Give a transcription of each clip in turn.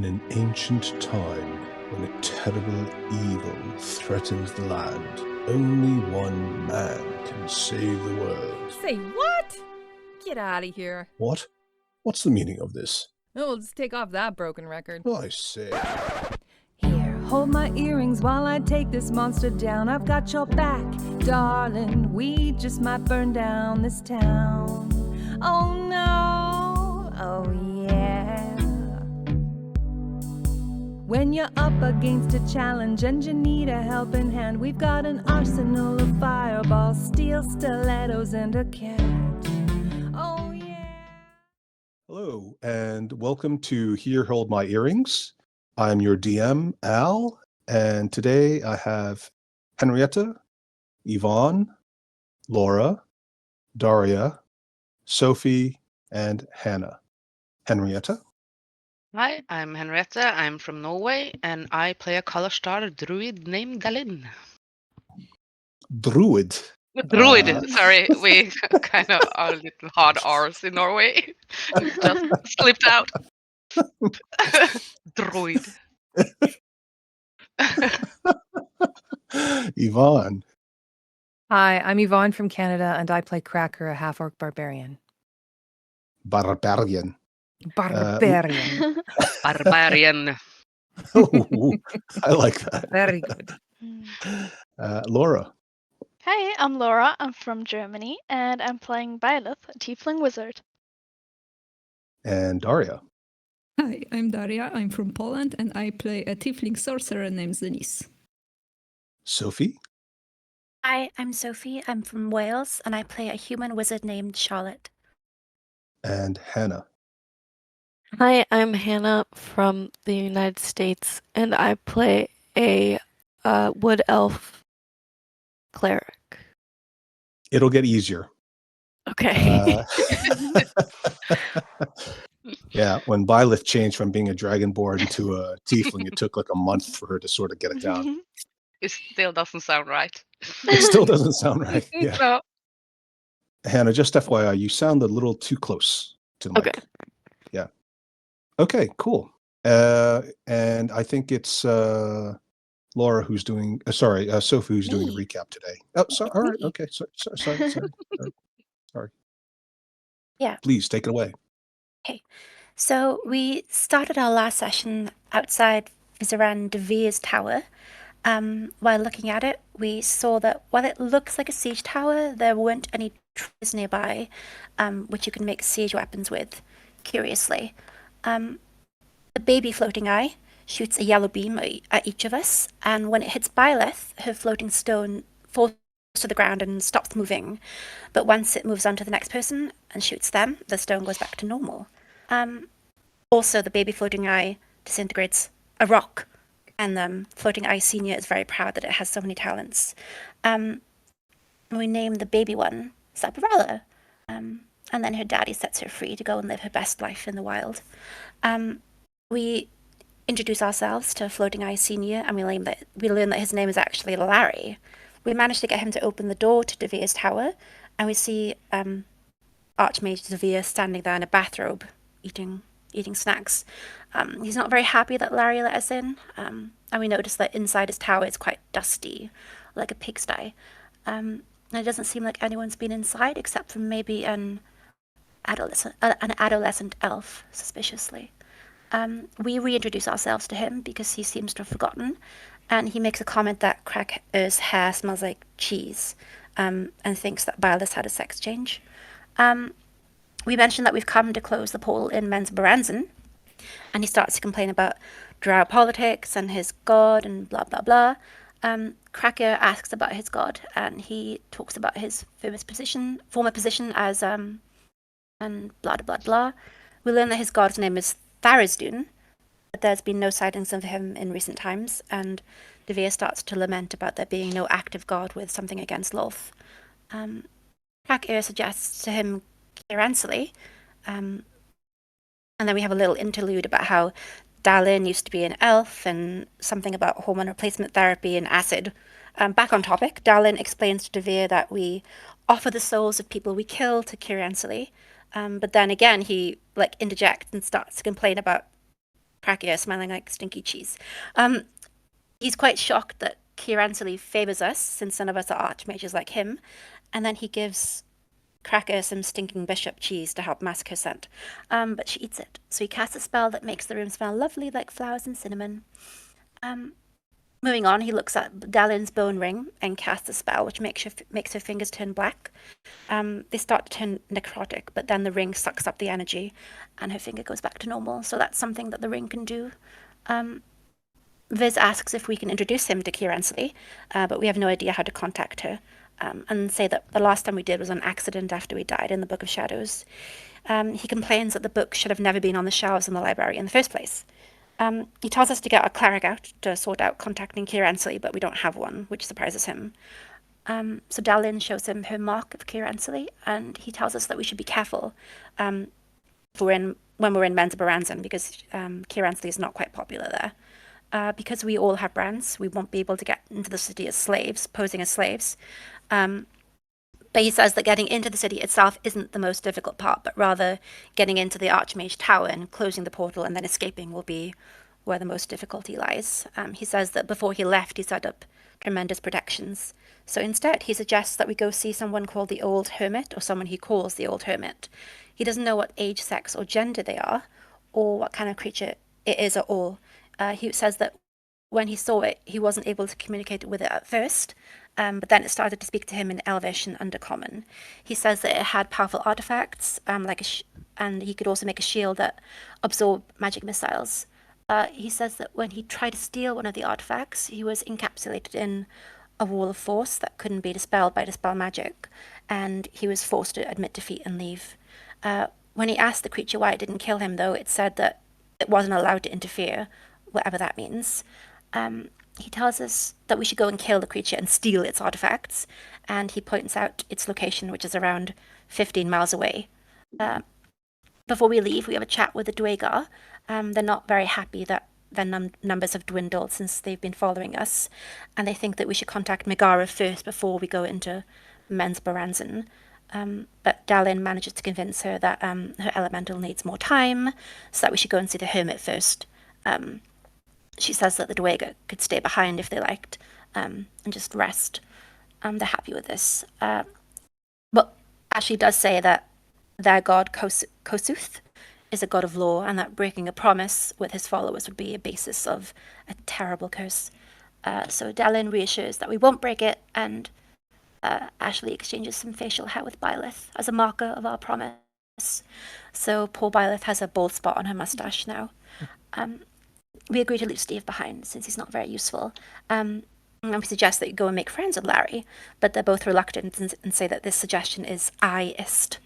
In an ancient time, when a terrible evil threatens the land, only one man can save the world. Say what? Get out of here. What? What's the meaning of this? Oh, we'll just take off that broken record. I say. Here, hold my earrings while I take this monster down. I've got your back, darling. We just might burn down this town. Oh no, oh yeah. When you're up against a challenge and you need a helping hand, we've got an arsenal of fireballs, steel stilettos, and a cat. Oh yeah. Hello, and welcome to Here Hold My Earrings. I'm your DM, Al, and today I have Henrietta, Yvonne, Laura, Daria, Sophie, and Hannah. Henrietta? Hi, I'm Henrietta. I'm from Norway, and I play a color star druid named Dalin. Druid. Druid, sorry, we kind of are little hard R's in Norway. Just slipped out. Druid. Yvonne. Hi, I'm Yvonne from Canada, and I play Cracker, a half-orc barbarian. Barbarian. Barbarian. Barbarian. Oh, I like that. Very good. Laura. Hi, I'm Laura. I'm from Germany, and I'm playing Byleth, a tiefling wizard. And Daria. Hi, I'm Daria. I'm from Poland, and I play a tiefling sorcerer named Denise. Sophie. Hi, I'm Sophie. I'm from Wales, and I play a human wizard named Charlotte. And Hannah. Hi, I'm Hannah from the United States, and I play a wood elf cleric. It'll get easier. Okay. Yeah, when Byleth changed from being a dragonborn to a tiefling, it took like a month for her to sort of get it down. It still doesn't sound right. It still doesn't sound right. Yeah. No. Hannah, just FYI, you sound a little too close to the mic. Okay. Yeah. Okay, cool. And I think it's Laura who's doing, Sophie who's doing the recap today. Oh, sorry. All right. Okay. Sorry. Yeah. Please take it away. So we started our last session outside Vizaran Devir's tower. While looking at it, we saw that while it looks like a siege tower, there weren't any trees nearby, which you can make siege weapons with, curiously. The baby floating eye shoots a yellow beam at each of us, and when it hits Byleth, her floating stone falls to the ground and stops moving. But once it moves on to the next person and shoots them, the stone goes back to normal. Also, the baby floating eye disintegrates a rock, and the floating eye senior is very proud that it has so many talents. We name the baby one Zabarella, and then her daddy sets her free to go and live her best life in the wild. We introduce ourselves to Floating Eye Senior, and we learn that his name is actually Larry. We manage to get him to open the door to Devir's tower, and we see Archmage Devir standing there in a bathrobe, eating snacks. He's not very happy that Larry let us in, and we notice that inside his tower it's quite dusty, like a pigsty. And it doesn't seem like anyone's been inside except for maybe an adolescent elf, suspiciously. We reintroduce ourselves to him because he seems to have forgotten, and he makes a comment that Cracker's hair smells like cheese, and thinks that Byleth had a sex change. We mention that we've come to close the poll in Men's Baranzan, and he starts to complain about drow politics and his god and blah, blah, blah. Cracker asks about his god, and he talks about his former position as, and blah, blah, blah. We learn that his god's name is Tharizdun, but there's been no sightings of him in recent times, and Devir starts to lament about there being no active god with something against Lolth. Cracker suggests to him Kiransely, and then we have a little interlude about how Dalin used to be an elf and something about hormone replacement therapy and acid. Back on topic, Dalin explains to Devir that we offer the souls of people we kill to Kiransely, but then again he interjects and starts to complain about Krakia, smelling like stinky cheese. He's quite shocked that Kiransili favors us, since none of us are archmages like him, and then he gives Krakia some stinking bishop cheese to help mask her scent. But she eats it, so he casts a spell that makes the room smell lovely like flowers and cinnamon. Moving on, he looks at Dalin's bone ring and casts a spell which makes her fingers turn black. They start to turn necrotic, but then the ring sucks up the energy and her finger goes back to normal. So that's something that the ring can do. Viz asks if we can introduce him to Kiransili, but we have no idea how to contact her. And say that the last time we did was an accident after we died in the Book of Shadows. He complains that the book should have never been on the shelves in the library in the first place. He tells us to get a cleric out to sort out contacting Kiransili, but we don't have one, which surprises him. So Dalin shows him her mark of Kiransili, and he tells us that we should be careful when we're in Menza Baranzan, because Kiransili is not quite popular there. Because we all have brands, we won't be able to get into the city as slaves, posing as slaves. But he says that getting into the city itself isn't the most difficult part, but rather getting into the Archmage Tower and closing the portal and then escaping will be where the most difficulty lies. He says that before he left, he set up tremendous protections. So instead, he suggests that we go see someone called the Old Hermit, or someone he calls the Old Hermit. He doesn't know what age, sex, or gender they are, or what kind of creature it is at all. He says that when he saw it, he wasn't able to communicate with it at first, but then it started to speak to him in Elvish and Undercommon. He says that it had powerful artifacts, and he could also make a shield that absorbed magic missiles. He says that when he tried to steal one of the artifacts, he was encapsulated in a wall of force that couldn't be dispelled by dispel magic, and he was forced to admit defeat and leave. When he asked the creature why it didn't kill him, though, it said that it wasn't allowed to interfere, whatever that means. He tells us that we should go and kill the creature and steal its artifacts, and he points out its location, which is around 15 miles away. Before we leave, we have a chat with the Dwagar. They're not very happy that their numbers have dwindled since they've been following us, and they think that we should contact Megara first before we go into Menza Baranzan. But Dalin manages to convince her that her elemental needs more time, so that we should go and see the hermit first. She says that the Dwager could stay behind if they liked, and just rest. They're happy with this. But Ashley does say that their god Kosuth is a god of law, and that breaking a promise with his followers would be a basis of a terrible curse. So Dalin reassures that we won't break it, and Ashley exchanges some facial hair with Byleth as a marker of our promise. So poor Byleth has a bald spot on her mustache now. We agree to leave Steve behind, since he's not very useful. And we suggest that you go and make friends with Larry, but they're both reluctant and say that this suggestion is I-ist.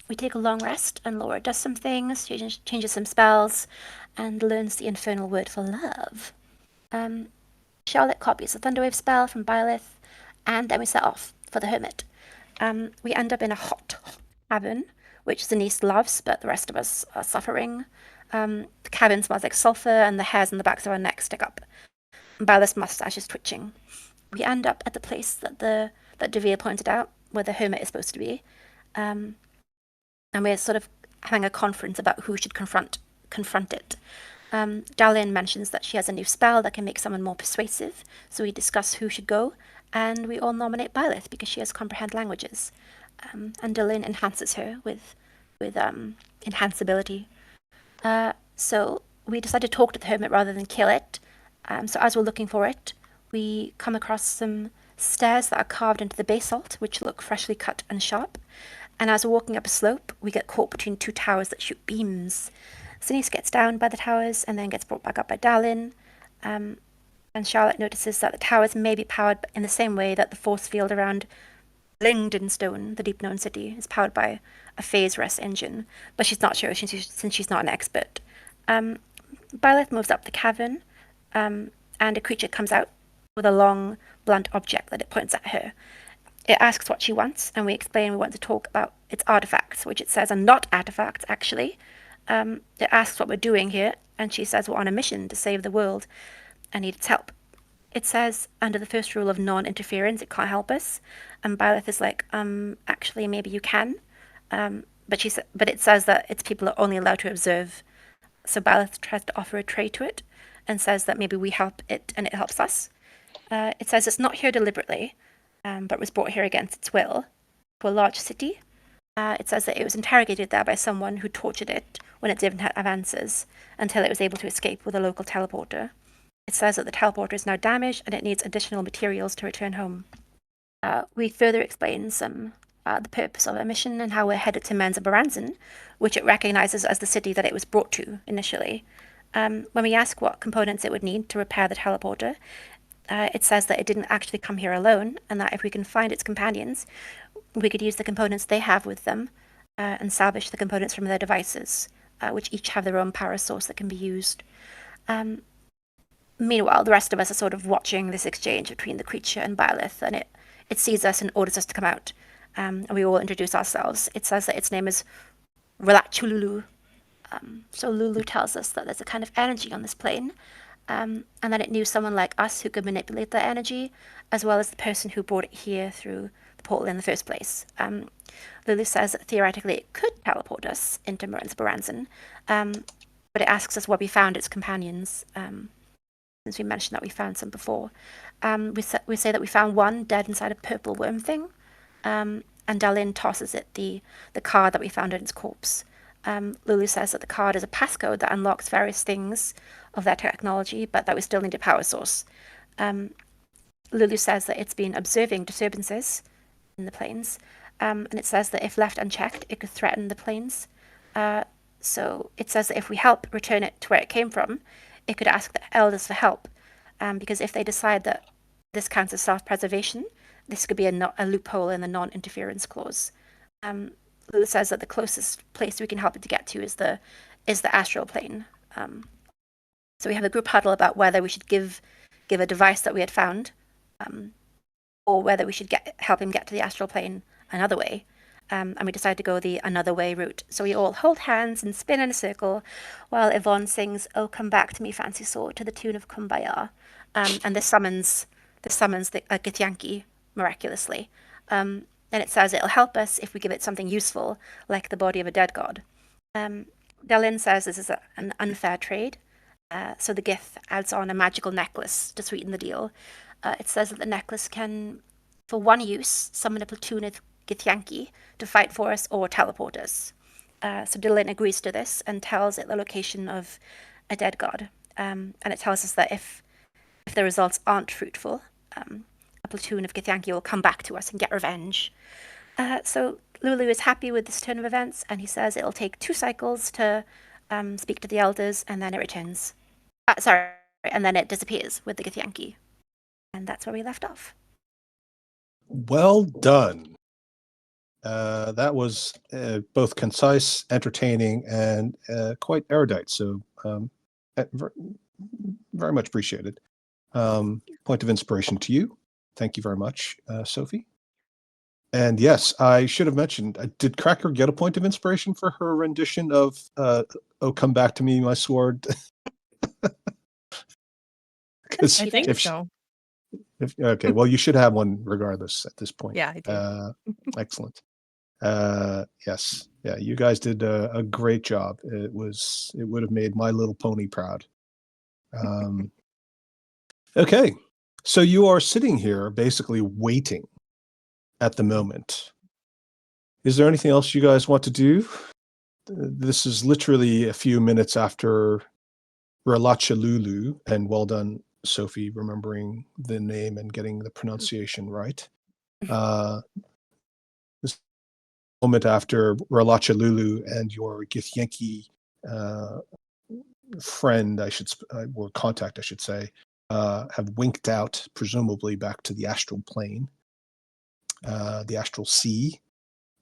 We take a long rest, and Laura does some things, changes some spells, and learns the infernal word for love. Charlotte copies the Thunderwave spell from Byleth, and then we set off for the hermit. We end up in a hot cabin, which Zenise loves, but the rest of us are suffering. The cabin smells like sulfur, and the hairs on the backs of our necks stick up. Byleth's mustache is twitching. We end up at the place that Devere pointed out, where the hermit is supposed to be. And we're sort of having a conference about who should confront it. Dalin mentions that she has a new spell that can make someone more persuasive, so we discuss who should go, and we all nominate Byleth because she has comprehend languages. And Dalin enhances her with enhanceability. So we decide to talk to the hermit rather than kill it. So as we're looking for it, we come across some stairs that are carved into the basalt, which look freshly cut and sharp. And as we're walking up a slope, we get caught between two towers that shoot beams. Zenise gets down by the towers and then gets brought back up by Dalin. And Charlotte notices that the towers may be powered in the same way that the force field around Lingdenstone, the deep-known city, is powered by a phase rest engine, but she's not sure since she's not an expert. Byleth moves up the cavern, and a creature comes out with a long, blunt object that it points at her. It asks what she wants, and we explain we want to talk about its artifacts, which it says are not artifacts, actually. It asks what we're doing here, and she says we're on a mission to save the world and need its help. It says, under the first rule of non-interference, it can't help us. And Byleth is like, actually, maybe you can. But it says that its people are only allowed to observe So Byleth tries to offer a trade to it and says that maybe we help it and it helps us. It says it's not here deliberately, but was brought here against its will to a large city. It says that it was interrogated there by someone who tortured it when it didn't have answers until it was able to escape with a local teleporter. It says that the teleporter is now damaged and it needs additional materials to return home. We further explain the purpose of our mission and how we're headed to Menza Baranzan, which it recognizes as the city that it was brought to initially. When we ask what components it would need to repair the teleporter, it says that it didn't actually come here alone, and that if we can find its companions, we could use the components they have with them and salvage the components from their devices, which each have their own power source that can be used. Meanwhile, the rest of us are sort of watching this exchange between the creature and Byleth, and it sees us and orders us to come out. And we all introduce ourselves. It says that its name is Relachululu. So Lulu tells us that there's a kind of energy on this plane, and that it knew someone like us who could manipulate that energy, as well as the person who brought it here through the portal in the first place. Lulu says that theoretically it could teleport us into Menza Baranzan, but it asks us where we found its companions, since we mentioned that we found some before. We say that we found one dead inside a purple worm thing, and Dalin tosses it the card that we found in its corpse. Lulu says that the card is a passcode that unlocks various things of their technology, but that we still need a power source. Lulu says that it's been observing disturbances in the planes, and it says that if left unchecked, it could threaten the planes. So it says that if we help return it to where it came from, it could ask the elders for help, because if they decide that this counts as self-preservation, this could be a loophole in the non-interference clause. Lulu says that the closest place we can help it to get to is the astral plane. So we have a group huddle about whether we should give a device that we had found, or whether we should help him get to the astral plane another way. And we decide to go the another way route. So we all hold hands and spin in a circle while Yvonne sings "Oh Come Back to Me, Fancy Sword" to the tune of Kumbaya. And this summons the Githyanki miraculously. And it says it'll help us if we give it something useful, like the body of a dead god. Dalin says this is an unfair trade, so the Gith adds on a magical necklace to sweeten the deal. It says that the necklace can, for one use, summon a platoon of Githyanki to fight for us or teleport us. So Dalin agrees to this and tells it the location of a dead god. And it tells us that if the results aren't fruitful, a platoon of Githyanki will come back to us and get revenge. So Lulu is happy with this turn of events, and he says it'll take 2 cycles to speak to the elders, and then it returns. And then it disappears with the Githyanki. And that's where we left off. Well done. That was both concise, entertaining, and quite erudite. So very much appreciated. Point of inspiration to you. Thank you very much, Sophie. And yes, I should have mentioned, did Cracker get a point of inspiration for her rendition of "Oh Come Back to Me, My Sword"? I think so. Okay, well, you should have one regardless at this point. Yeah, I do. Excellent. Yes, yeah, you guys did a great job. It would have made My Little Pony proud. Okay, so you are sitting here basically waiting at the moment. Is there anything else you guys want to do? This is literally a few minutes after Relachululu, and well done, Sophie, remembering the name and getting the pronunciation right. This moment after Relachululu and your Githyanki friend, or contact, I should say, have winked out, presumably back to the astral plane, the astral sea.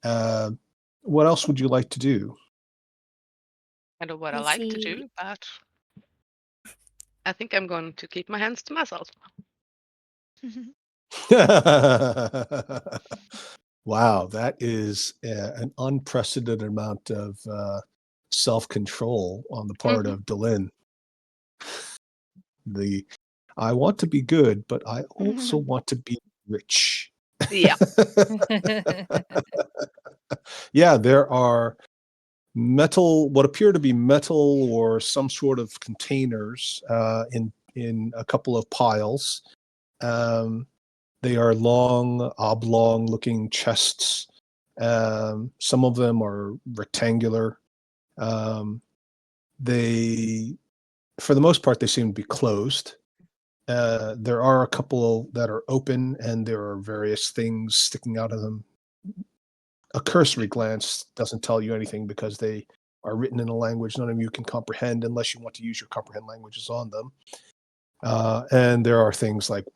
What else would you like to do? I know what I We'll like to see. do, but I think I'm going to keep my hands to myself. Wow, that is an unprecedented amount of self-control on the part of Dalin. I want to be good, but I also want to be rich. Yeah. Yeah, there are metal, what appear to be metal or some sort of containers in a couple of piles. They are long, oblong-looking chests. Some of them are rectangular. They, for the most part, they seem to be closed. There are a couple that are open, and there are various things sticking out of them. A cursory glance doesn't tell you anything because they are written in a language none of you can comprehend unless you want to use your comprehend languages on them. And there are things like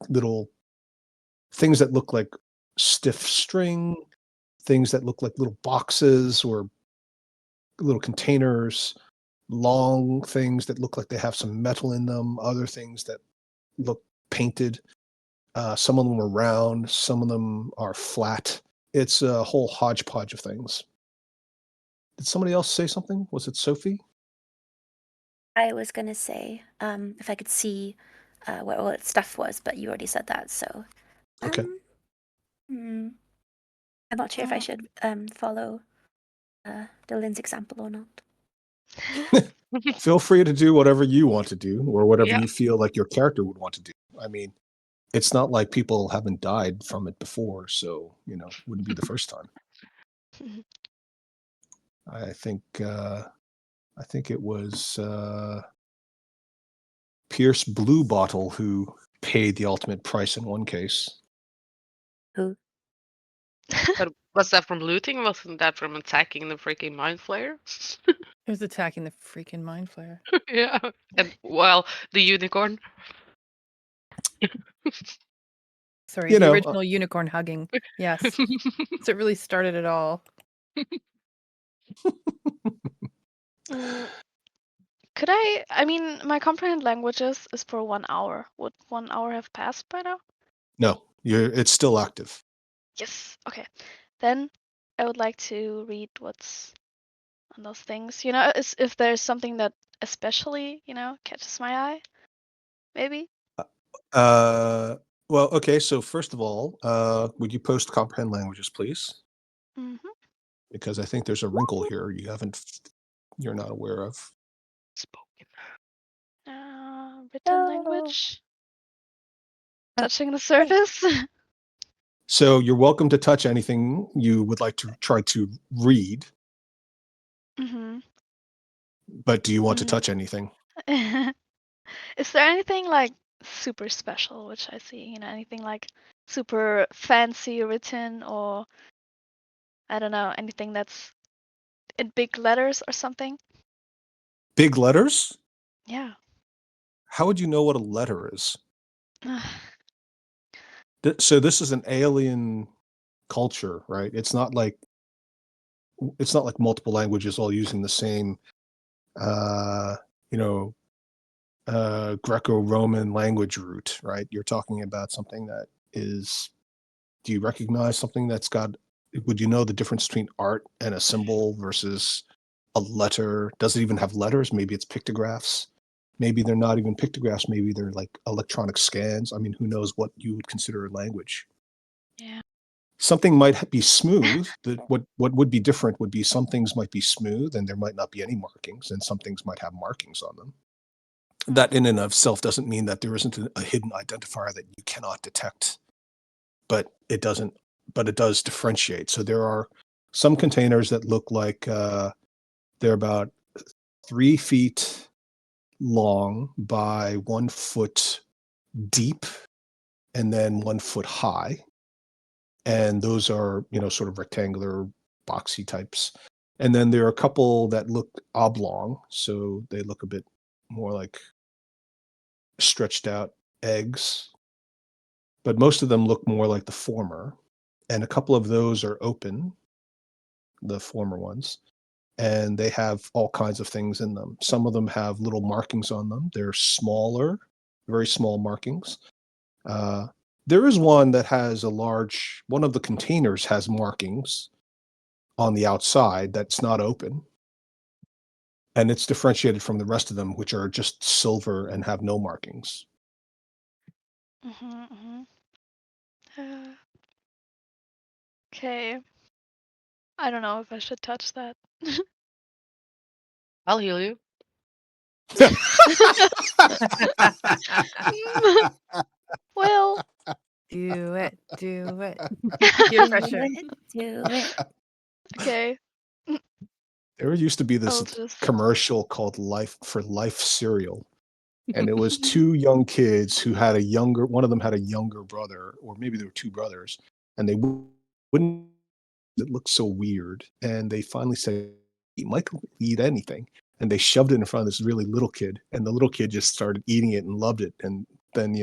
little things that look like stiff string, things that look like little boxes or little containers, long things that look like they have some metal in them, other things that look painted. Some of them are round, some of them are flat. It's a whole hodgepodge of things. Did somebody else say something? Was it Sophie? I was going to say if I could see what all its stuff was, but you already said that, so. Okay. I'm not sure if I should follow Dylan's example or not. Feel free to do whatever you want to do or whatever Yeah. you feel like your character would want to do. I mean, it's not like people haven't died from it before, so, you know, it wouldn't be the first time. I think it was Pierce Bluebottle who paid the ultimate price in one case. Who? But was that from looting? Wasn't that from attacking the freaking mind flayer? Who's attacking the freaking mind flayer? Yeah. And well, the unicorn. Sorry, You the know, original unicorn hugging. Yes. So it really started it all. Could I mean, my comprehend languages is for 1 hour. Would 1 hour have passed by now? No, it's still active. Yes. Okay. Then I would like to read what's on those things. You know, if there's something that especially, you know, catches my eye, maybe. Well, okay, so first of all, would you post comprehend languages, please? Mm-hmm. Because I think there's a wrinkle here you're not aware of. Spoken. Written No. language. Touching the surface. So you're welcome to touch anything you would like to try to read, Mm-hmm. but do you want to touch anything? Is there anything like super special which I see? You know, anything like super fancy written, or I don't know, anything that's in big letters or something? Big letters? Yeah. How would you know what a letter is? So this is an alien culture, right? It's not like multiple languages all using the same you know, Greco-Roman language root, right? You're talking about something that is, do you recognize something that's got, would you know the difference between art and a symbol versus a letter? Does it even have letters? Maybe it's pictographs. Maybe they're not even pictographs. Maybe they're like electronic scans. I mean, who knows what you would consider a language? Yeah. Something might be smooth. What would be different would be some things might be smooth and there might not be any markings, and some things might have markings on them. That in and of itself doesn't mean that there isn't a hidden identifier that you cannot detect, but it does differentiate. So there are some containers that look like they're about 3 feet long by 1 foot deep and then 1 foot high. And those are, you know, sort of rectangular, boxy types. And then there are a couple that look oblong, so they look a bit more like stretched out eggs. But most of them look more like the former. And a couple of those are open, the former ones, and they have all kinds of things in them. Some of them have little markings on them. They're smaller, very small markings. There is one that has one of the containers has markings on the outside that's not open. And it's differentiated from the rest of them, which are just silver and have no markings. Okay. I don't know if I should touch that. I'll heal you. Well, Do it. Do it. Do Peer pressure. it. Do it. okay. There used to be this I'll just. commercial called Life for Life cereal. And it was two young kids who had one of them had a younger brother, or maybe there were two brothers, and they wouldn't, it looked so weird. And they finally said, Michael can eat anything. And they shoved it in front of this really little kid, and the little kid just started eating it and loved it. And then,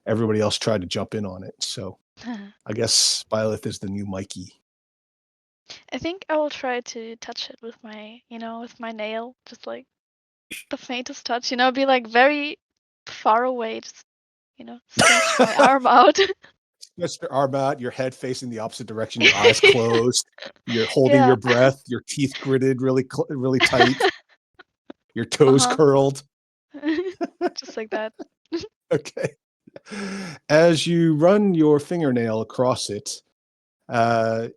everybody else tried to jump in on it. So I guess Byleth is the new Mikey. I think I will try to touch it with my, with my nail, just like the faintest touch, be like very far away, just, stretch my arm out. Stretch your arm out, your head facing the opposite direction, your eyes closed, you're holding Yeah. your breath, your teeth gritted really tight, your toes Uh-huh. curled. Just like that. Okay. As you run your fingernail across it, the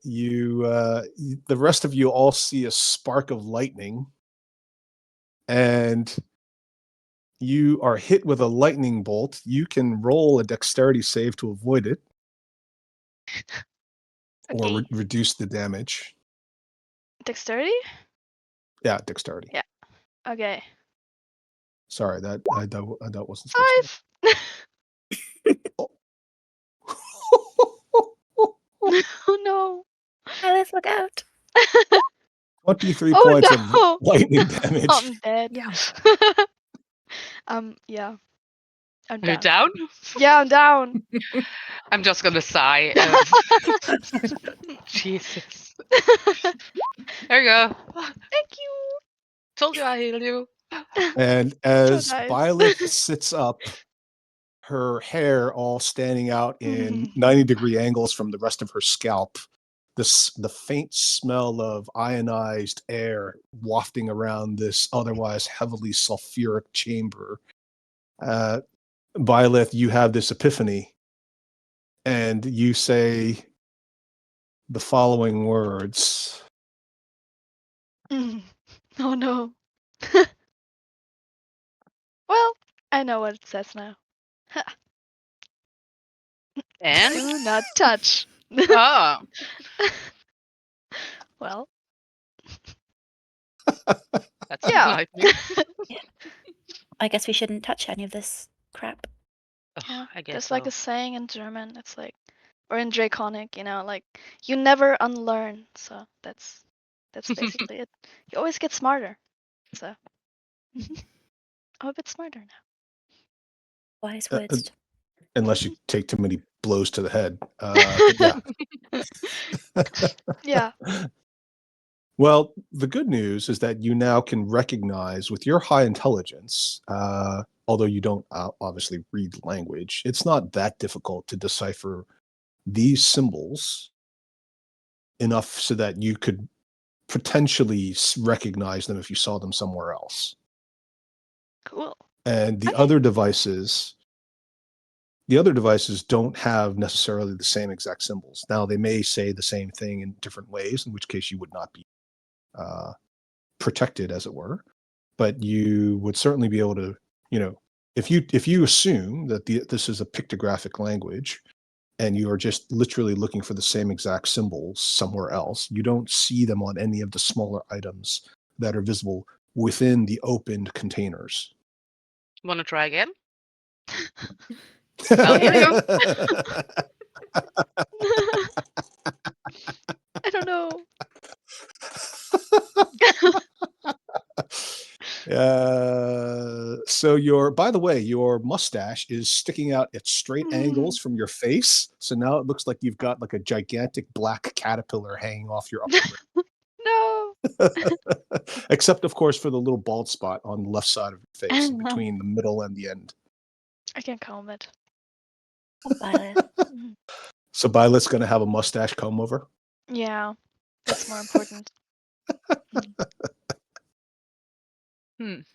rest of you all see a spark of lightning, and you are hit with a lightning bolt. You can roll a dexterity save to avoid it, or Okay. reduce the damage. Dexterity? Yeah, dexterity. Yeah. Okay. Sorry, that wasn't supposed 5. Oh no. Byleth, look out. 23 Oh, points no. of lightning damage. I'm dead. Yeah. Yeah. I'm Are you down. down? Yeah, I'm down. I'm just gonna sigh. Jesus. There you go. Thank you. Told you I healed you. And as nice. Byleth sits up, her hair all standing out in 90-degree angles from the rest of her scalp, the faint smell of ionized air wafting around this otherwise heavily sulfuric chamber. Byleth, you have this epiphany, and you say the following words. Oh no. Well, I know what it says now. And? Do not touch. Oh. Well, That's Yeah. enlightening. I guess we shouldn't touch any of this crap. yeah. I guess There's like so. a saying in German. It's like, or in Draconic, like you never unlearn. So that's basically it. You always get smarter. So I'm a bit smarter now. Wise words. Unless you take too many blows to the head. But yeah. Yeah. Well, the good news is that you now can recognize with your high intelligence, although you don't obviously read language, it's not that difficult to decipher these symbols enough so that you could potentially recognize them if you saw them somewhere else. Cool. And the Okay. other devices don't have necessarily the same exact symbols. Now, they may say the same thing in different ways, in which case you would not be protected, as it were. But you would certainly be able to, if you assume that this is a pictographic language, and you are just literally looking for the same exact symbols somewhere else, you don't see them on any of the smaller items that are visible within the opened containers. Wanna try again? Oh, here we go. I don't know. So by the way, your mustache is sticking out at straight angles from your face. So now it looks like you've got like a gigantic black caterpillar hanging off your upper lip. No. Except, of course, for the little bald spot on the left side of your face, between the middle and the end. I can comb it. Byleth. So Byleth's going to have a mustache comb over. Yeah, that's more important.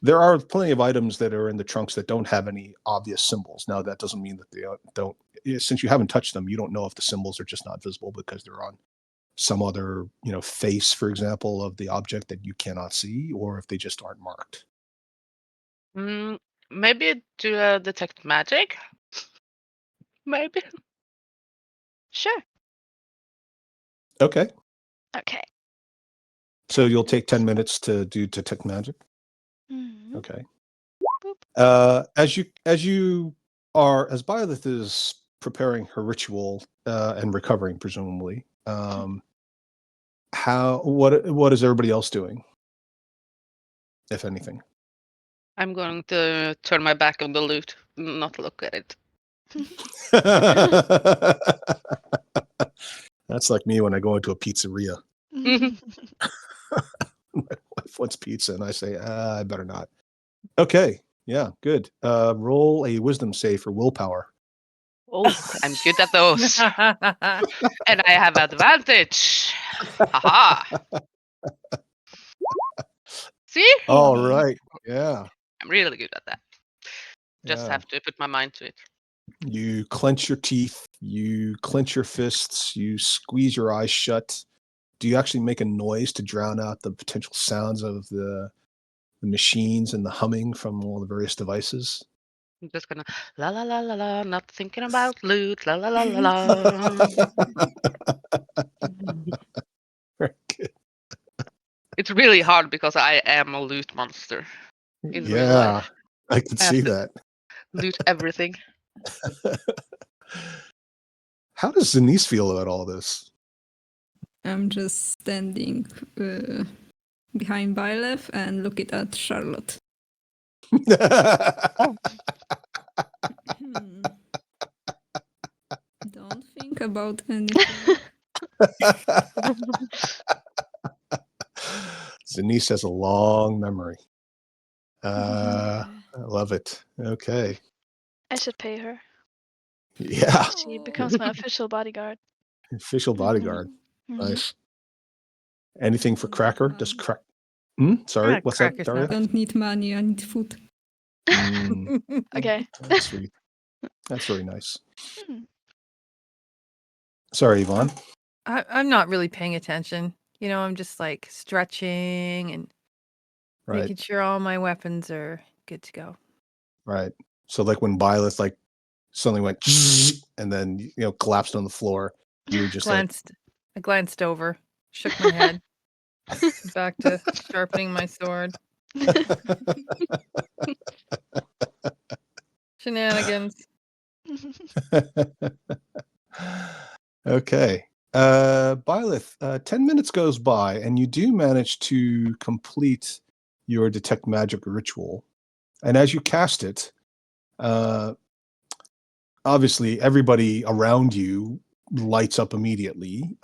There are plenty of items that are in the trunks that don't have any obvious symbols. Now, that doesn't mean that they don't. Since you haven't touched them, you don't know if the symbols are just not visible because they're on some other, face, for example, of the object that you cannot see, or if they just aren't marked. Maybe do detect magic. Maybe. Sure. Okay. Okay. So you'll take 10 minutes to do detect magic. Mhm. Okay. Boop. As Byleth is preparing her ritual and recovering, presumably, what is everybody else doing, if anything? I'm going to turn my back on the loot, not look at it. That's like me when I go into a pizzeria. Mhm. My wife wants pizza, and I say, I better not. Okay. Yeah, good. Roll a wisdom save for willpower. Oh, I'm good at those. And I have advantage. Haha. See? All right. Yeah. I'm really good at that. Just Yeah. have to put my mind to it. You clench your teeth, you clench your fists, you squeeze your eyes shut. Do you actually make a noise to drown out the potential sounds of the machines and the humming from all the various devices? I'm just gonna la la la la la, not thinking about loot, la la la la la. Very good. It's really hard because I am a loot monster in real Yeah, life. I can I have see to that. loot everything. How does Denise feel about all this? I'm just standing behind Byleth and looking at Charlotte. Hmm. Don't think about anything. Denise has a long memory. I Yeah. love it. Okay. I should pay her. Yeah. She becomes my official bodyguard. Official bodyguard. Mhm. Nice. Anything for Don't need Cracker? Does money. Crack? Sorry, Yeah, what's that, Cracker's Daria? not- Don't need money, I need food. Okay. That's sweet. That's very nice. Hmm. Sorry, Yvonne. I'm not really paying attention. I'm just like stretching and Right, making sure all my weapons are good to go. right. So like when Byleth suddenly went and then collapsed on the floor, you were just I glanced over, shook my head, back to sharpening my sword. Shenanigans. Okay. Byleth, 10 minutes goes by and you do manage to complete your detect magic ritual. And as you cast it, obviously everybody around you lights up immediately.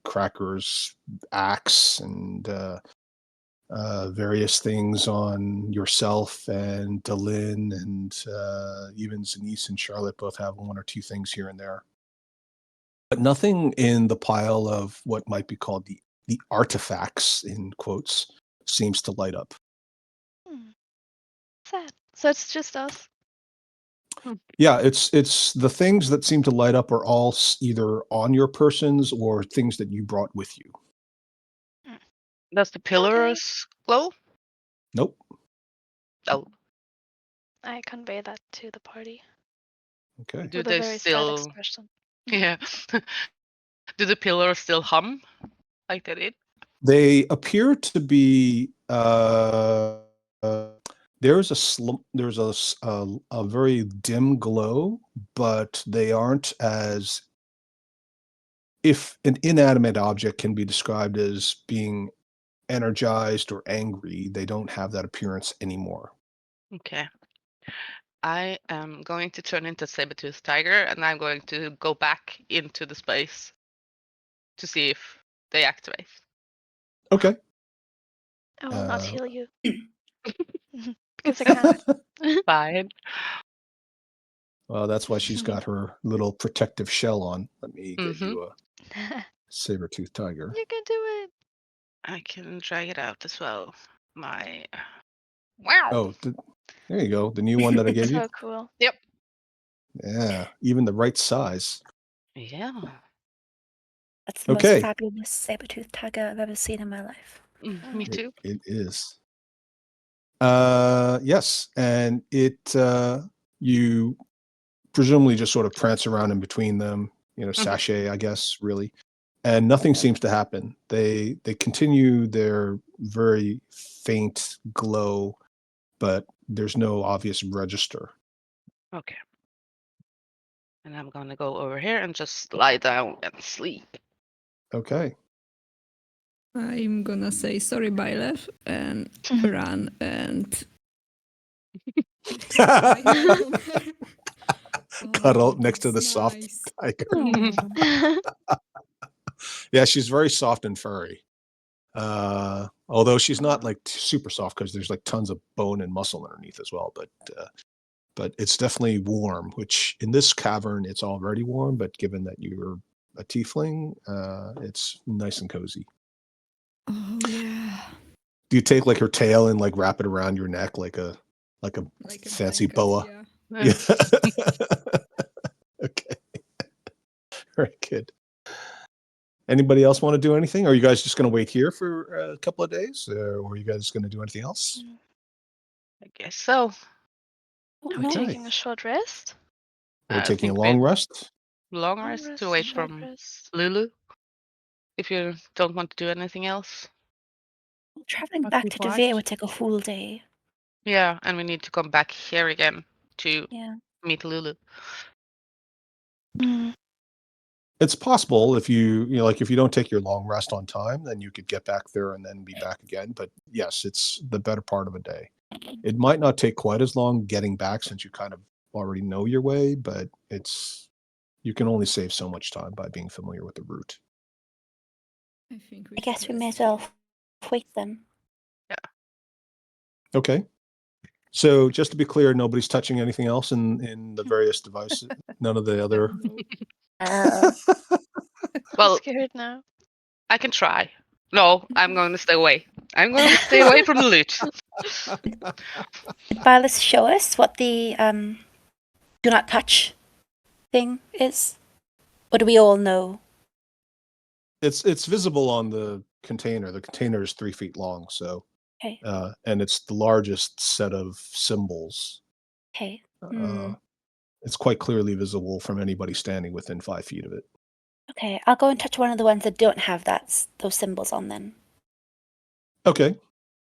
Cracker's axe and various things on yourself and Delin and even Zenise and Charlotte both have one or two things here and there. But nothing in the pile of what might be called the artifacts, in quotes, seems to light up. Sad. So it's just us. Yeah, it's the things that seem to light up are all either on your persons or things that you brought with you. Does the pillars glow? Nope. Oh, I convey that to the party Okay. do with a they very sad still? expression. Yeah. Do the pillars still hum like they did? They appear to be there's a very dim glow, but they aren't as, if an inanimate object can be described as being energized or angry, they don't have that appearance anymore. Okay. I am going to turn into Saber-Tooth Tiger and I'm going to go back into the space to see if they activate. Okay. I will not Uh, heal you. Because I can't. Fine. Well, that's why she's got her little protective shell on. Let me get Mhm. you a saber-tooth tiger. You can do it. I can drag it out as well. My wow. Oh, there you go. The new one that I gave you. So cool. Yep. Yeah, even the right size. Yeah. That's the most Okay. fabulous saber-toothed tiger I've ever seen in my life. Me too. It is. Yes, and you presumably just sort of prance around in between them, sashay, I guess, really, and nothing seems to happen. They continue their very faint glow, but there's no obvious register. Okay. And I'm gonna go over here and just lie down and sleep. Okay. I'm gonna say sorry, Byleth, and run and Cuddle Oh, next to the that's soft nice. tiger. Oh. Yeah, she's very soft and furry. Although she's not like super soft because there's like tons of bone and muscle underneath as well. But it's definitely warm. Which in this cavern it's already warm. But given that you're a tiefling, it's nice and cozy. Oh yeah. Do you take like her tail and like wrap it around your neck like a Like a fancy blanket, boa? yeah. Yeah. Okay. Very good. Anybody else want to do anything? Or are you guys just going to wait here for a couple of days? Or are you guys going to do anything else? I guess so. Are we Okay. taking a short rest? We're I taking a think long we- rest. Long Long rest rest, to wait short from rest. Lulu. If you don't want to do anything else. Traveling I'll back keep to Devere watch. would take a whole day. Yeah, and we need to come back here again to Yeah. meet Lulu. Mm. It's possible if like if you don't take your long rest on time, then you could get back there and then be back again. But yes, it's the better part of a day. It might not take quite as long getting back since you kind of already know your way, but you can only save so much time by being familiar with the route. I think I guess should we may rest as well here. wait then. Okay. So just to be clear, nobody's touching anything else in the various devices. None of the other. Well, Scared now. I can try. No, I'm going to stay away. I'm going to stay away from the loot. Byleth, show us what the do not touch thing is. Or do we all know? It's visible on the container. The container is 3 feet long, so Okay. and it's the largest set of symbols. Okay. It's quite clearly visible from anybody standing within 5 feet of it. Okay. I'll go and touch one of the ones that don't have those symbols on them. Okay.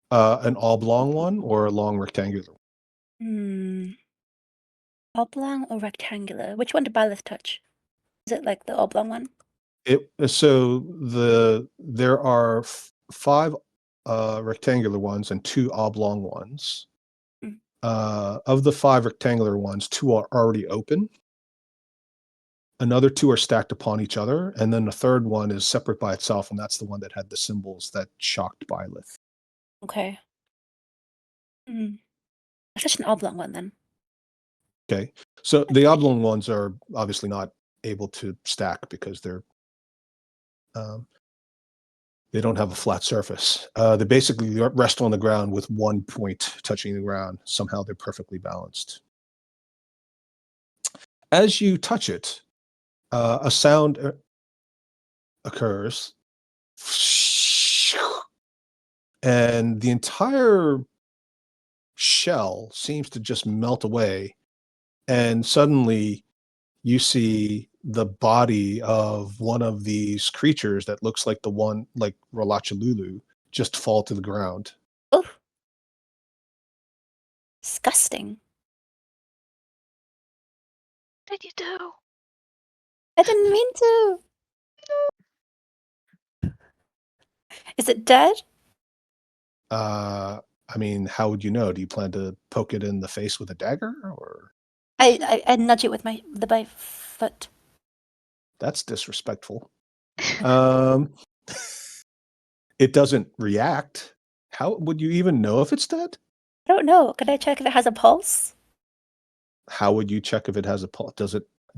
An oblong one or a long rectangular? Oblong or rectangular? Which one did Byleth touch? Is it like the oblong one? There are 5 rectangular ones and 2 oblong ones. Of the 5 rectangular ones, 2 are already open. Another 2 are stacked upon each other, and then the third one is separate by itself, and that's the one that had the symbols that shocked Byleth. Okay. I'll touch an oblong one then. Okay, so the oblong ones are obviously not able to stack because they don't have a flat surface. They basically rest on the ground with one point touching the ground. Somehow they're perfectly balanced. As you touch it, a sound occurs, and the entire shell seems to just melt away, and suddenly you see the body of one of these creatures that looks like the one like Rolachalulu just fall to the ground. Oh. Disgusting. What did you do? I didn't mean to. Is it dead? I mean, how would you know? Do you plan to poke it in the face with a dagger, or I nudge it with my foot. that's disrespectful? It doesn't react. How would you even know if it's dead? I don't know. Could I check if it has a pulse? How would you check if it has a pulse?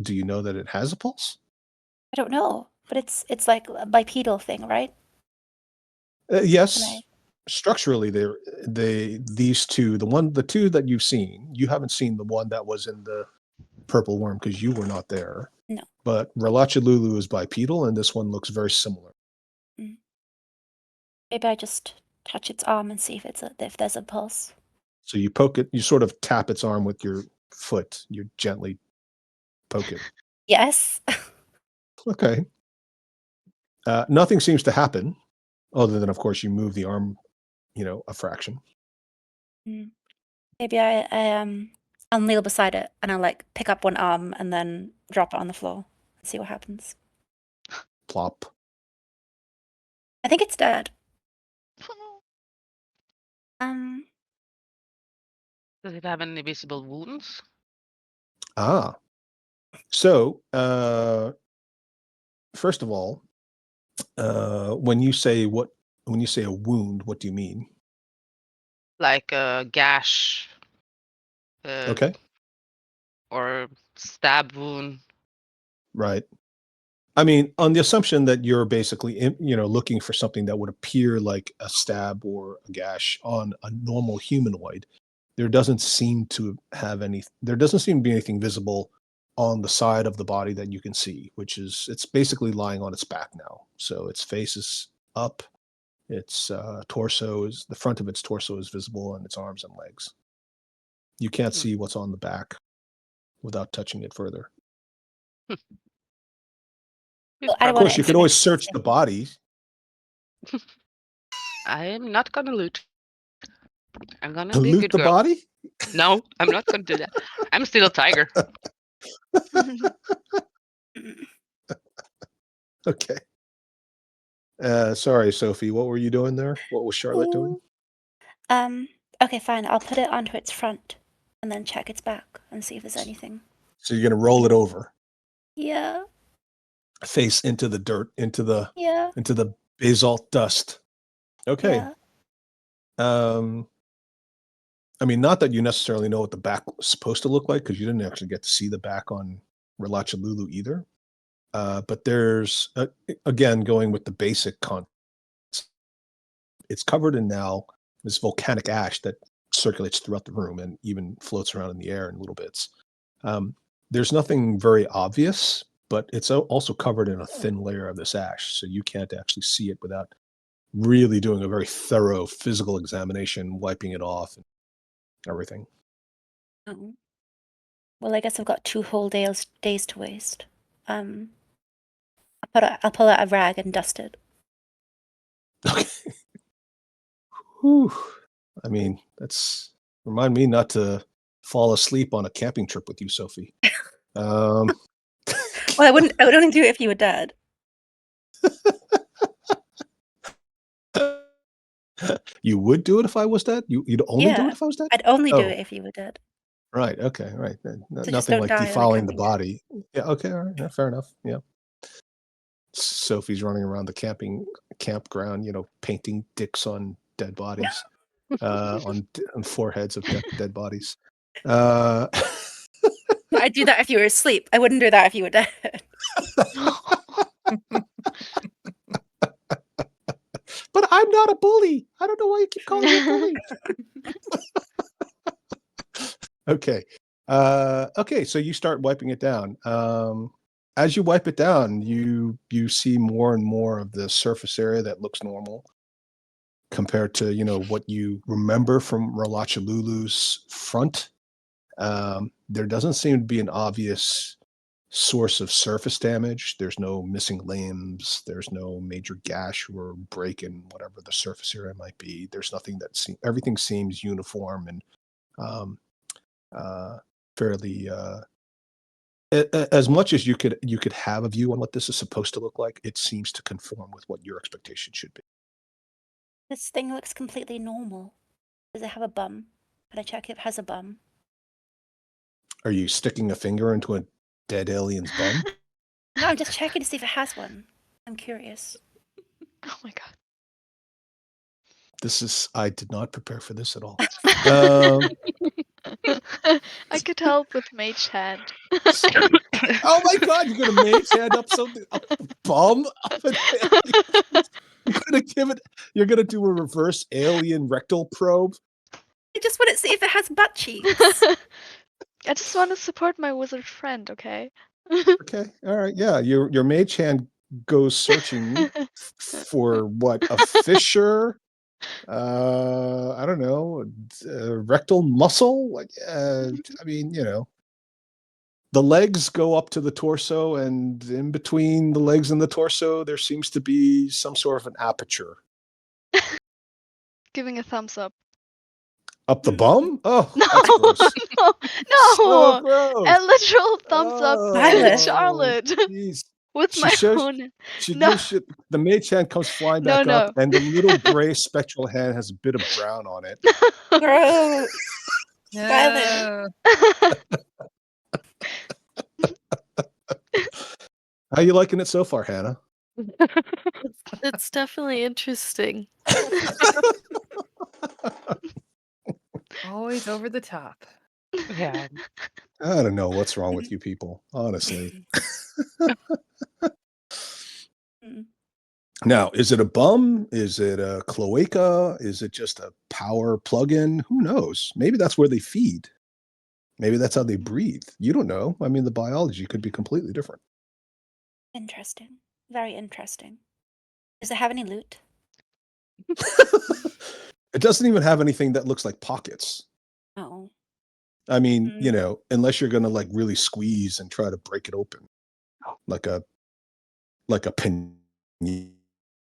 Do you know that it has a pulse? I don't know, but it's like a bipedal thing, right? Yes. Can I- Structurally, these two, the 2 that you've seen, you haven't seen the one that was in the purple worm because you were not there. No. But Relachilulu is bipedal, and this one looks very similar. Maybe I just touch its arm and see if there's a pulse. So you poke it, you sort of tap its arm with your foot. You gently poke it. Yes. Okay. Nothing seems to happen, other than, of course, you move the arm, a fraction. Maybe I'll kneel beside it and I'll like pick up one arm and then drop it on the floor and see what happens. Plop. I think it's dead. Does it have any visible wounds? So, first of all, when you say a wound, what do you mean? Like a gash. Okay. Or stab wound. Right. I mean, on the assumption that you're basically, looking for something that would appear like a stab or a gash on a normal humanoid, there doesn't seem to be anything visible on the side of the body that you can see, which is, it's basically lying on its back now. So its face is up, its the front of its torso is visible, and its arms and legs. You can't see what's on the back without touching it further. Of course, you could always search the body. I am not gonna loot. I'm gonna be a Loot good the girl. body? No, I'm not gonna do that. I'm still a tiger. Okay. Sorry, Sophie. What were you doing there? What was Charlotte doing? Okay, fine. I'll put it onto its front and then check its back and see if there's anything. So you're gonna roll it over, Yeah. face into the dirt, into the Yeah. basalt dust. Okay. Yeah. I mean, not that you necessarily know what the back was supposed to look like, because you didn't actually get to see the back on Relachilulu either. But there's, again, going with the basic concept, it's covered in now this volcanic ash that circulates throughout the room and even floats around in the air in little bits. There's nothing very obvious, but it's also covered in a thin layer of this ash, so you can't actually see it without really doing a very thorough physical examination, wiping it off and everything. Oh. Well, I guess I've got 2 whole days to waste. I'll pull out a rag and dust it. Okay. Whew. I mean, remind me not to fall asleep on a camping trip with you, Sophie. Well, I would only do it if you were dead. You would do it if I was dead? You'd only do it if I was dead? I'd only do Oh. it if you were dead. Right. Okay. Right. just Nothing don't like die on a defiling the camping trip. body. Yeah. Okay. All right. Yeah, fair enough. Yeah. Sophie's running around the campground, painting dicks on dead bodies, on foreheads of dead bodies. I'd do that if you were asleep. I wouldn't do that if you were dead. But I'm not a bully. I don't know why you keep calling me a bully. Okay. Okay, so you start wiping it down. As you wipe it down, you see more and more of the surface area that looks normal compared to, what you remember from Relachilulu's front. There doesn't seem to be an obvious source of surface damage. There's no missing limbs. There's no major gash or break in whatever the surface area might be. There's nothing everything seems uniform and fairly as much as you could have a view on what this is supposed to look like, it seems to conform with what your expectation should be. This thing looks completely normal. Does it have a bum? Can I check if it has a bum? Are you sticking a finger into a dead alien's bum? No, I'm just checking to see if it has one. I'm curious. Oh my god. I did not prepare for this at all. I could help with Mage Hand. Oh my god, you're gonna mage hand up something, a bum of an alien. You're gonna do a reverse alien rectal probe. I just want to see if it has butt cheeks. I just want to support my wizard friend, okay? Okay. All right. Yeah. Your mage hand goes searching for what? A fissure? I don't know. Rectal muscle? Like, I mean, the legs go up to the torso, and in between the legs and the torso, there seems to be some sort of an aperture. Giving a thumbs up. Up the bum? Oh, No, that's gross. So no, gross. a literal thumbs up to Violet. Charlotte Jeez. with She my shows own. she No, gives shit. The mage hand comes flying no, back up, no. and the little gray spectral hand has a bit of brown on it. Gross. Violet. No. How you liking it so far, Hannah? It's definitely interesting. Always over the top. Yeah. I don't know what's wrong with you people, honestly. Mm. Now, is it a bum? Is it a cloaca? Is it just a power plug-in? Who knows? Maybe that's where they feed. Maybe that's how they breathe. You don't know. I mean, the biology could be completely different. Interesting. Very interesting. Does it have any loot? It doesn't even have anything that looks like pockets. Oh. I mean, Mm. unless you're gonna like really squeeze and try to break it open, like a pin.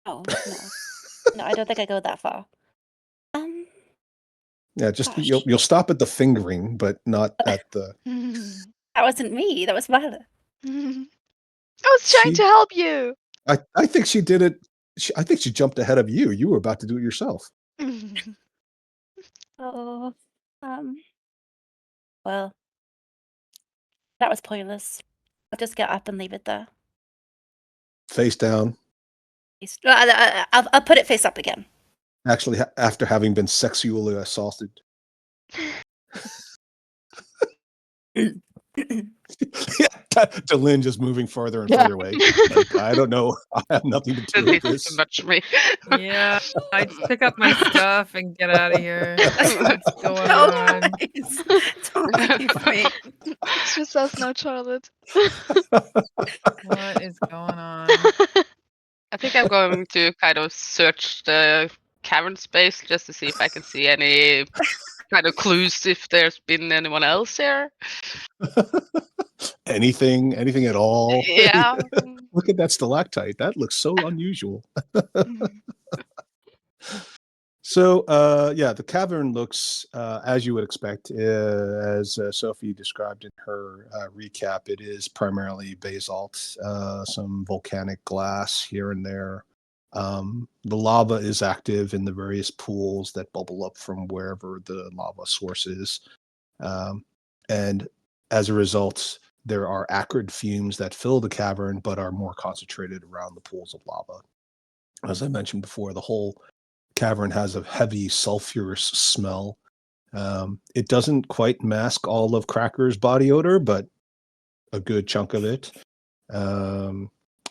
Oh, no. No, I don't think I go that far. Yeah, just Gosh. you'll stop at the fingering, but not at the. That wasn't me. That was Violet. I was trying She, to help you. I think she did it. I think she jumped ahead of you. You were about to do it yourself. Oh. Well, that was pointless. I'll just get up and leave it there. Face down. I'll put it face up again. Actually, after having been sexually assaulted. Delin just moving further and further away. Like, I don't know. I have nothing to do with This is this. too much for me. Yeah, I just pick up my stuff and get out of here. What's going No, on? guys. Don't make me faint. It's just us now, Charlotte. What is going on? I think I'm going to kind of search the cavern space just to see if I can see any kind of clues if there's been anyone else here. anything at all. Yeah. Look at that stalactite. That looks so unusual. So, yeah, the cavern looks as you would expect. As Sophie described in her recap, it is primarily basalt, some volcanic glass here and there. The lava is active in the various pools that bubble up from wherever the lava source is. And as a result, there are acrid fumes that fill the cavern, but are more concentrated around the pools of lava. As I mentioned before, the whole cavern has a heavy sulfurous smell. It doesn't quite mask all of Cracker's body odor, but a good chunk of it.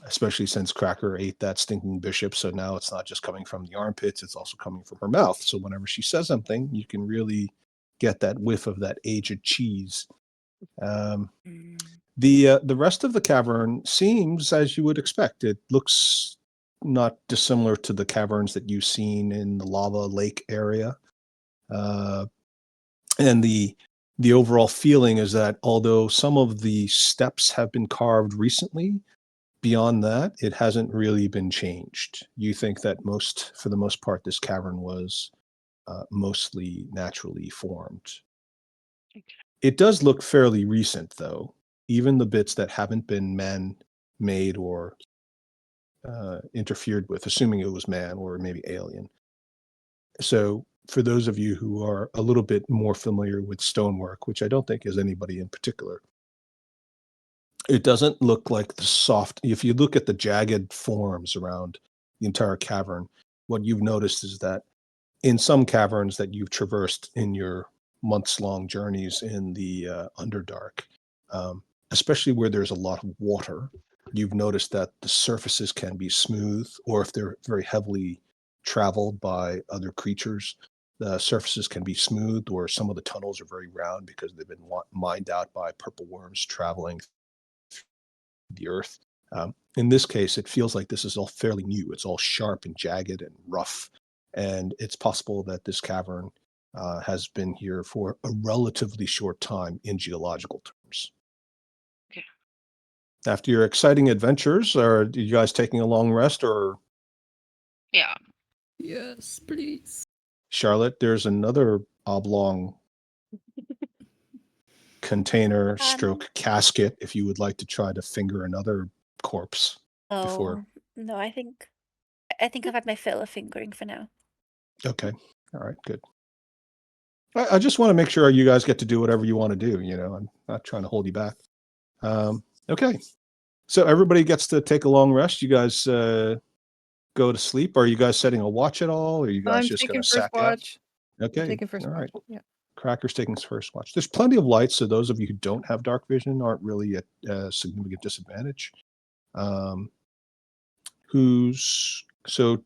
Especially since Cracker ate that stinking bishop, so now it's not just coming from the armpits, it's also coming from her mouth. So whenever she says something, you can really get that whiff of that aged cheese. The rest of the cavern seems as you would expect. It looks not dissimilar to the caverns that you've seen in the lava lake area. And the overall feeling is that although some of the steps have been carved recently, beyond that, it hasn't really been changed. You think that for the most part, this cavern was mostly naturally formed. It does look fairly recent, though. Even the bits that haven't been man-made or interfered with, assuming it was man or maybe alien. So for those of you who are a little bit more familiar with stonework, which I don't think is anybody in particular, it doesn't look like the soft. If you look at the jagged forms around the entire cavern, what you've noticed is that in some caverns that you've traversed in your months-long journeys in the Underdark, especially where there's a lot of water, you've noticed that the surfaces can be smooth, or if they're very heavily traveled by other creatures, the surfaces can be smooth, or some of the tunnels are very round because they've been mined out by purple worms traveling the earth. In this case, it feels like this is all fairly new. It's all sharp and jagged and rough, and it's possible that this cavern has been here for a relatively short time in geological terms. Okay. After your exciting adventures, are you guys taking a long rest, or Yeah. Yes, please. Charlotte? There's another oblong container stroke casket if you would like to try to finger another corpse before. Oh, no, I think I've had my fill of fingering for now. Okay. All right, good. I just want to make sure you guys get to do whatever you want to do. I'm not trying to hold you back. Okay. So everybody gets to take a long rest. You guys go to sleep. Are you guys setting a watch at all? Or are you guys I'm just taking going to first sack out? watch. I'm Okay. taking first All right. watch. Yeah. Cracker's taking his first watch. There's plenty of light, so those of you who don't have dark vision aren't really at a significant disadvantage. So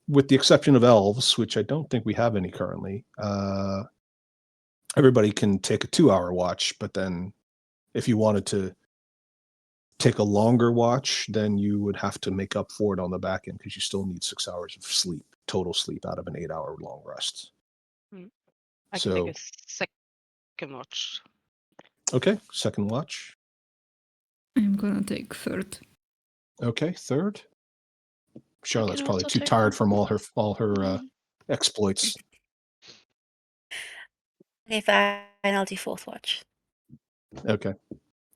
with the exception of elves, which I don't think we have any currently, everybody can take a 2-hour watch, but then if you wanted to take a longer watch, then you would have to make up for it on the back end because you still need 6 hours of sleep, total sleep out of an 8-hour long rest. I can take a second watch. Okay, second watch. I'm gonna take third. Okay, third. Charlotte's can probably also too take tired one. from all her exploits. Okay, fine. I'll do fourth watch. Okay.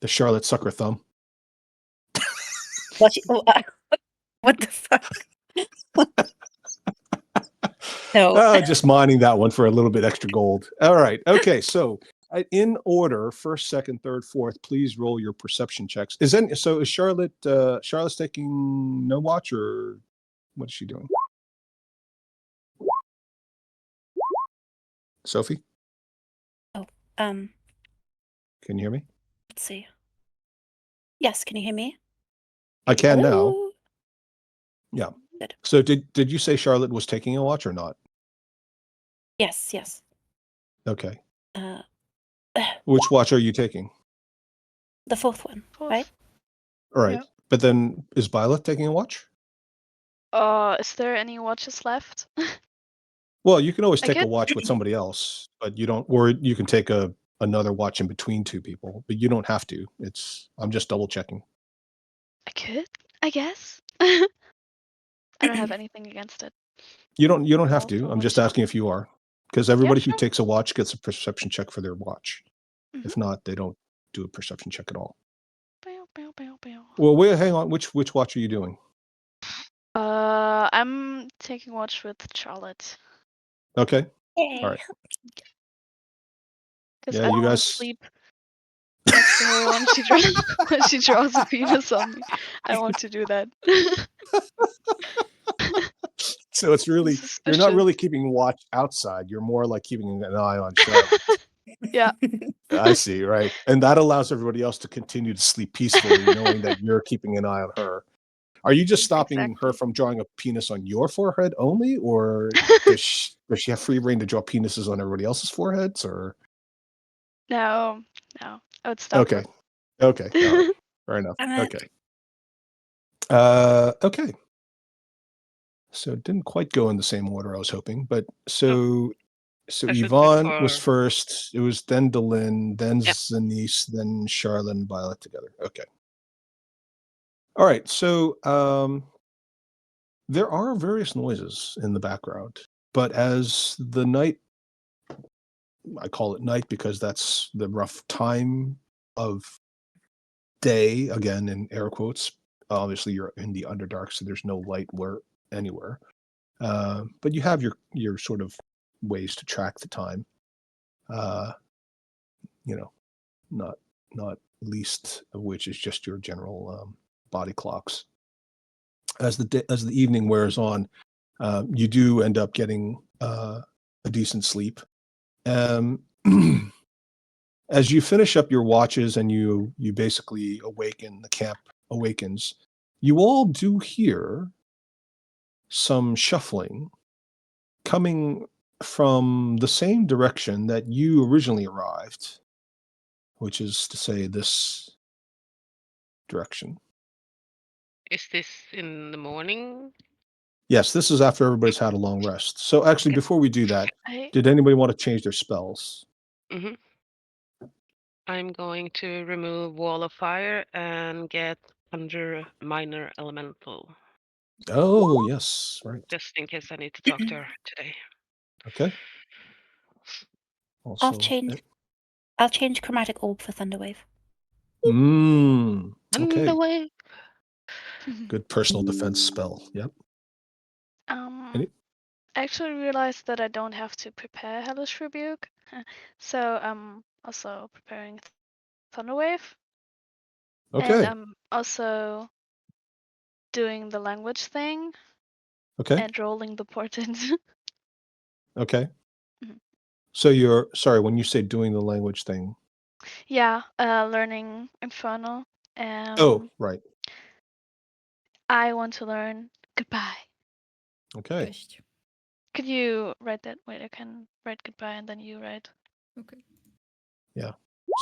The Charlotte suck her thumb. What the fuck? No. Just mining that one for a little bit extra gold. All right. Okay. So in order, first, second, third, fourth, please roll your perception checks. Is Charlotte Charlotte's taking no watch, or what is she doing? Sophie? Oh, can you hear me? let's see. Yes, can you hear me? I can now. Hello? Yeah. Good. So did you say Charlotte was taking a watch or not? Yes. Okay. Uh, Which watch are you taking? the fourth one, right? All right. Yeah. But then is Violet taking a watch? Is there any watches left? Well, you can always I take a could- watch with somebody else, but you don't, or you can take another watch in between two people, but you don't have to. I'm just double checking. I could, I guess. I don't have anything against it. You don't have Also to. I'm watch just it. asking if you are, because everybody who sure. takes a watch gets a perception check for their watch. Mhm. If not, they don't do a perception check at all. Bow, bow, bow, bow. Well, wait, hang on. Which watch are you doing? I'm taking watch with Charlotte. Okay. Yay. All right. Because Yeah, I you don't want guys- to sleep next to her when she draws a penis on me. I want to do that. So it's really, you're not Suspicious. really keeping watch outside. You're more like keeping an eye on Charlotte. Yeah. I see, right. And that allows everybody else to continue to sleep peacefully, knowing that you're keeping an eye on her. Are you just stopping her Exactly. from drawing a penis on your forehead only, or does she have free reign to draw penises on everybody else's foreheads? Or No. I would stop her. Okay, all right. Fair enough. Damn it. Okay. So it didn't quite go in the same order I was hoping, but so I should Yvonne was defer. first. It was then Delin, then Yep. Zanice, then Charlotte and Violet together. Okay. All right. So there are various noises in the background, but as the night, I call it night because that's the rough time of day, again in air quotes. Obviously, you're in the Underdark, so there's no light anywhere. But you have your sort of ways to track the time. Not least of which is just your general body clocks. As the evening wears on, you do end up getting a decent sleep. As you finish up your watches and you basically awaken, the camp awakens, you all do hear some shuffling coming from the same direction that you originally arrived, which is to say this direction. Is this in the morning? Yes, this is after everybody's had a long rest. So actually, Okay. before we do that, I did anybody want to change their spells? hmm I'm going to remove Wall of Fire and get Conjure Minor Elemental, Oh, yes, right. just in case I need to talk to her today. Okay. I'll Also, change Chromatic Orb for Thunderwave. Okay. Underway. Good personal defense spell. Yep. Any- I actually realized that I don't have to prepare Hellish Rebuke, so I'm also preparing Thunderwave, and Okay. I'm also doing the language thing Okay. and rolling the portent. Okay. Mhm. So you're sorry when you say doing the language thing. Yeah, learning Infernal. Oh, right. I want to learn goodbye. Okay. Cześć. Could you write that? Wait, I can write goodbye and then you write. Okay.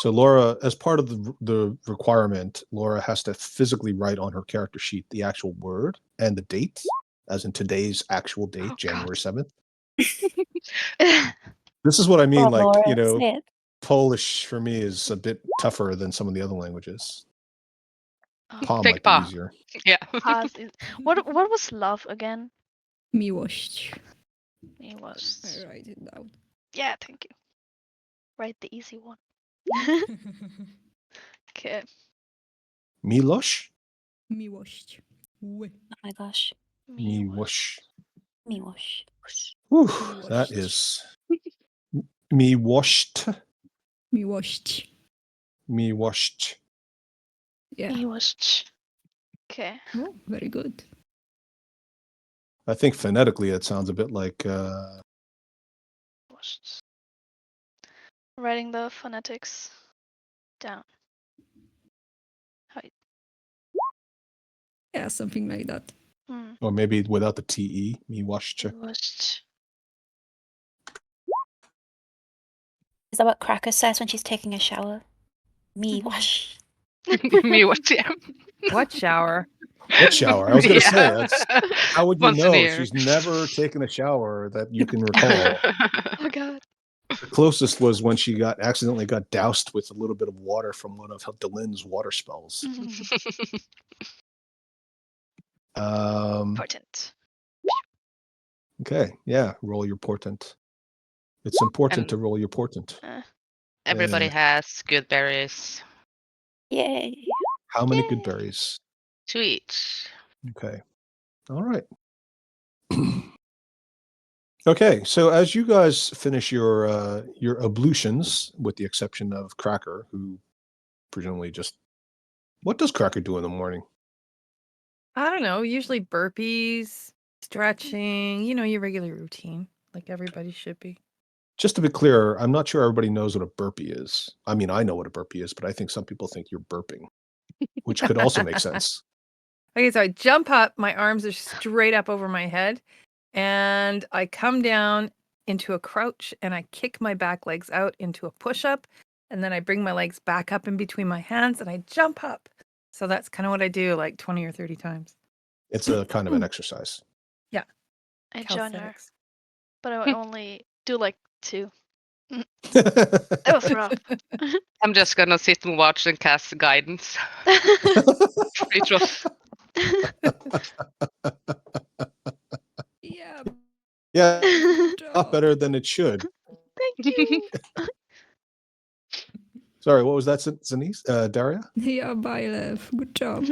So Laura, as part of the requirement, Laura has to physically write on her character sheet the actual word and the date, as in today's actual date, Oh, January God. 7th. This is what I mean, Come on, like, Laura, you know, say it. Polish for me is a bit tougher than some of the other languages. Oh, Pa Take might be Pa. easier. Yeah. pause is- what was love again? Miłość. It was. I write it down. Yeah, thank you. Write the easy one. Okay. Milosh? Miłość. Ły. Oh my gosh. Miłosh. Miłosz. Whew, Miłość. that is miłoszt. Miłość. Miłoszt. Yeah. It was. Okay. Oh, very good. I think phonetically it sounds a bit like Was. Writing the phonetics down. Yeah, something like that. or maybe without the TE, miłoszt. It was. Is that what Cracker says when she's taking a shower? Miłosz. Me what? Yeah. What shower? What shower? I was going to say, that's, how would you Once a know? year. She's never taken a shower that you can recall. Oh God. The closest was when she accidentally got doused with a little bit of water from one of Delenn's water spells. Important. Okay, yeah, roll your portent. It's important And- to roll your portent. Everybody Yeah. has good berries. Yay. How many good Yay. berries? 2 each. Okay. All right. Okay, so as you guys finish your ablutions, with the exception of Cracker, who presumably just what does Cracker do in the morning? I don't know. Usually burpees, stretching, your regular routine, like everybody should be. Just to be clear, I'm not sure everybody knows what a burpee is. I mean, I know what a burpee is, but I think some people think you're burping, which could also make sense. Okay, so I jump up, my arms are straight up over my head, and I come down into a crouch and I kick my back legs out into a push up, and then I bring my legs back up in between my hands and I jump up. So that's kind of what I do like 20 or 30 times. It's a kind of an exercise. I join her, Calisthenics. but I only do like 2. That was rough. I'm just gonna sit and watch and cast guidance. It was Yeah. Yeah, Good a lot job. better than it should. Thank you. Sorry, what was that, Zanice? Daria? Yeah, Bailev. Good job.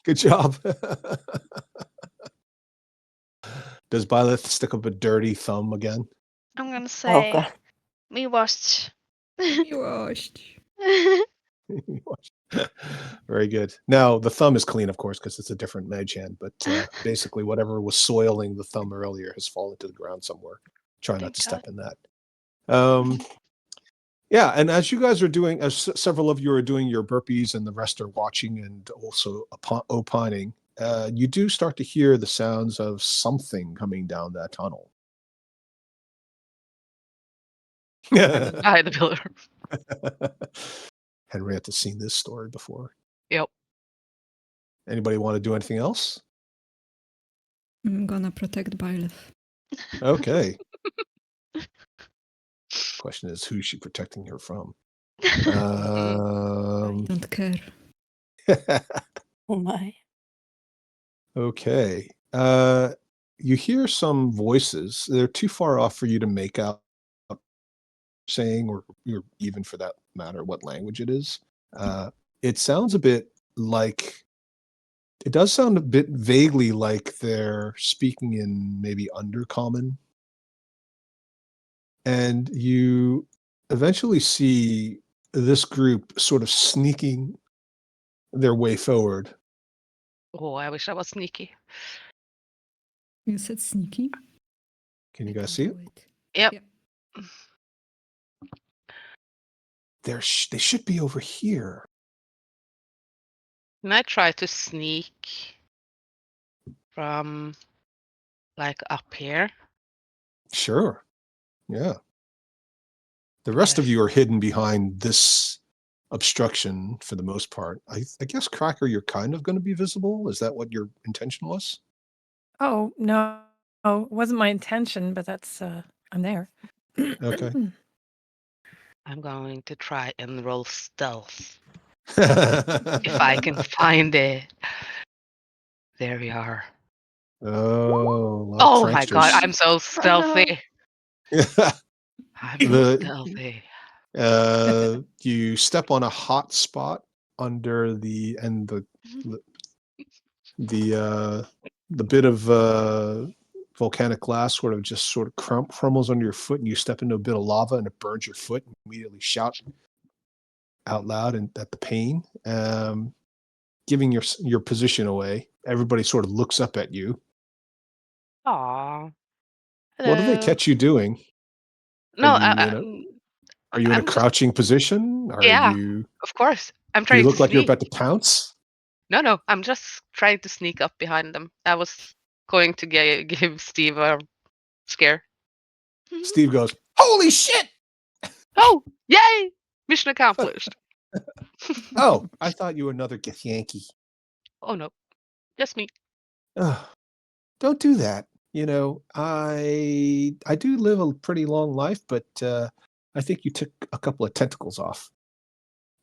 Good job. Does Byleth stick up a dirty thumb again? I'm gonna Oh say god. me washed. Miłość. Very good. Now, the thumb is clean, of course, because it's a different mage hand, but basically whatever was soiling the thumb earlier has fallen to the ground somewhere. Try not Thank to step God. in that. Yeah, and as you guys are doing, as several of you are doing your burpees and the rest are watching and also opining, you do start to hear the sounds of something coming down that tunnel. by the pillar. Henrietta's seen this story before. Yep. Anybody want to do anything else? I'm gonna protect Byleth. Okay. Question is, who's she protecting her from? I don't care. Oh my. Okay. You hear some voices. They're too far off for you to make out saying, or even for that matter, what language it is. It sounds a bit like, it does sound a bit vaguely like they're speaking in maybe Undercommon. And you eventually see this group sort of sneaking their way forward. Oh, I wish I was sneaky. You said sneaky. Can you I guys can't see do it? Yep. They should be over here. Can I try to sneak from like up here? Sure. Yeah. The rest of Okay. you are hidden behind this obstruction for the most part. I guess, Cracker, you're kind of going to be visible. Is that what your intention was? Oh, no. Oh, it wasn't my intention, but that's I'm there. Okay. I'm going to try and roll stealth if I can find it. There we are. Oh, well, Oh my god, pranksters. I'm so stealthy. I'm so The- stealthy. You step on a hot spot under the bit of volcanic glass sort of crumbles under your foot, and you step into a bit of lava, and it burns your foot. And immediately shout out loud and at the pain, giving your position away. Everybody sort of looks up at you. Aw. What do they Hello. catch you doing? No, Are you in a I'm just crouching position? Are yeah, you? of course. I'm Do you trying to look like you're sneak. about to pounce? No, I'm just trying to sneak up behind them. I was going to give Steve a scare. Steve goes, "Holy shit!" Oh, yay! Mission accomplished. Oh, I thought you were another Yankee. Oh no, just me. Ugh, don't do that. You know, I do live a pretty long life, but I think you took a couple of tentacles off.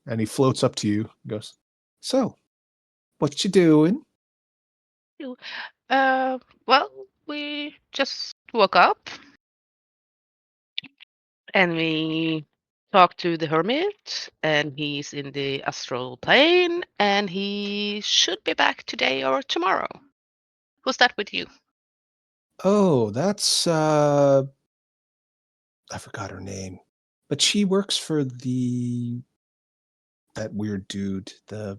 And he floats up to you and goes, "So, what you doing?" Well, we just woke up and we talked to the hermit, and he's in the astral plane, and he should be back today or tomorrow. Who's that with you? Oh, that's I forgot her name. But she works for that weird dude, the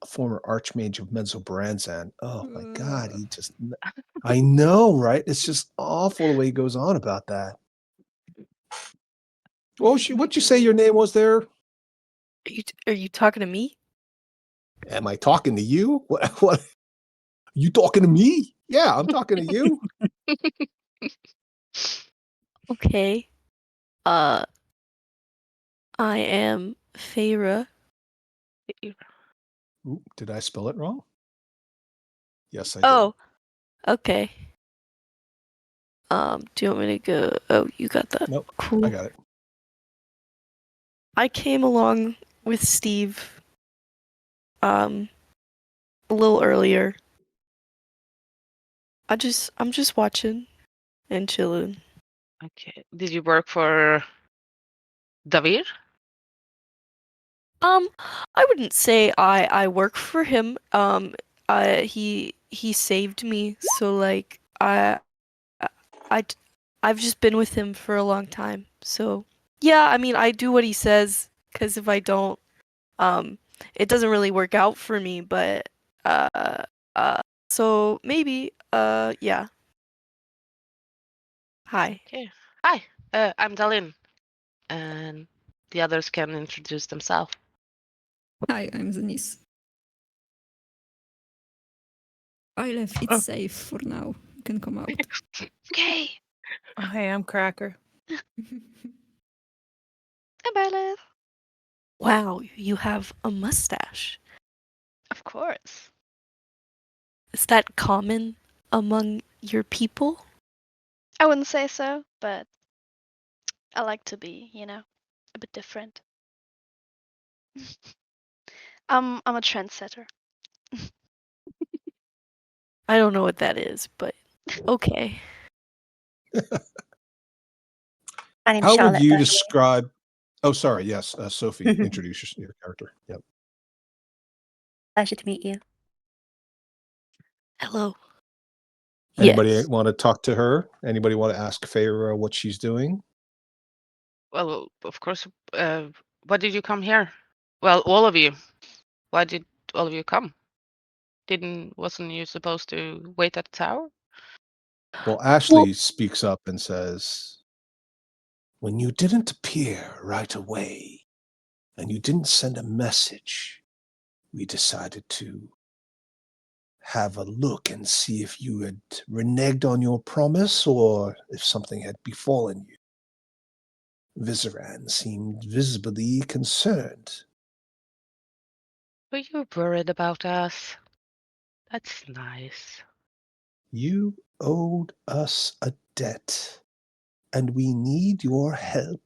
former Archmage of Menzoberranzan. Oh my god, he just I know, right? It's just awful the way he goes on about that. What'd you say your name was there? Are you talking to me? Am I talking to you? What? You talking to me? Yeah, I'm talking to you. Okay. I am Feyre. Ooh, did I spell it wrong? Yes, I did. Oh, okay. Do you want me to go? Oh, you got that. Nope, Cool. I got it. I came along with Steve a little earlier. I'm just watching and chilling. Okay. Did you work for Davir? I wouldn't say I work for him. He saved me, so like I've just been with him for a long time. So yeah, I mean I do what he says, because if I don't, it doesn't really work out for me. But so maybe yeah. Hi. Okay. Hi, I'm Dalin, and the others can introduce themselves. Hi, I'm Denise. I left it safe for now. You can come out. Okay. Oh, hey, I'm Cracker. Hi, Byleth. Wow, you have a mustache. Of course. Is that common among your people? I wouldn't say so, but I like to be, a bit different. I'm a trendsetter. I don't know what that is, but okay. My name's How would Charlotte. you though. describe? Oh, sorry. Yes, Sophie, introduce your character. Yep. Pleasure to meet you. Hello. Anybody Yes. want to talk to her? Anybody want to ask Feyre what she's doing? Well, of course. Why did you come here? Well, all of you. Why did all of you come? Wasn't you supposed to wait at the tower? Well, Ashley speaks up and says, when you didn't appear right away and you didn't send a message, we decided to have a look and see if you had reneged on your promise or if something had befallen you. Vizeran seemed visibly concerned. Were you worried about us? That's nice. You owed us a debt, and we need your help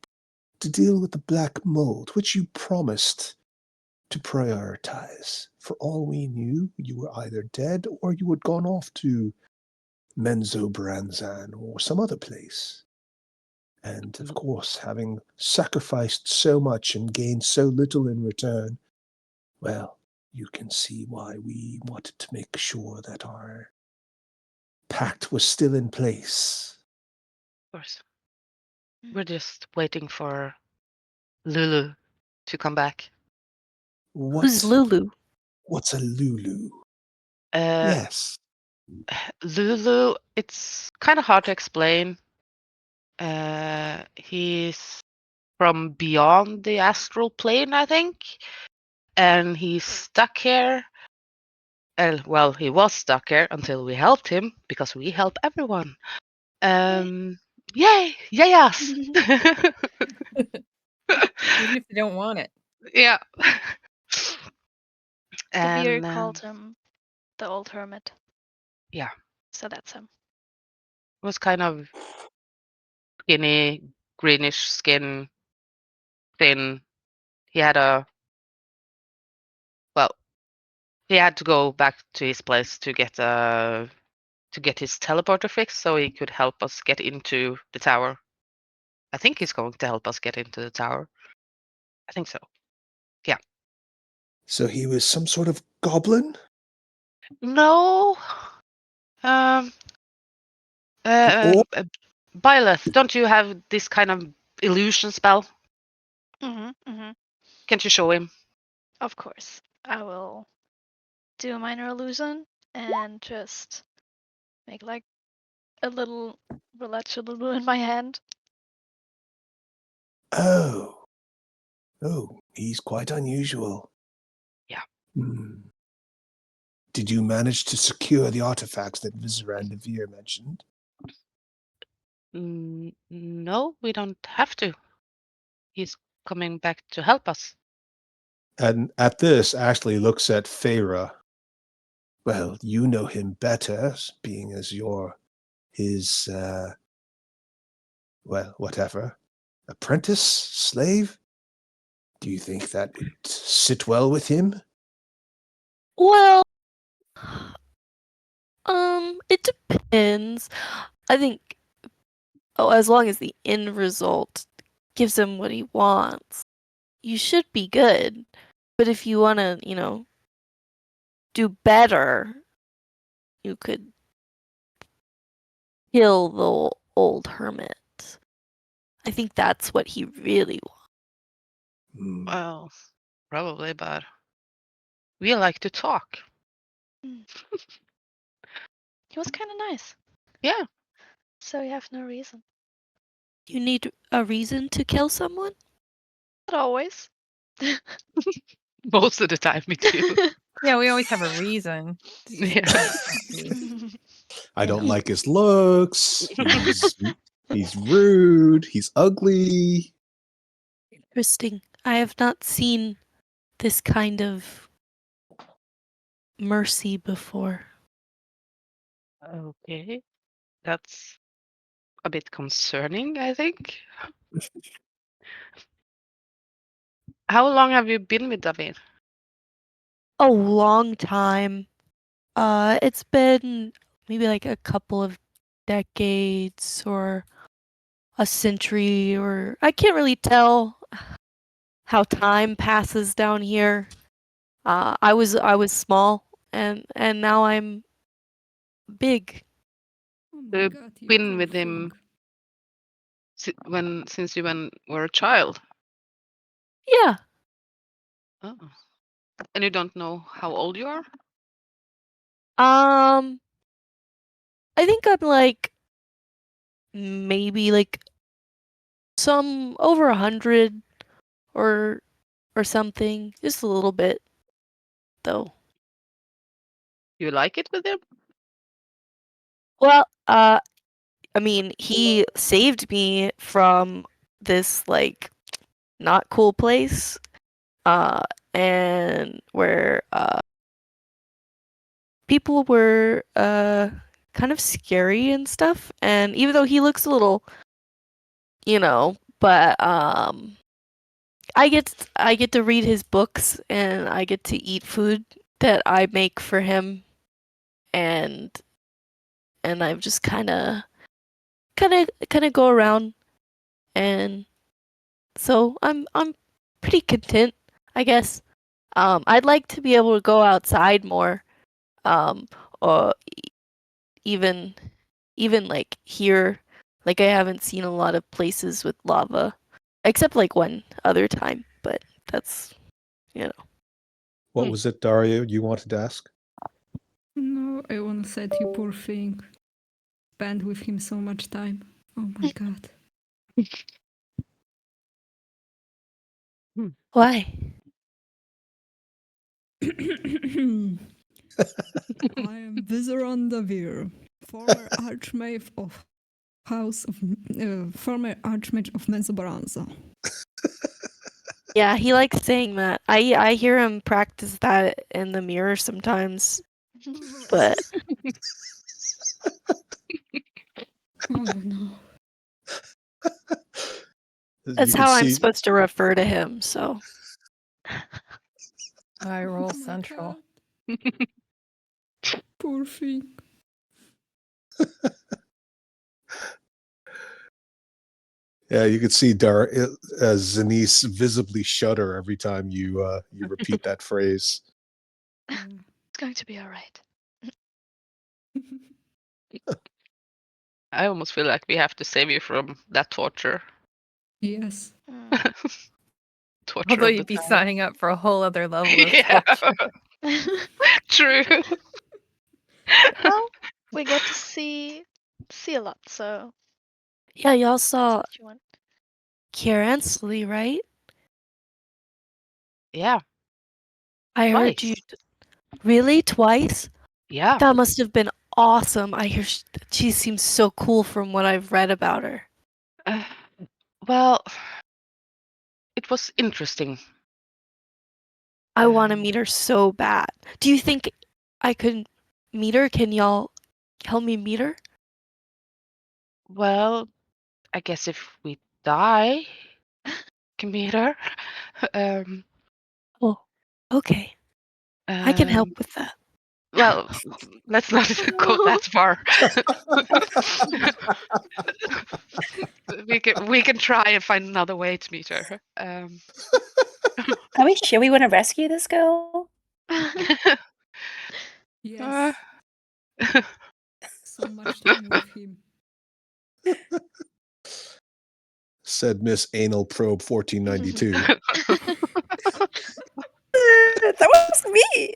to deal with the black mold, which you promised to prioritize. For all we knew, you were either dead or you had gone off to Menzoberranzan or some other place. And of course, having sacrificed so much and gained so little in return, well, you can see why we wanted to make sure that our pact was still in place. Of course. We're just waiting for Lulu to come back. Who's Lulu? What's a Lulu? Uh, Yes. Lulu, it's kind of hard to explain. He's from beyond the astral plane, I think, and he's stuck here. Well, he was stuck here until we helped him because we help everyone. Yay! Yes. Even if they don't want it. Yeah. Devere And called him the old hermit. yeah, So that's him. was kind of skinny, greenish skin, thin. He had he had to go back to his place to get his teleporter fixed so he could help us get into the tower. I think he's going to help us get into the tower. I think so. Yeah. So he was some sort of goblin? No. Or Byleth, don't you have this kind of illusion spell? Mm-hmm. Can't you show him? Of course. I will do a minor illusion and just make like a little Lulu in my hand. Oh, he's quite unusual. Yeah. Did you manage to secure the artifacts that Vizeran Devere mentioned? No, we don't have to. He's coming back to help us. And at this, Ashley looks at Feyre. Well, you know him better, being as you're his, whatever, apprentice, slave? Do you think that would sit well with him? Well, it depends. I think, as long as the end result gives him what he wants, you should be good. But if you want to, do better, you could kill the old hermit. I think that's what he really wants. Well, probably, but we like to talk. He was kind of nice. Yeah. So you have no reason. You need a reason to kill someone? Not always. Most of the time we do. Yeah, we always have a reason. Yeah. I don't like his looks. He's rude. He's ugly. Interesting. I have not seen this kind of mercy before. Okay. That's a bit concerning, I think. How long have you been with David? A long time. It's been maybe like a couple of decades or a century, or I can't really tell how time passes down here. I was small and now I'm big. Oh my You've god, you been poor with him thing. since you were a child. Yeah. Oh. And you don't know how old you are? I think I'm like maybe like some over 100 or something. Just a little bit though. You like it with him? Well, I mean, he saved me from this like not cool place, and where people were kind of scary and stuff. And even though he looks a little, but I get to read his books and I get to eat food that I make for him, and I've just kind of go around, and so I'm pretty content, I guess. I'd like to be able to go outside more, or even like here. Like I haven't seen a lot of places with lava, except like one other time, but that's What was it, Daria, you wanted to ask? No, I want to say you poor thing. Spend with him so much time. Oh my god. why. I am Vizeran Davir, former Archmage of former Archmage of Mesobaranza. Yeah, he likes saying that. I hear him practice that in the mirror sometimes, but Oh no. that's You can how I'm see supposed to refer to him. So I roll Oh my central. God. Poor thing. yeah, you can see Zanice visibly shudder every time you repeat that phrase. It's going to be all right. I almost feel like we have to save you from that torture. Yes. Torture Although of the you'd be tower. signing up for a whole other level of Yeah. torture. True. Well, we get to see a lot, so yeah, y'all that's saw what you want. Kieransley, right? Yeah. I heard you Twice. really twice. Yeah. That must have been awesome. I hear she seems so cool from what I've read about her. Well, it was interesting. I want to meet her so bad. Do you think I could meet her? Can y'all help me meet her? Well, I guess if we die, can meet her. Oh, okay. I can help Um, with that. well, let's not go that far. we can try and find another way to meet her. Are we sure we want to rescue this girl? Yes. So much time with him. Said Miss Anal Probe 1492. That was me.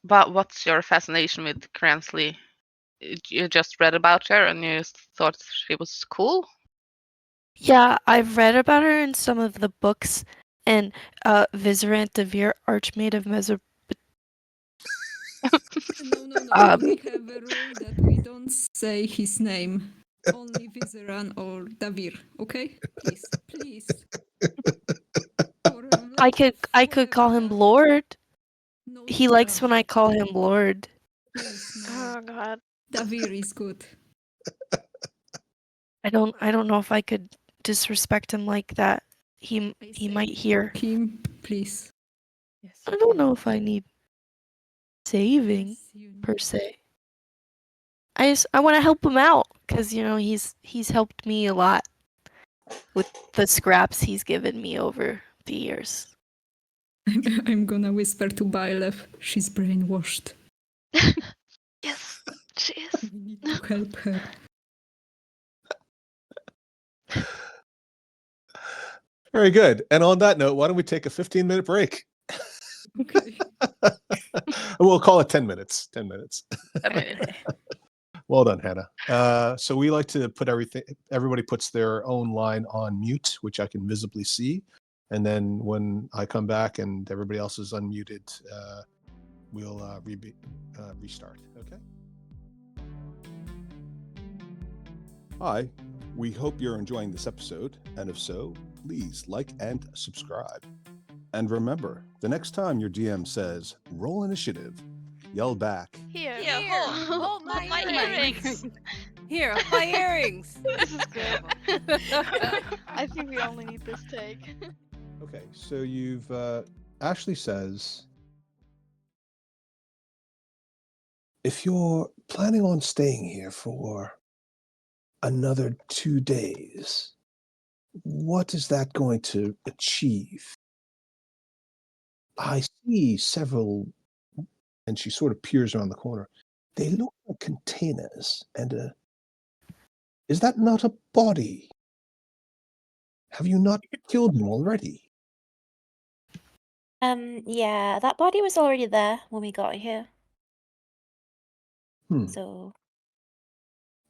But what's your fascination with Cransley? You just read about her and you thought she was cool? Yeah, I've read about her in some of the books, and Vizerant Devere, Archmaid of No. We have a rule that we don't say his name. Only Vizeran or Davir, okay? Please, please. I could call him Lord. No, He likes when I call him Lord. Please, no. Oh God. Davir is good. I don't know if I could disrespect him like that. He I might say hear. him, please. Yes, I you don't can. know if I need saving Yes, you per se. I want to help him out because he's helped me a lot with the scraps he's given me over the years. I'm gonna whisper to Byleth. She's brainwashed. Yes, she is. We need to help her. Very good. And on that note, why don't we take a 15-minute break? Okay. We'll call it 10 minutes. 10 minutes. Okay. Well done, Hannah. So we like to put everybody puts their own line on mute, which I can visibly see. And then when I come back and everybody else is unmuted, we'll restart. Okay? Hi, we hope you're enjoying this episode. And if so, please like and subscribe. And remember, the next time your DM says, roll initiative, yell back, Here. Hold my earrings. Here, my earrings. This is good. I think we only need this take. Okay, so you've Ashley says, if you're planning on staying here for another 2 days, what is that going to achieve? I see several, and she sort of peers around the corner. They look like containers, and is that not a body? Have you not killed them already? Yeah, that body was already there when we got here. Hmm. So,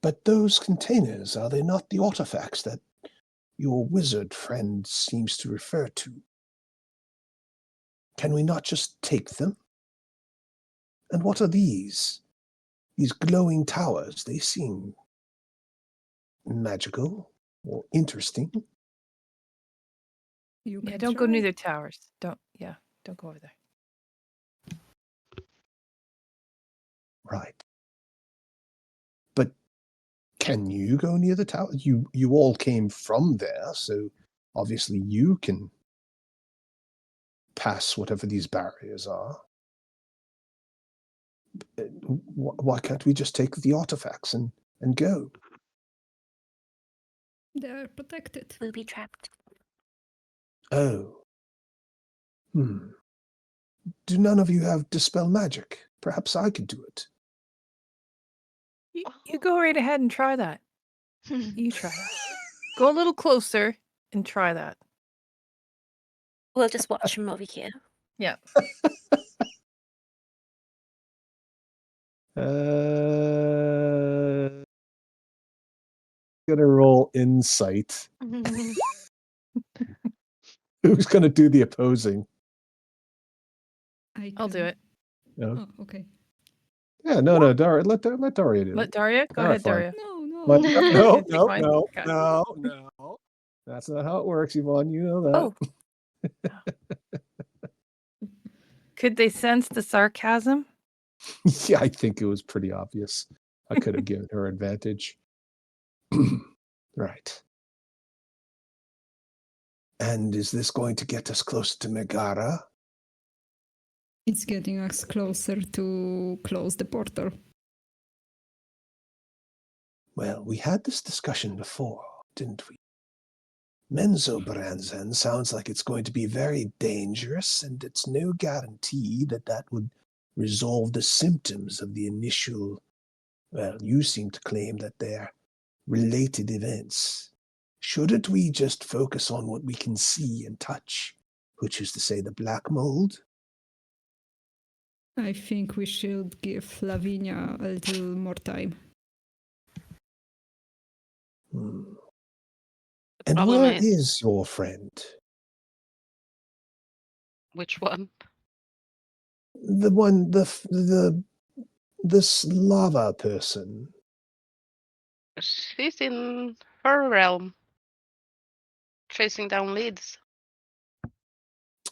But those containers, are they not the artifacts that your wizard friend seems to refer to? Can we not just take them? And what are these? These glowing towers, they seem magical or interesting. You Yeah, can don't go try. near the towers. Don't go over there. Right. But can you go near the tower? You all came from there, so obviously you can pass whatever these barriers are. Why can't we just take the artifacts and go? They are protected. booby trapped. Oh. Do none of you have dispel magic? Perhaps I could do it. You go right ahead and try that. You try that. Go a little closer and try that. We'll just watch from over here. Yeah. Gonna roll insight. Who's gonna do the opposing? I'll do it. No. Oh, okay. Yeah, no, Daria. Let Daria do Let it. Daria? Go Alright, ahead, Daria. fine. No. But no, Take no, mine? no, Okay. no. That's not how it works, Yvonne. You know that. Oh, Could they sense the sarcasm? Yeah, I think it was pretty obvious. I could have given her advantage. Right. And is this going to get us closer to Megara? It's getting us closer to close the portal. Well, we had this discussion before, didn't we? Menzoberranzan sounds like it's going to be very dangerous, and it's no guarantee that would resolve the symptoms of the initial, well, you seem to claim that they're related events. Shouldn't we just focus on what we can see and touch, which is to say the black mold? I think we should give Lavinia a little more time. And problem where is- is your friend? Which one? The one, this lava person. She's in her realm, chasing down leads.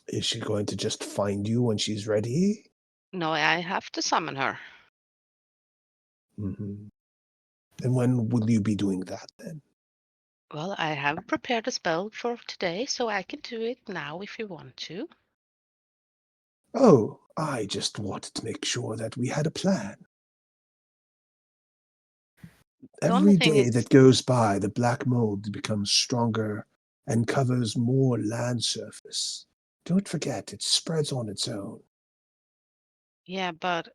Is she going to just find you when she's ready? No, I have to summon her. Mm-hmm. And when will you be doing that then? Well, I have prepared a spell for today, so I can do it now if you want to. Oh, I just wanted to make sure that we had a plan. The only Every thing day is, that goes by, the black mold becomes stronger and covers more land surface. Don't forget, it spreads on its own. yeah, but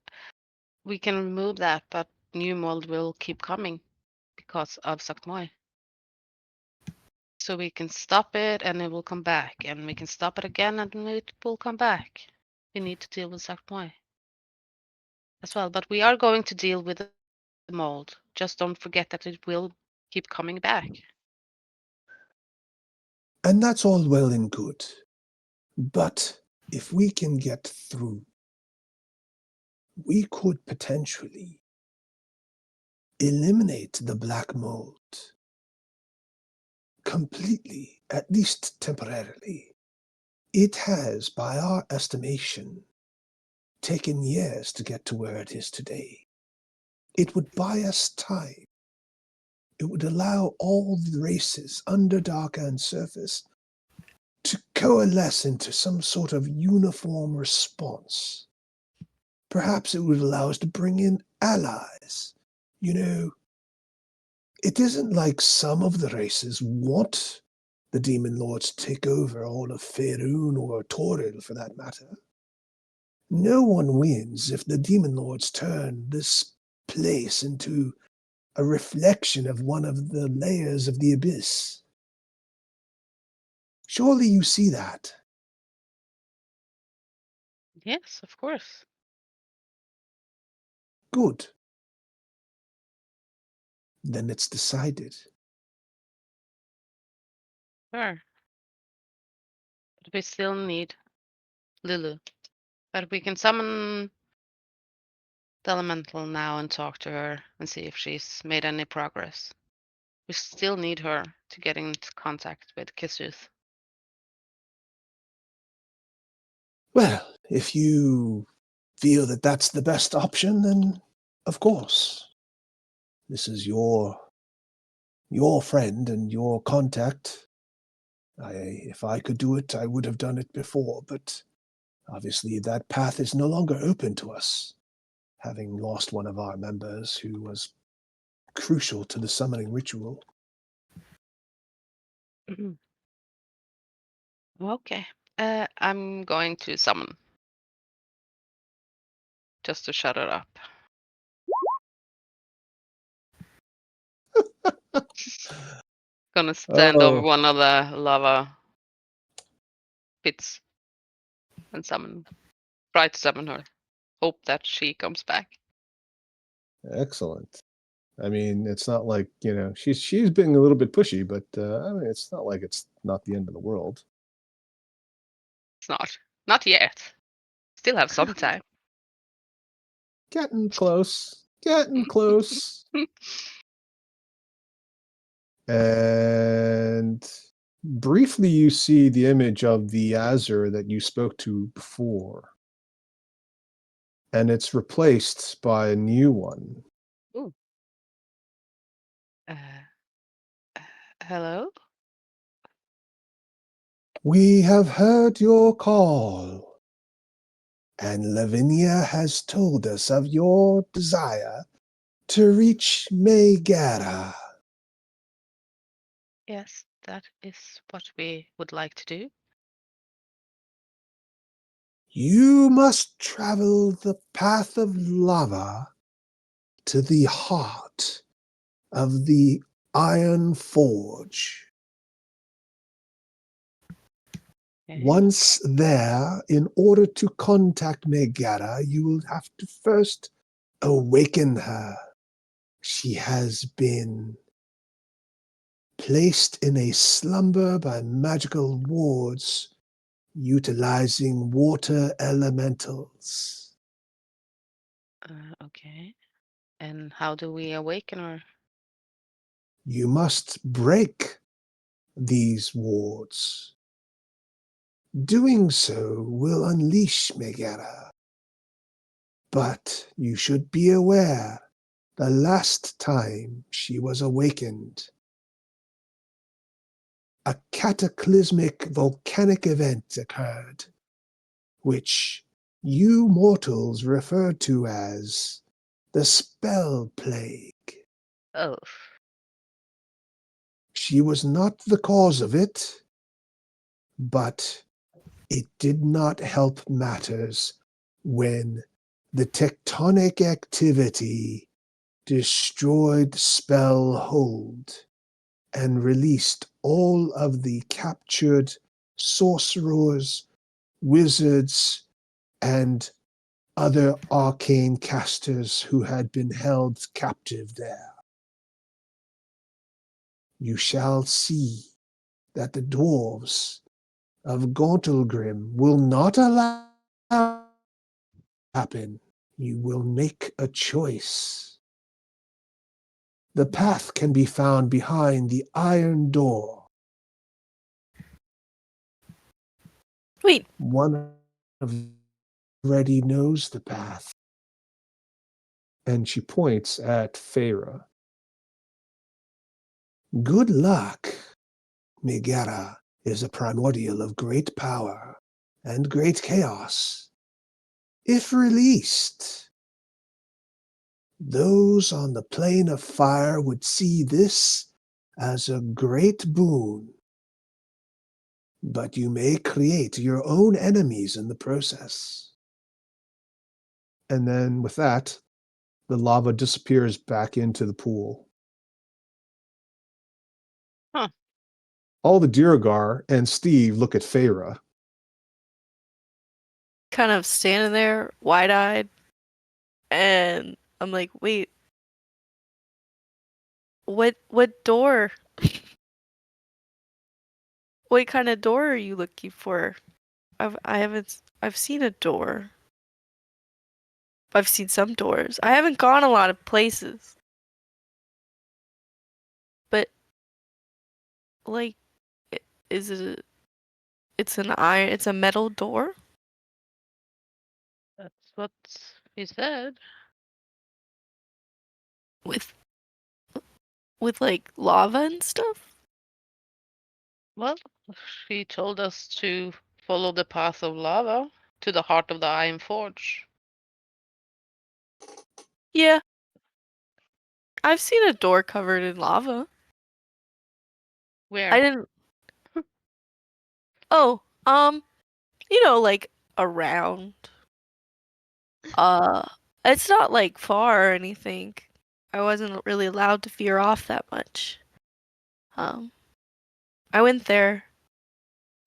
we can remove that, but new mold will keep coming because of Saktmoy. So we can stop it and it will come back, and we can stop it again and it will come back. We need to deal with Saktmoy as well, but we are going to deal with the mold. Just don't forget that it will keep coming back. And that's all well and good. But if we can get through, we could potentially eliminate the black mold completely, at least temporarily. It has, by our estimation, taken years to get to where it is today. It would buy us time. It would allow all the races, Underdark and Surface, to coalesce into some sort of uniform response. Perhaps it would allow us to bring in allies. You know, it isn't like some of the races want the Demon Lords to take over all of Faerun or Toril for that matter. No one wins if the Demon Lords turn this place into a reflection of one of the layers of the abyss. Surely you see that. Yes, of course. Good. Then it's decided. Sure. But we still need Lulu. But we can summon the elemental now and talk to her and see if she's made any progress. We still need her to get into contact with Kisuth. Well, if you feel that that's the best option, then of course. This is your friend and your contact. If I could do it, I would have done it before, but obviously that path is no longer open to us, having lost one of our members who was crucial to the summoning ritual. Okay. I'm going to summon. Just to shut it up. Gonna stand over Oh, one of the lava pits and summon. Try to summon her. Hope that she comes back. excellent. I mean, it's not like, she's being a little bit pushy, but I mean, it's not like it's not the end of the world. It's not. Not yet. Still have some time. Getting close. Getting close. And briefly, you see the image of the Azure that you spoke to before. And it's replaced by a new one. Ooh. Hello? We have heard your call, and Lavinia has told us of your desire to reach Megara. Yes, that is what we would like to do. You must travel the path of lava to the heart of the Iron Forge. Okay. Once there, in order to contact Megara, you will have to first awaken her. She has been placed in a slumber by magical wards utilizing water elementals. Okay. And how do we awaken her? You must break these wards. Doing so will unleash Megara. But you should be aware, the last time she was awakened, a cataclysmic volcanic event occurred, which you mortals refer to as the Spell Plague. Oh. She was not the cause of it, but it did not help matters when the tectonic activity destroyed Spellhold and released all of the captured sorcerers, wizards, and other arcane casters who had been held captive there. You shall see that the dwarves of Gauntlgrim will not allow happen. You will make a choice. The path can be found behind the iron door. Wait, One of you already knows the path. And she points at Feyre. Good luck. Megara is a primordial of great power and great chaos. If released, those on the plane of fire would see this as a great boon. But you may create your own enemies in the process. And then with that, the lava disappears back into the pool. Huh. All the Dirigar and Steve look at Feyre. kind of standing there, wide-eyed, and I'm like, wait, what door? What kind of door are you looking for? I've seen a door. I've seen some doors. I haven't gone a lot of places. But like, is it it's a metal door? That's what he said. With like lava and stuff? Well, she told us to follow the path of lava to the heart of the Iron Forge. Yeah. I've seen a door covered in lava. Where? I didn't Oh, like around. It's not like far or anything. I wasn't really allowed to veer off that much. I went there,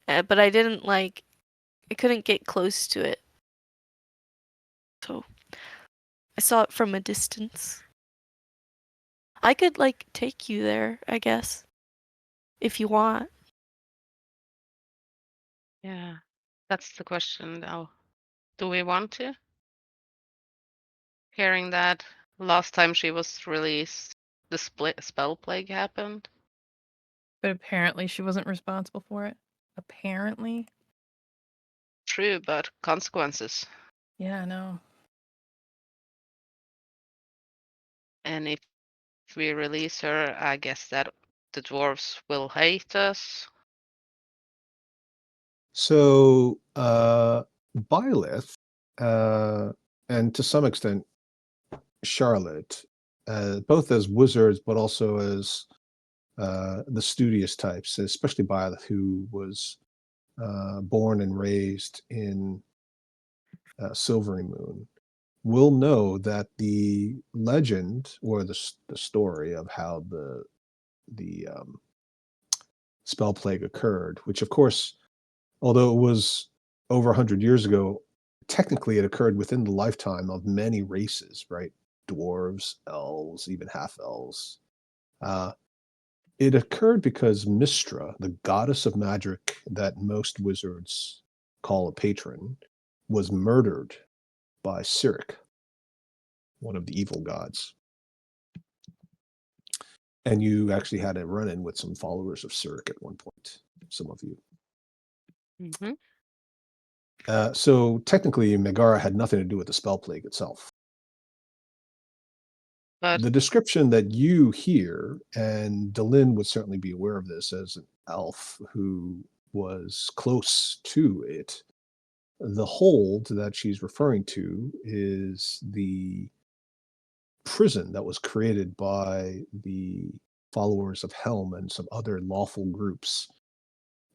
but I couldn't get close to it. So I saw it from a distance. I could take you there, I guess, if you want. Yeah, that's the question now. Do we want to? Hearing that last time she was released, the spell plague happened. But apparently she wasn't responsible for it. Apparently. True, but consequences. Yeah, I know. And if we release her, I guess that the dwarves will hate us. So Byleth, and to some extent Charlotte, both as wizards but also as the studious types, especially Byleth, who was born and raised in Silvery Moon, will know that the legend or the story of how the spell plague occurred, which of course, although it was over 100 years ago, technically it occurred within the lifetime of many races, right? Dwarves, elves, even half elves. It occurred because Mystra, the goddess of magic that most wizards call a patron, was murdered by Cyric, one of the evil gods. And you actually had a run-in with some followers of Surik at one point, some of you. Mm-hmm. So technically, Megara had nothing to do with the spell plague itself. But The description that you hear, and Delin would certainly be aware of this as an elf who was close to it, the hold that she's referring to is the prison that was created by the followers of Helm and some other lawful groups,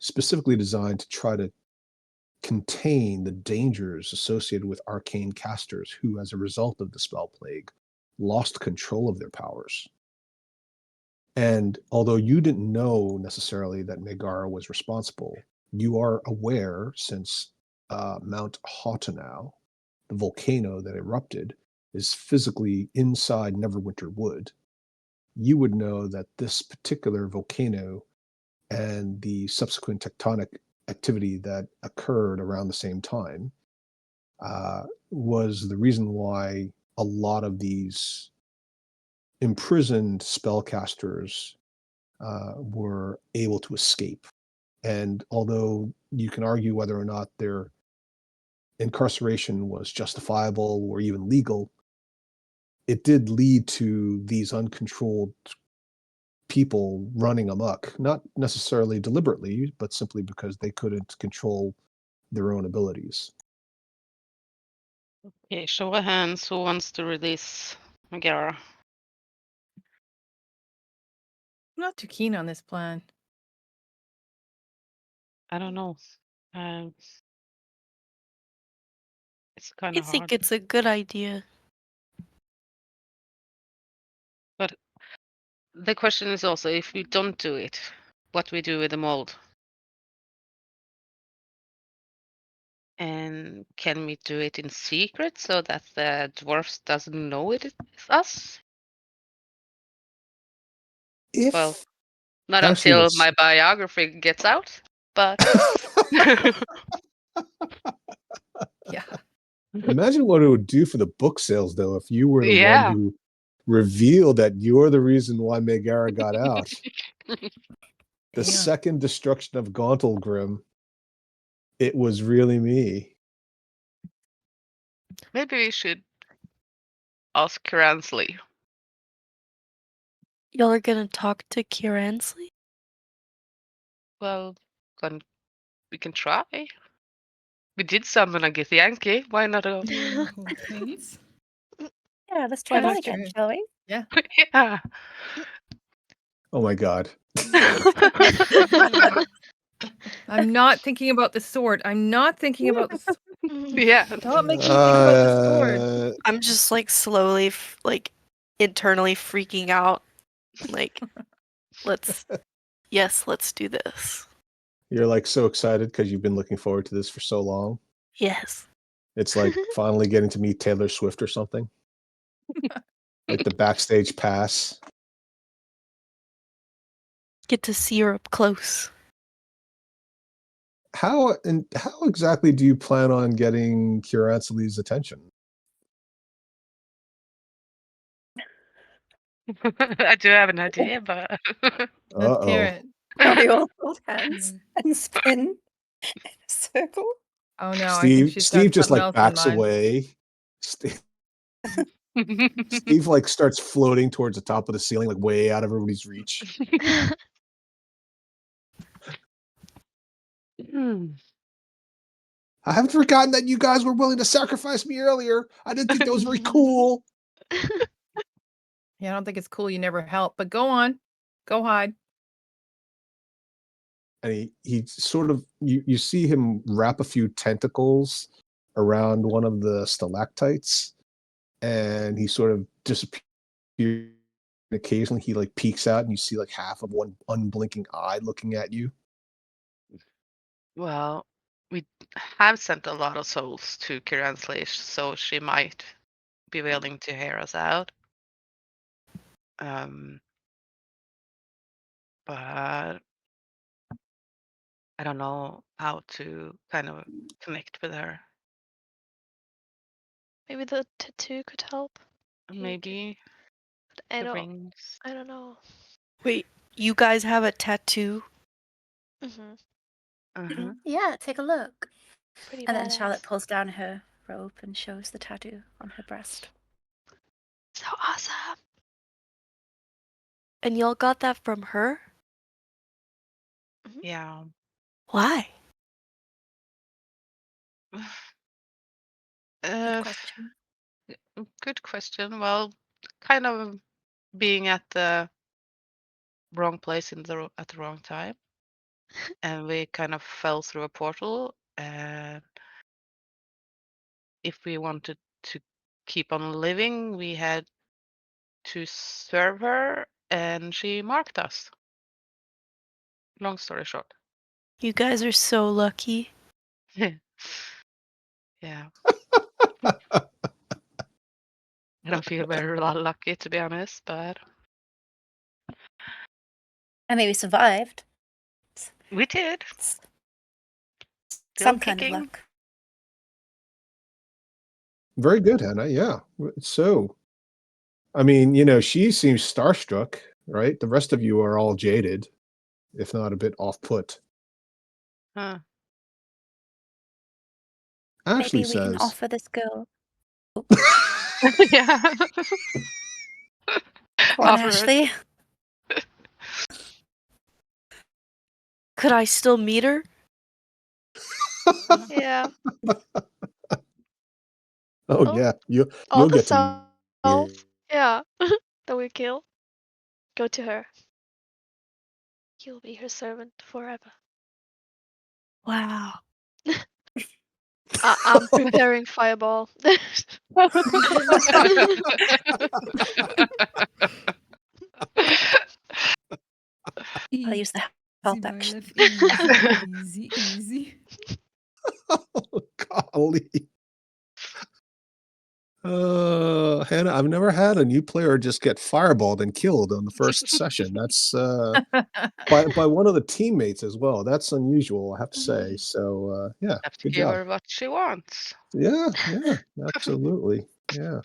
specifically designed to try to contain the dangers associated with arcane casters who, as a result of the spell plague, lost control of their powers. And although you didn't know necessarily that Megara was responsible, you are aware, since Mount Hautanau, the volcano that erupted, is physically inside Neverwinter Wood. You would know that this particular volcano and the subsequent tectonic activity that occurred around the same time was the reason why a lot of these imprisoned spellcasters were able to escape. And although you can argue whether or not their incarceration was justifiable or even legal, it did lead to these uncontrolled people running amok, not necessarily deliberately, but simply because they couldn't control their own abilities. okay, show of hands. Who wants to release Megara? I'm not too keen on this plan. I don't know. Um, it's kind I of think hard. it's a good idea. But the question is also, if we don't do it, what we do with the mold? And can we do it in secret so that the dwarfs doesn't know it is us? If Well, not Actually, until what's my biography gets out, but Yeah. imagine what it would do for the book sales, though, if you were the one yeah. who revealed that you're the reason why Megara got out. The Yeah. second destruction of Gauntlgrim, it was really me. Maybe we should ask Kransley. Y'all are gonna talk to Kiransley? Well, we can try. We did summon a Githyanki. Why not? Yeah, hold hands. Yeah, let's try Yeah, that that's again, true. shall we? Yeah. Yeah. Oh my god. I'm not thinking about the sword. I'm not thinking about the sword. Yeah. Stop making me think about the sword. I'm just like slowly, internally freaking out. Like, let's do this. You're like so excited because you've been looking forward to this for so long. Yes. It's like finally getting to meet Taylor Swift or something. Like the backstage pass. Get to see her up close. How exactly do you plan on getting Kiransali's attention? I do have an idea, but Let's hear it. We all hold hands and spin in a circle. Oh no, I think she's got Steve just something like else in backs mind. away. Steve like starts floating towards the top of the ceiling, like way out of everybody's reach. I haven't forgotten that you guys were willing to sacrifice me earlier. I didn't think that was very cool. Yeah, I don't think it's cool you never help, but go on. Go hide. And he sort of you see him wrap a few tentacles around one of the stalactites, and he sort of disappears. Occasionally he like peeks out and you see like half of one unblinking eye looking at you. well, we have sent a lot of souls to Kiranslish, so she might be willing to hear us out. But I don't know how to kind of connect with her. Maybe the tattoo could help. Maybe I the don't. rings. I don't know. Wait, you guys have a tattoo? Hmm. Uh-huh. Yeah, take a look. Pretty And then badass. Charlotte pulls down her robe and shows the tattoo on her breast. So awesome. And y'all got that from her? Yeah. Why? Good Uh, question. good question. Well, kind of being at the wrong place at the wrong time, and we kind of fell through a portal. And if we wanted to keep on living, we had to serve her, and she marked us. Long story short. You guys are so lucky. Yeah. I don't feel very lucky, to be honest, but I mean, we survived. we did. It's Still some kind of kicking. luck. Very good, Hannah. Yeah. So, I mean, you know, she seems starstruck, right? The rest of you are all jaded, if not a bit off put. Huh. Ashley Maybe we can says, offer this girl. Yeah. Go on, Offer her. Ashley. Could I still meet her? Yeah. "Oh Oh, yeah, all you'll the get to meet souls. her." Yeah. That we kill. Go to her. You'll be her servant forever. Wow. I'm preparing fireball. I'll use the Easy, help action. Byleth. Easy. Oh, golly. Hannah, I've never had a new player just get fireballed and killed on the first session. That's by one of the teammates as well. That's unusual, I have to say. So yeah, Have to good give job. her what she wants. Yeah, absolutely. Yeah.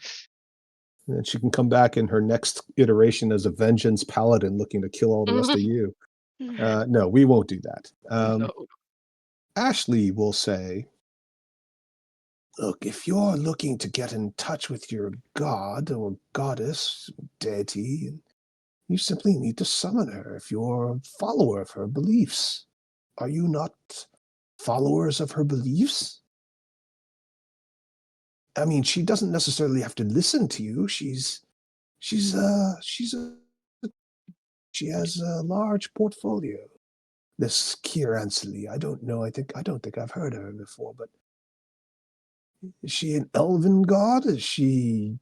And then she can come back in her next iteration as a vengeance paladin looking to kill all the rest of you. No, we won't do that. No. Ashley will say, look, if you're looking to get in touch with your god or goddess, deity, you simply need to summon her if you're a follower of her beliefs. Are you not followers of her beliefs? I mean, she doesn't necessarily have to listen to you. She has a large portfolio. This Kier Ansley, I don't know. I don't think I've heard of her before, but is she an elven god? Is she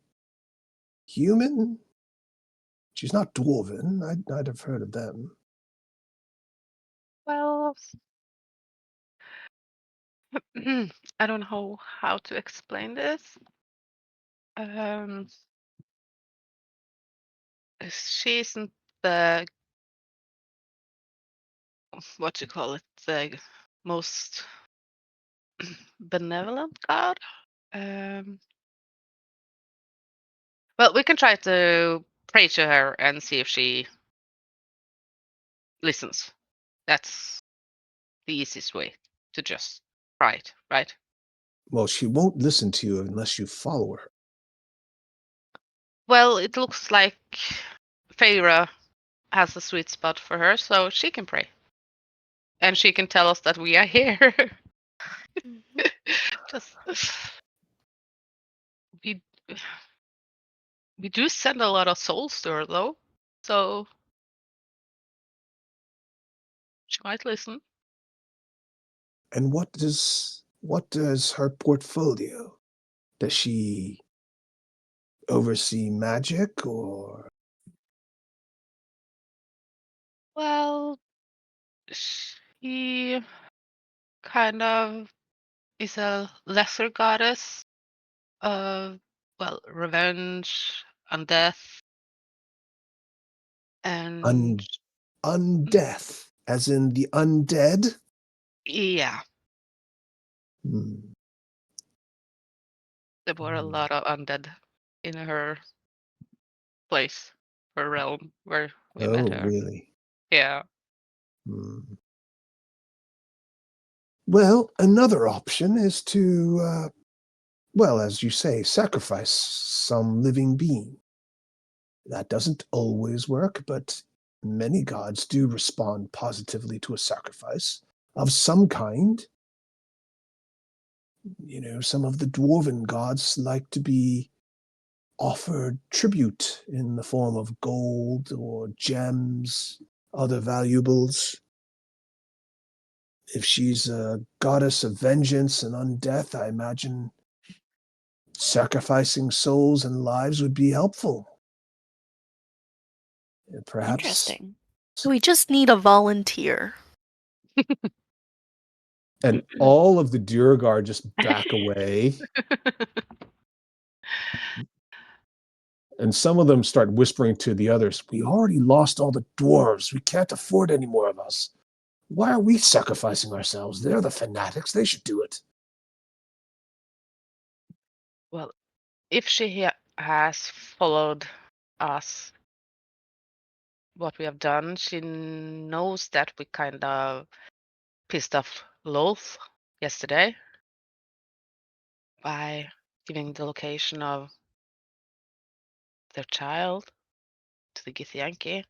human? She's not dwarven. I'd have heard of them. Well, I don't know how to explain this. She isn't the what you call it, the most benevolent god. Well, we can try to pray to her and see if she listens. That's the easiest way to just try it, right? Well, she won't listen to you unless you follow her. Well, it looks like Feyre has a sweet spot for her, so she can pray. And she can tell us that we are here. Just we we do send a lot of souls to her though, so she might listen. And what does her portfolio? Does she oversee magic or Well, she kind of is a lesser goddess of, well, revenge and death and undeath, as in the undead? yeah, Hmm. there were a lot of undead in her place, her realm, where we met Oh, her. really? Yeah. Hmm. Well, another option is to, well, as you say, sacrifice some living being. That doesn't always work, but many gods do respond positively to a sacrifice of some kind. Some of the dwarven gods like to be offered tribute in the form of gold or gems, other valuables. If she's a goddess of vengeance and undeath, I imagine sacrificing souls and lives would be helpful. Perhaps. Interesting. So we just need a volunteer. And all of the Duergar just back away. And some of them start whispering to the others, we already lost all the dwarves. We can't afford any more of us. Why are we sacrificing ourselves? They're the fanatics. They should do it. Well, if she has followed us, what we have done, she knows that we kind of pissed off Loth yesterday by giving the location of their child to the Githyanki.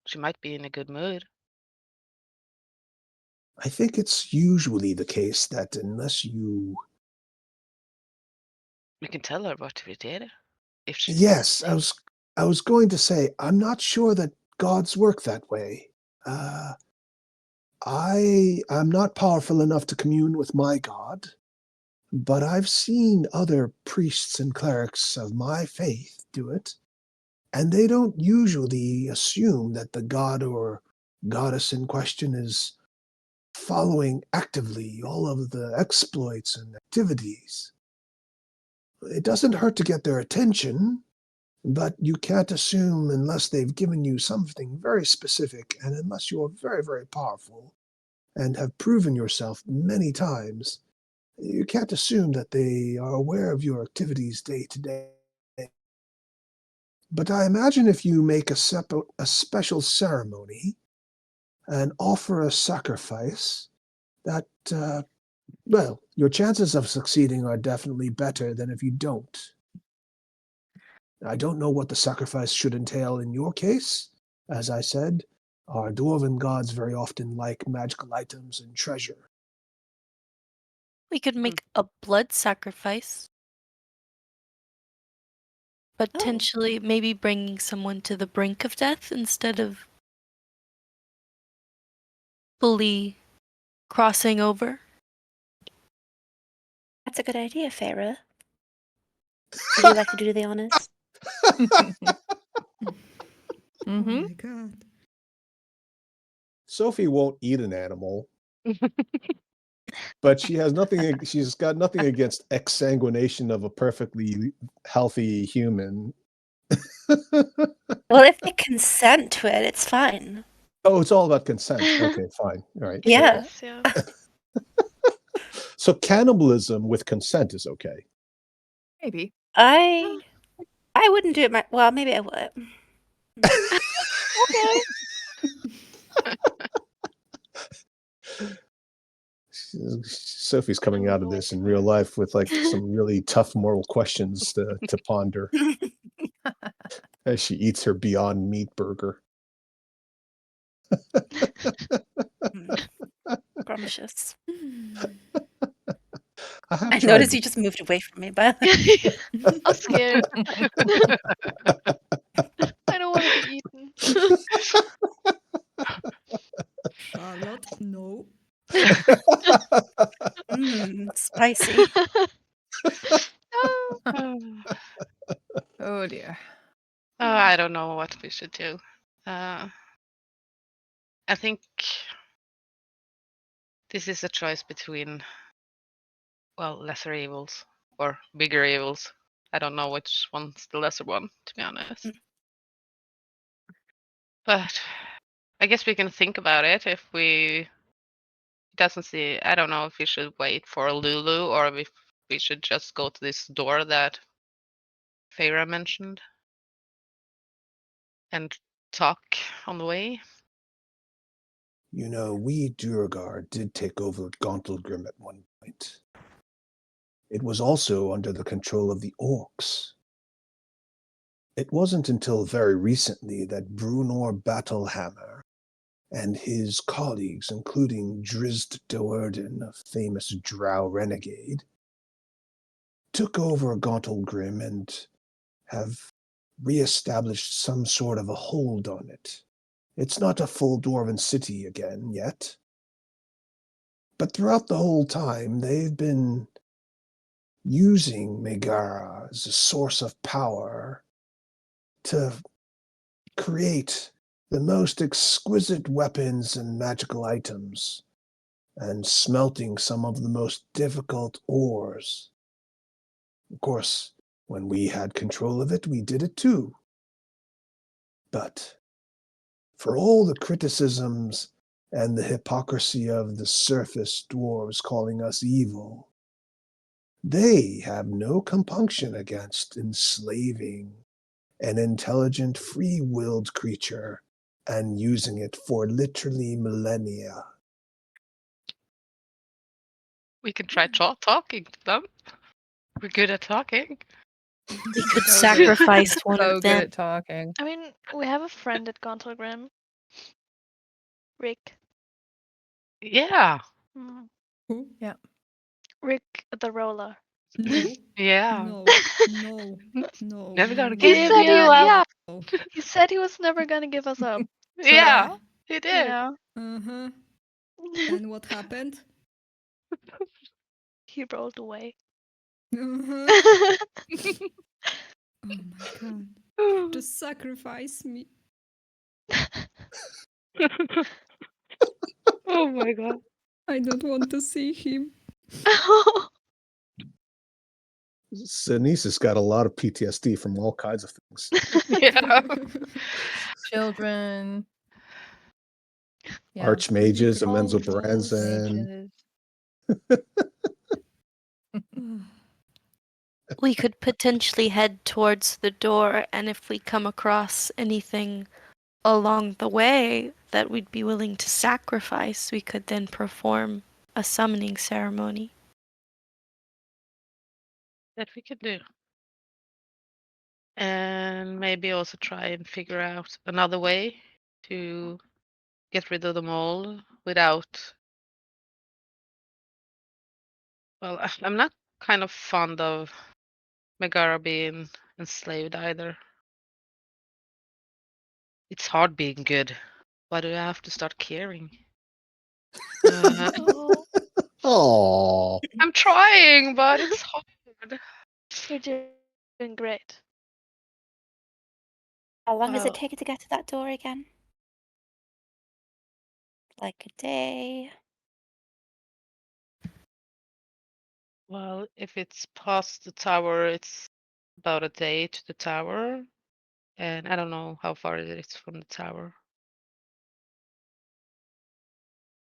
She might be in a good mood. I think it's usually the case that unless you. We can tell her what we did. If she's Yes, I was going to say, I'm not sure that gods work that way. I'm not powerful enough to commune with my god, but I've seen other priests and clerics of my faith do it, and they don't usually assume that the god or goddess in question is following actively all of the exploits and activities. It doesn't hurt to get their attention, but you can't assume unless they've given you something very specific and unless you're very, very powerful and have proven yourself many times, you can't assume that they are aware of your activities day to day. But I imagine if you make a special ceremony and offer a sacrifice, that, well, your chances of succeeding are definitely better than if you don't. I don't know what the sacrifice should entail in your case. As I said, our dwarven gods very often like magical items and treasure. We could make a blood sacrifice. Potentially, maybe bringing someone to the brink of death instead of fully crossing over. That's a good idea, Farah. Would you like to do the honors? Oh my god. Sophie won't eat an animal, but she's got nothing against exsanguination of a perfectly healthy human. Well, if they consent to it, it's fine. Oh, it's all about consent. Okay, fine. All right. Yeah. Yeah. So cannibalism with consent is okay. Maybe. I wouldn't do it. Well, maybe I would. Okay. Sophie's coming out of this in real life with like some really tough moral questions to ponder as she eats her Beyond Meat burger. Scrumptious. I I noticed you just moved away from me, but I'm scared. I don't want to be eaten. Charlotte, no. Spicy. Oh dear. I don't know what we should do. I think this is a choice between, well, lesser evils or bigger evils. I don't know which one's the lesser one, to be honest. But I guess we can think about it if we doesn't see. I don't know if we should wait for Lulu or if we should just go to this door that Farah mentioned and talk on the way. You know, we Duergar did take over Gauntlgrim at one point. It was also under the control of the orcs. It wasn't until very recently that Brunor Battlehammer and his colleagues, including Drizzt Do'Urden, a famous drow renegade, took over Gauntlgrim and have re-established some sort of a hold on it. It's not a full dwarven city again yet. But throughout the whole time, they've been using Megara as a source of power to create the most exquisite weapons and magical items, and smelting some of the most difficult ores. Of course, when we had control of it, we did it too. But for all the criticisms and the hypocrisy of the surface dwarves calling us evil, they have no compunction against enslaving an intelligent, free-willed creature and using it for literally millennia. We can try talking to them. We're good at talking. We could So sacrifice one so of good them. at talking. I mean, we have a friend at Gauntlgrim. Rick. Yeah. Mm. Who? Rick the roller. No. Yeah. No. No. No. Never gonna no, give He no, said you he, up. yeah, no. he said he was never gonna give us up. Yeah, he did. Yeah. Uh-huh. And what happened? He rolled away. Uh-huh. Oh my god. Just sacrifice me. Oh my god. I don't want to see him. Sinise has got a lot of PTSD from all kinds of things. Yeah. Children. Yeah. Archmages, All Amenzo those Baranzan. Mages. We could potentially head towards the door, and if we come across anything along the way that we'd be willing to sacrifice, we could then perform a summoning ceremony. That we could do. And maybe also try and figure out another way to get rid of them all without. Well, I'm not kind of fond of Megara being enslaved either. It's hard being good. Why do I have to start caring? Oh, Oh, I'm trying, but it's hard. you're doing great. How long does Well, it take to get to that door again? Like a day? well, if it's past the tower, it's about a day to the tower. And I don't know how far it is from the tower.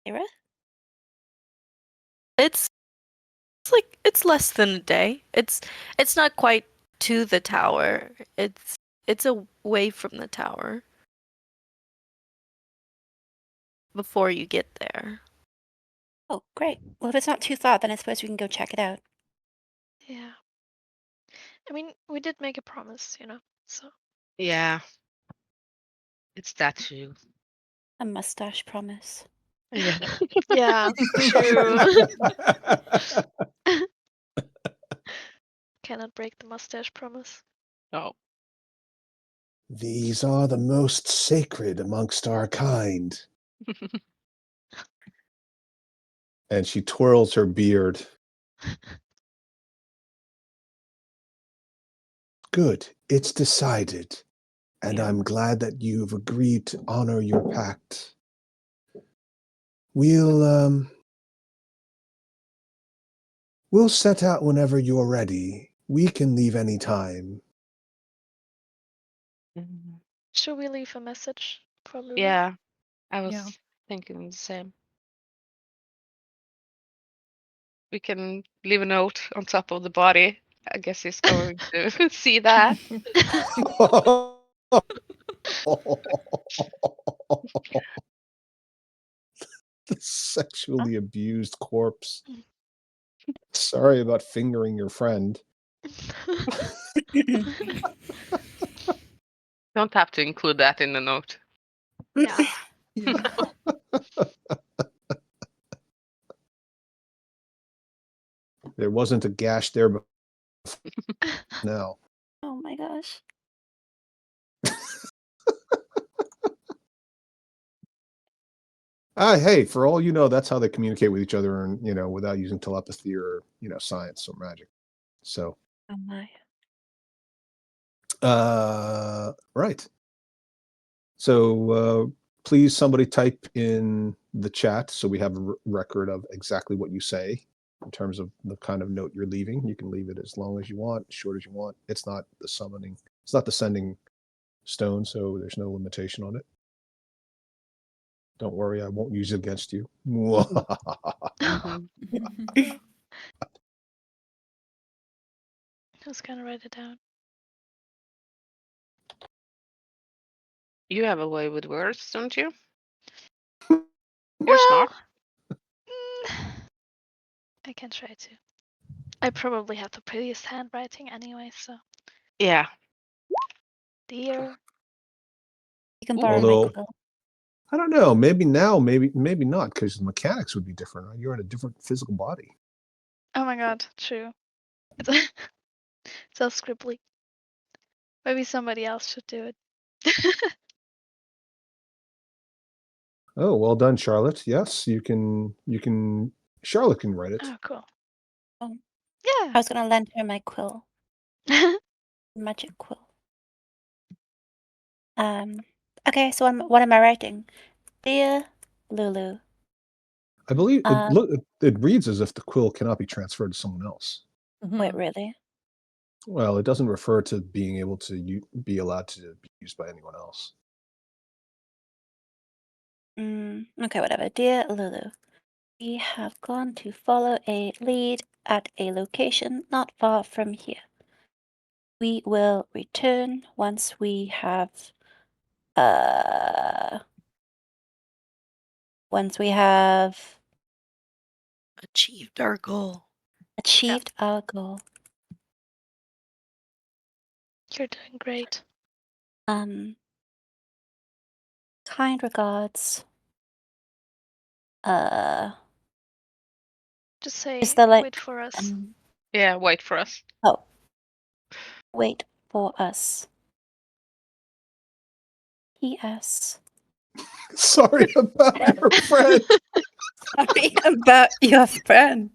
Ira? It's like it's less than a day. It's not quite to the tower. It's away from the tower before you get there. Oh, great. Well, if it's not too far, then I suppose we can go check it out. Yeah. I mean, we did make a promise, you know, so. Yeah. It's that too. A mustache promise. Yeah. Yeah, true. Cannot break the mustache promise. No. These are the most sacred amongst our kind. and she twirls her beard. Good, it's decided. And Yeah. I'm glad that you've agreed to honor your pact. We'll set out whenever you're ready. We can leave any time. Mhm. Should we leave a message for Lulu? Yeah. I was Yeah. thinking the same. We can leave a note on top of the body. I guess he's going to see that. The sexually abused corpse. Sorry about fingering your friend. Don't have to include that in the note. Yeah. Yeah. There wasn't a gash there, but now. Oh my gosh. Hey, for all you know, that's how they communicate with each other, and without using telepathy or science or magic. So, Oh my. right. So, please, somebody type in the chat so we have a record of exactly what you say in terms of the kind of note you're leaving. You can leave it as long as you want, as short as you want. It's not the summoning. It's not the sending stone, so there's no limitation on it. Don't worry, I won't use it against you. Mhm. Who's gonna write it down? You have a way with words, don't you? Well, You're smart. I can try to. I probably have the prettiest handwriting anyway, so. Yeah. Dear. You can Ooh. borrow Although- my quill. I don't know. Maybe now, maybe not, because the mechanics would be different. Right? You're in a different physical body. Oh my god, true. It's so scribbly. Maybe somebody else should do it. Oh, well done, Charlotte. Yes, you can. Charlotte can write it. Oh, cool. Oh. Yeah. I was gonna lend her my quill. Magic quill. Okay, so what am I writing? Dear Lulu. I believe Um, it reads as if the quill cannot be transferred to someone else. Wait, really? Well, it doesn't refer to being able to be allowed to be used by anyone else. Okay, whatever. Dear Lulu, we have gone to follow a lead at a location not far from here. We will return once we have Achieved our goal. achieved our goal. You're doing great. Kind regards. Just say, Is there like wait for us. Yeah, wait for us. Oh, wait for us. P.S. Sorry about your friend. Sorry about your friend.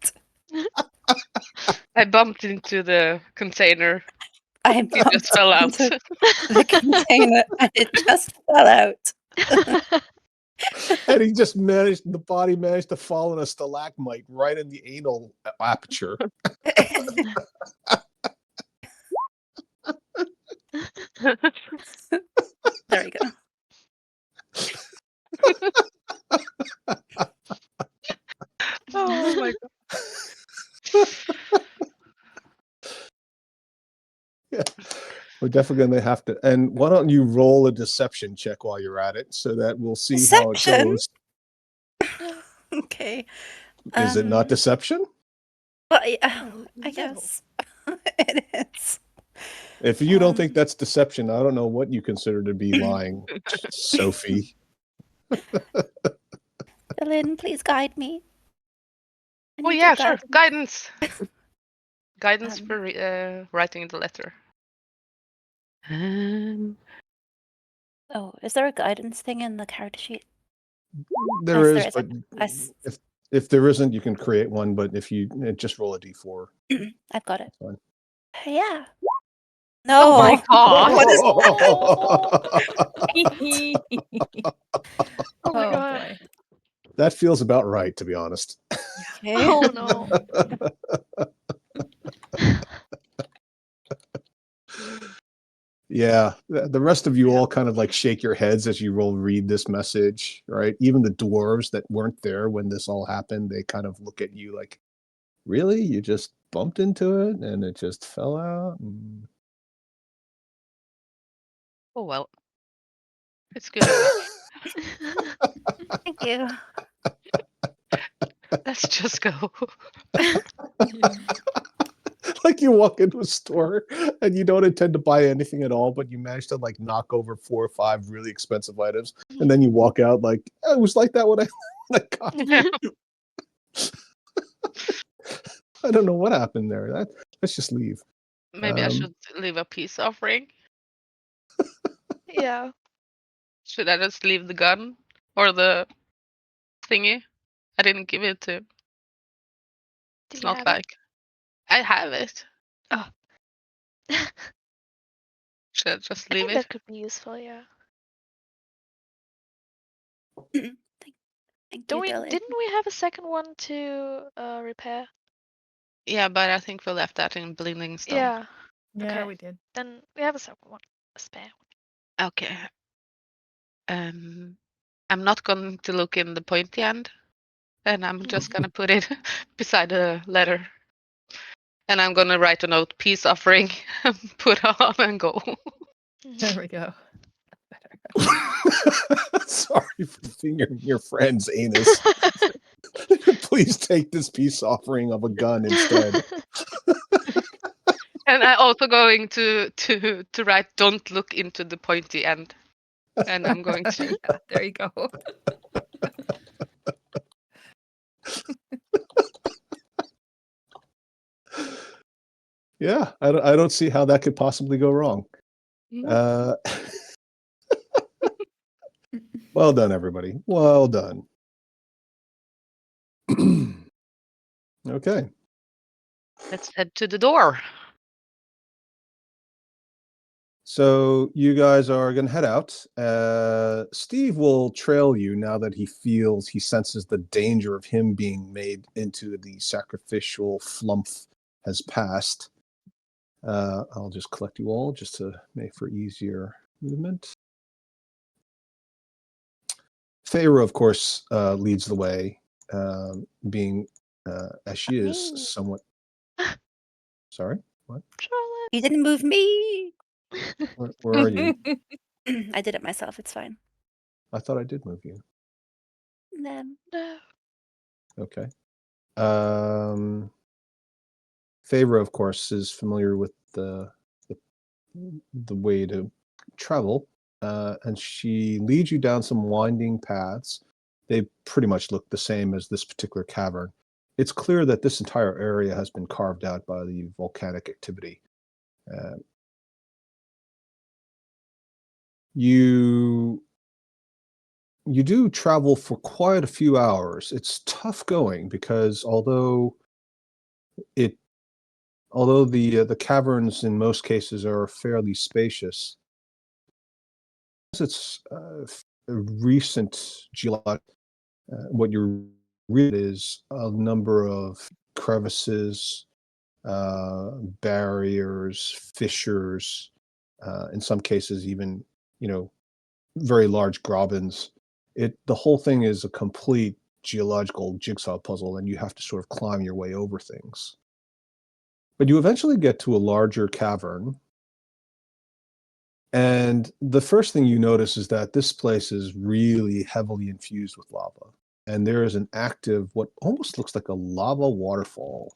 I bumped into the container. I It bumped just fell out. into the container and it just fell out. And the body managed to fall in a stalagmite right in the anal aperture. There we go. Oh my god. Yeah. We're definitely going to have to. And why don't you roll a deception check while you're at it so that we'll see how it Deception? goes. Okay. Is it not deception? Well, I guess it is. If you don't think that's deception, I don't know what you consider to be lying, Sophie. Lynn, please guide me. I Oh need yeah, your sure. guidance. Guidance. Guidance Um, for writing the letter. Oh, is there a guidance thing in the character sheet? There Yes, is, there but is. if there isn't, you can create one. But if you just roll a d4, I've got it. that's fine. Yeah. No. Oh my god. What is Oh my Oh, god. boy. That feels about right, to be honest. Okay. Oh no. Yeah, the rest of you all kind of like shake your heads as you roll read this message, right? Even the dwarves that weren't there when this all happened, they kind of look at you like, really? You just bumped into it and it just fell out? Oh well. It's good enough. Thank you. Let's just go. Like you walk into a store and you don't intend to buy anything at all, but you manage to like knock over 4 or 5 really expensive items, and then you walk out like, "Oh, it was like that when I, when I got here." I don't know what happened there. Let's just leave. Maybe I should leave a peace offering. Yeah. Should I just leave the gun or the thingy? I didn't give it to him. Do It's you not have it? like I have it. Oh. Should I just I leave think it? that could be useful, yeah. Thank you, Dylan. Didn't we have a second one to repair? Yeah, but I think we left that in Blinding Stone. Yeah. Yeah, Okay. we did. Then we have a second one. A spare Okay. I'm not going to look in the pointy end, and I'm just gonna put it beside the letter. And I'm gonna write a note, peace offering, put on and go. one. There we go. Sorry for fingering your friend's anus. Please take this peace offering of a gun instead. And I'm also going to write, don't look into the pointy end. And I'm going to. Yeah, there you go. Yeah, I don't see how that could possibly go wrong. Mhm. Well done, everybody. Well done. Okay. Let's head to the door. So you guys are going to head out. Steve will trail you now that he senses the danger of him being made into the sacrificial flump has passed. I'll just collect you all just to make for easier movement. Feyre, of course, leads the way, being, as she is, Me. somewhat... Sorry? What? Charlotte. You didn't move me. Where are you? I did it myself. It's fine. I thought I did move you. No. No. Okay. Feyre, of course, is familiar with the way to travel, and she leads you down some winding paths. They pretty much look the same as this particular cavern. It's clear that this entire area has been carved out by the volcanic activity. You do travel for quite a few hours. It's tough going because although the caverns in most cases are fairly spacious, it's a recent geologic. What you read is a number of crevices, barriers, fissures, in some cases even, very large grobens. The whole thing is a complete geological jigsaw puzzle, and you have to sort of climb your way over things. But you eventually get to a larger cavern, and the first thing you notice is that this place is really heavily infused with lava. And there is an active, what almost looks like a lava waterfall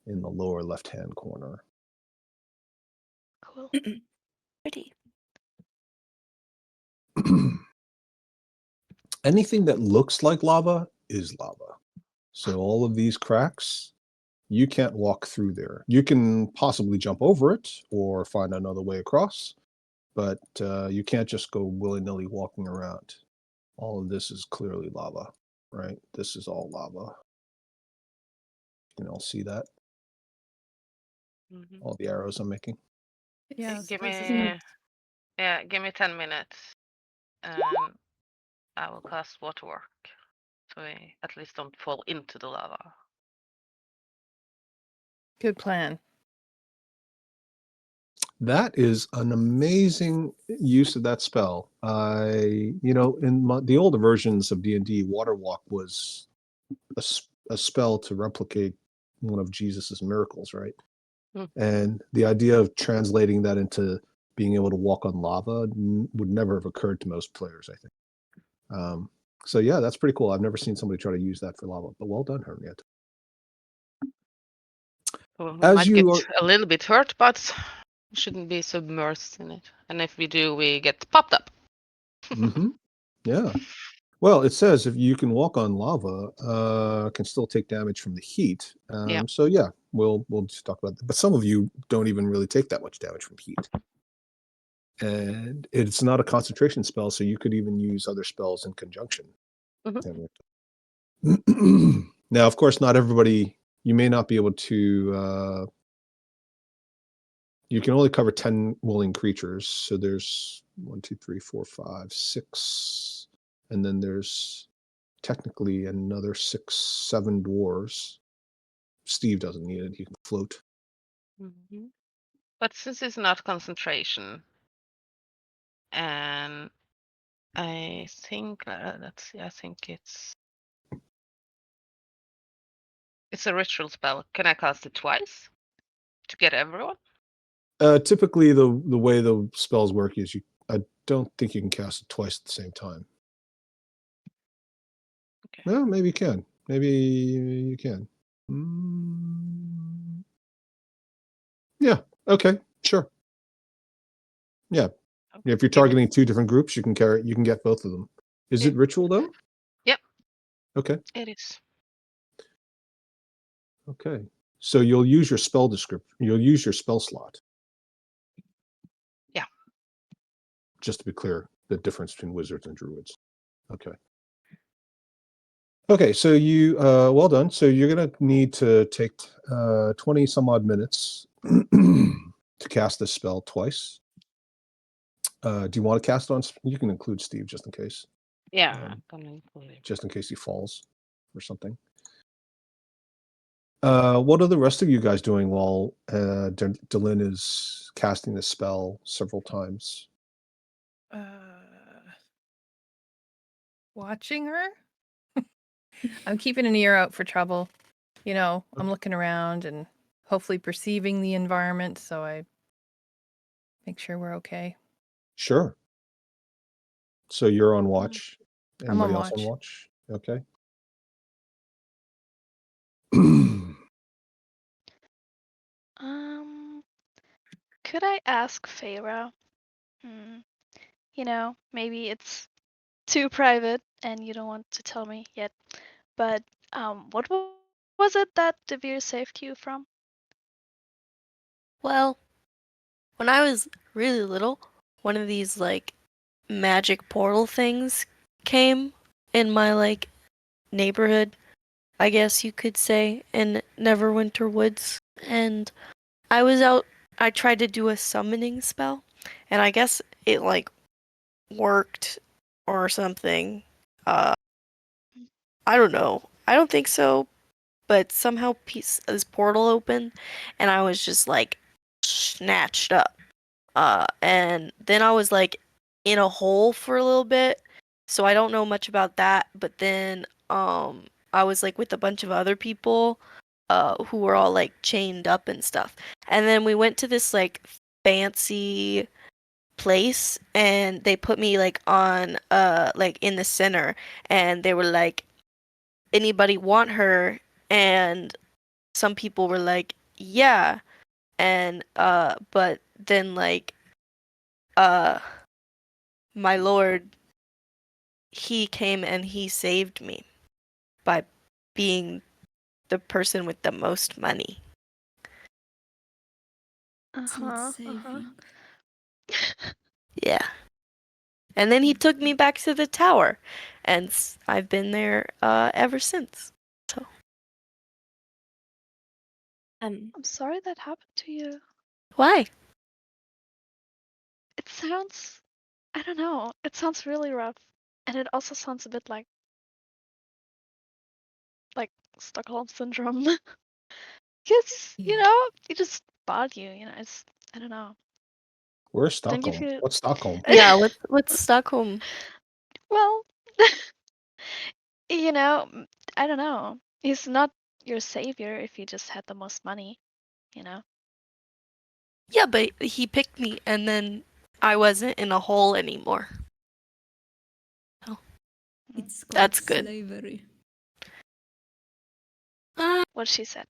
in the lower left-hand corner. Cool. Pretty. Anything that looks like lava is lava. So all of these cracks, you can't walk through there. You can possibly jump over it or find another way across, but you can't just go willy-nilly walking around. All of this is clearly lava, right? This is all lava. You can all see that? Mhm. All the arrows I'm making. Yeah, Give this is me 10 minutes, and I will cast waterwork, so we at least don't fall into the lava. good plan. That is an amazing use of that spell. In the older versions of D&D, Water Walk was a spell to replicate one of Jesus's miracles, right? Hmm. And the idea of translating that into being able to walk on lava would never have occurred to most players, I think. So yeah, that's pretty cool. I've never seen somebody try to use that for lava, but well done, Hermiet. Well, we As might you get are, a little bit hurt, but we shouldn't be submersed in it. And if we do, we get popped up. Yeah. Well, it says if you can walk on lava, can still take damage from the heat. Yeah. So yeah, we'll just talk about that. But some of you don't even really take that much damage from heat. And it's not a concentration spell, so you could even use other spells in conjunction. Now, of course, not everybody, you may not be able to, you can only cover 10 willing creatures. So there's 1, 2, 3, 4, 5, 6. And then there's technically another 6, 7 dwarves. Steve doesn't need it. He can float. But since it's not concentration, and I think let's see, I think it's a ritual spell. Can I cast it twice to get everyone? Typically, the way the spells work is I don't think you can cast it twice at the same time. Okay. Well, maybe you can. Maybe you can. Yeah. Okay. Sure. Yeah. If you're targeting 2 different groups, you can get both of them. Is it ritual though? Yep. Okay. It is. Okay. So you'll use your spell description. You'll use your spell slot. Yeah. Just to be clear, the difference between wizards and druids. Okay. Okay, so you well done. So you're gonna need to take 20 some odd minutes to cast this spell twice. Do you want to cast it on? You can include Steve just in case. Yeah, I'm gonna include it. Just in case he falls or something. What are the rest of you guys doing while Delin is casting this spell several times? Watching her. I'm keeping an ear out for trouble. You know, I'm looking around and hopefully perceiving the environment, so I make sure we're okay. Sure. So you're on watch. I'm on Anybody else on watch. watch? Okay. Could I ask Feyre? You know, maybe it's too private and you don't want to tell me yet, but what was it that Devere saved you from? Well, when I was really little, one of these like magic portal things came in my like neighborhood, I guess you could say, in Neverwinter Woods. And I tried to do a summoning spell, and I guess it like worked or something. I don't know. I don't think so, but somehow this portal opened, and I was just like snatched up. And then I was like in a hole for a little bit, so I don't know much about that. But then I was like with a bunch of other people who were all like chained up and stuff. And then we went to this like fancy place, and they put me like on like in the center, and they were like, anybody want her? And some people were like, yeah. And but then like my lord, he came and he saved me by being the person with the most money. It's not saving. Yeah. And then he took me back to the tower, and I've been there ever since. So I'm sorry that happened to you. why? It sounds, I don't know, it sounds really rough. And it also sounds a bit like Stockholm syndrome. Because, you Yeah. know, it just bothered you, you know, I don't know. Where's Don't you Stockholm? feel What's Stockholm? Yeah, what's Stockholm? well, you know, I don't know. He's not your savior if you just had the most money, you know. Yeah, but he picked me, and then I wasn't in a hole anymore. It's called That's good. slavery. What she said.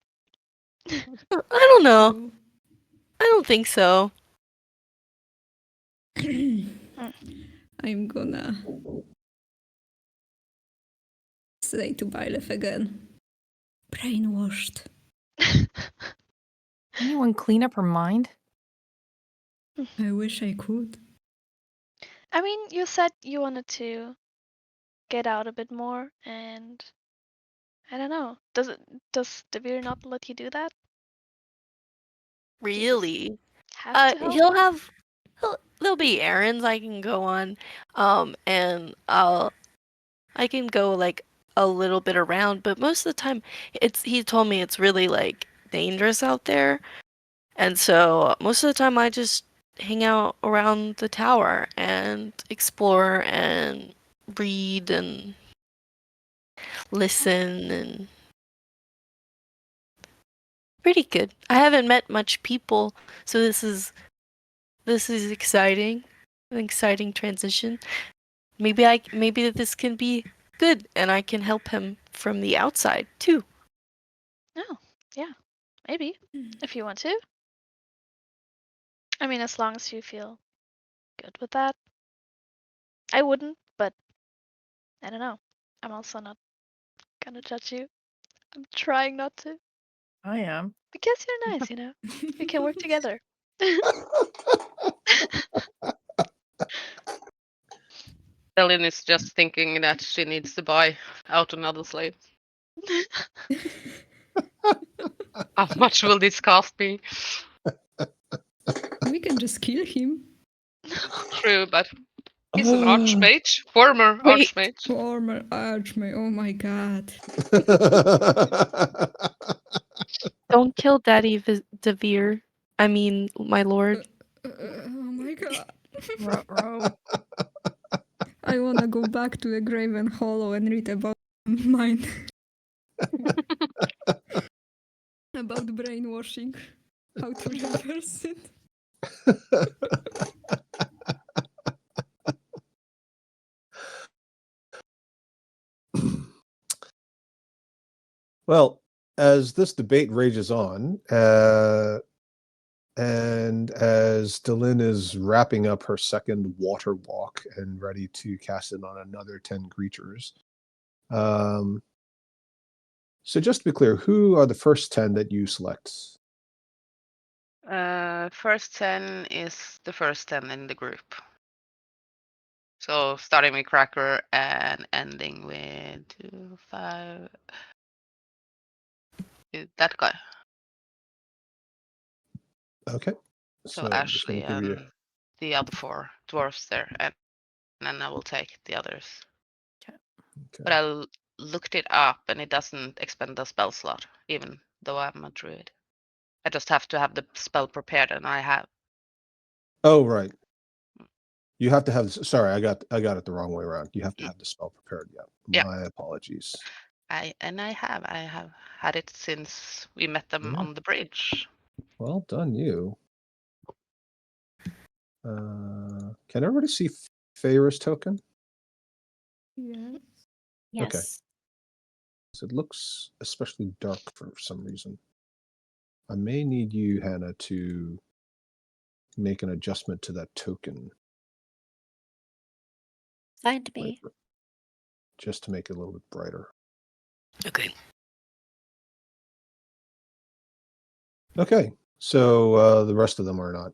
I don't know. So, I don't think so. I'm gonna say to Byleth again. Brainwashed. Anyone clean up her mind? I wish I could. I mean, you said you wanted to get out a bit more, and I don't know. Does Devere not let you do that? Really? Have to help? There'll be errands I can go on, and I can go like a little bit around, but most of the time he told me it's really like dangerous out there. And so most of the time I just hang out around the tower and explore and read and listen and pretty good. I haven't met much people, so this is exciting. An exciting transition. Maybe this can be good and I can help him from the outside too. Oh, yeah, maybe if you want to. I mean, as long as you feel good with that. I wouldn't, but I don't know. I'm also not gonna judge you. I'm trying not to I am. because you're nice, you know. We can work together. Ellen is just thinking that she needs to buy out another slave. How much will this cost me? We can just kill him. True, but he's an archmage, former Wait. archmage. Former archmage. Oh my god. Don't kill Daddy Devere. I mean, my lord. Oh my god. Ruh-roh. I wanna go back to the Graven Hollow and read about mine. About brainwashing. How to reverse it. Well, as this debate rages on, and as Delin is wrapping up her second water walk and ready to cast it on another 10 creatures. So just to be clear, who are the first 10 that you select? First 10 is the first 10 in the group. So starting with Cracker and ending with 2, 5. That guy. Okay. So I'm just gonna Ashley give you- and the other 4 dwarfs there, and then I will take the others. Okay. But I looked it up, and it doesn't expend the spell slot, even though I'm a druid. I just have to have the spell prepared, and I have. Oh, right. You have to have. Sorry, I got it the wrong way around. You have to have the spell prepared. Yeah. My apologies. I have had it since we met them on the bridge. Well done, you. Can everybody see Feyre's token? Yes. Okay. So it looks especially dark for some reason. I may need you, Hannah, to make an adjustment to that token. Fine to me. Just to make it a little bit brighter. Okay. Okay. So the rest of them are not.